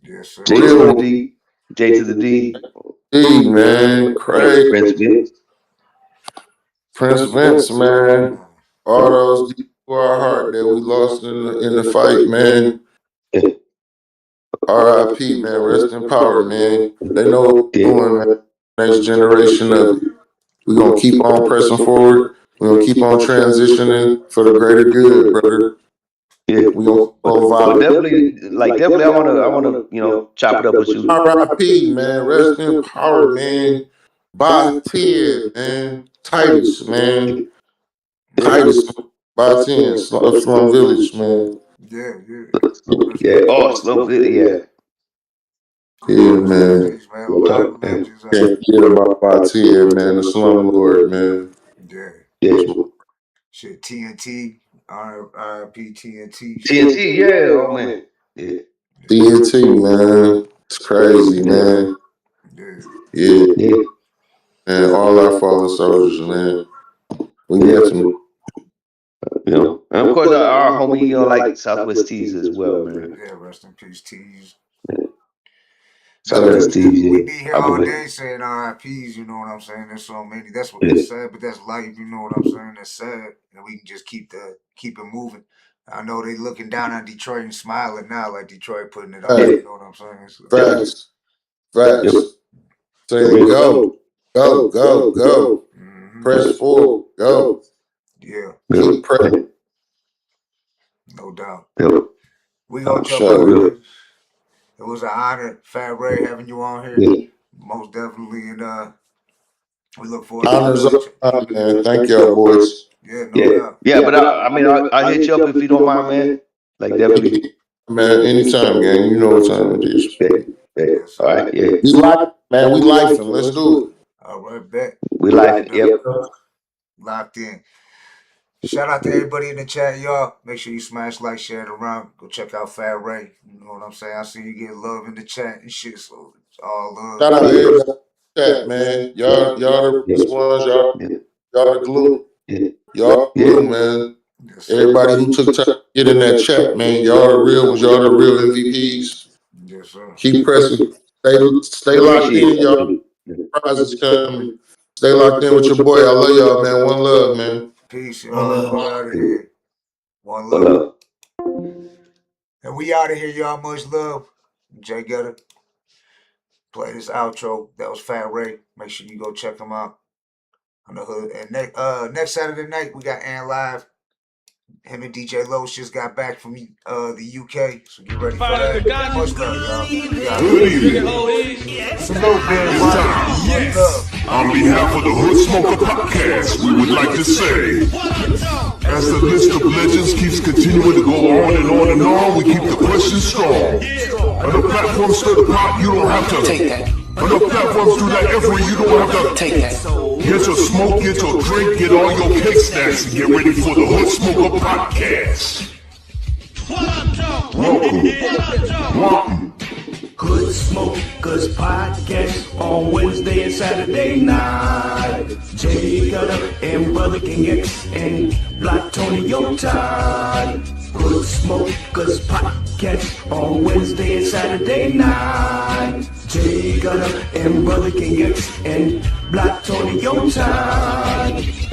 Yes, sir. J to the D. J to the D. D, man, Craig, Prince Vince. Prince Vince, man. All those deep to our heart that we lost in the fight, man. R.I.P. man, rest in power, man. They know what we're doing, man. Next generation of it. We're gonna keep on pressing forward. We're gonna keep on transitioning for the greater good, brother. Yeah. We're gonna keep on But vibing. definitely I wanna, chop it up with you. R.I.P. man, rest in power, man. By 10, man. Titus, man. Titus, by 10, Slum Village, man. Yeah. Yeah. Oh, slow bit, yeah. Yeah, man. Peace, man. A lot of legends. Can't forget about by 10, man. The Slum Lord, man. Yeah. Yeah. Shit. TNT. R.I.P. TNT. TNT, yeah. Oh man. Yeah. TNT, man. It's crazy, man. Yeah. Yeah. Man, all our fallen soldiers, man. We met them. And of course, our homie, you know, like Southwest Tees as well, man. Yeah, rest in peace, Tees. Southwest Tees, yeah. We be here all day saying RIPs, you know what I'm saying? There's so many. That's what that's sad, but that's life, you know what I'm saying? That's sad. And we can just keep it moving. I know they looking down on Detroit and smiling now, like Detroit putting it on. You know what I'm saying? So, Facts. Saying go. mm-hmm. Press forward. Go. Yeah. Keep pressing. No doubt. Yep. We gonna jump over here. It was an honor, Fat Ray, having you on here. Yeah. Most definitely, and we look forward Honors to up, man. Thank y'all, boys. Yeah, no doubt. Yeah, but I mean, I'll hit you up if you don't mind, man. Like, definitely. Man, anytime, gang. You know what time it is. Yes, All right, yeah. We life, man. We life, and let's do it. All right, bet. We like, yep. Locked in. Shout out to everybody in the chat, y'all. Make sure you smash, like, share it around. Go check out Fat Ray. You know what I'm saying? I see you get love in the chat and shit, so it's all love. Shout out to everybody in the chat, man. Y'all the best ones. Y'all the glue. Y'all glue, man. Yes, Everybody who took time to get in that chat, man. Y'all the real ones. Y'all the real MVPs. Yes, sir. Keep pressing. Stay locked in, y'all. Prizes coming. Stay locked in with your boy. I love y'all, man. One love, man. Peace, y'all. We out of here. One love. And we out of here, y'all. Much love. Jay Gutta. Play this outro. That was Fat Ray. Make sure you go check him out on the hood. And next Saturday night, we got Ant Live. Him and DJ Los just got back from the UK, so get ready for that. Much love, y'all. Good evening. Salute, man. Much love. On behalf of the Hood Smoker Podcast, we would like to say, as the list of legends keeps continuing to go on and on and on, we keep the questions strong. And the platforms stir the pot, you don't have to take that. And the platforms do that every, you don't have to take that. Get your smoke, get your drink, get all your cake snacks, and get ready for the Hood Smoker Podcast. Welcome. Hood Smokers Podcast on Wednesday and Saturday night. Jay Gutta and brotherkingx and Blatonio Todd. Hood Smokers Podcast on Wednesday and Saturday night. Jay Gutta and brotherkingx and Blatonio Todd.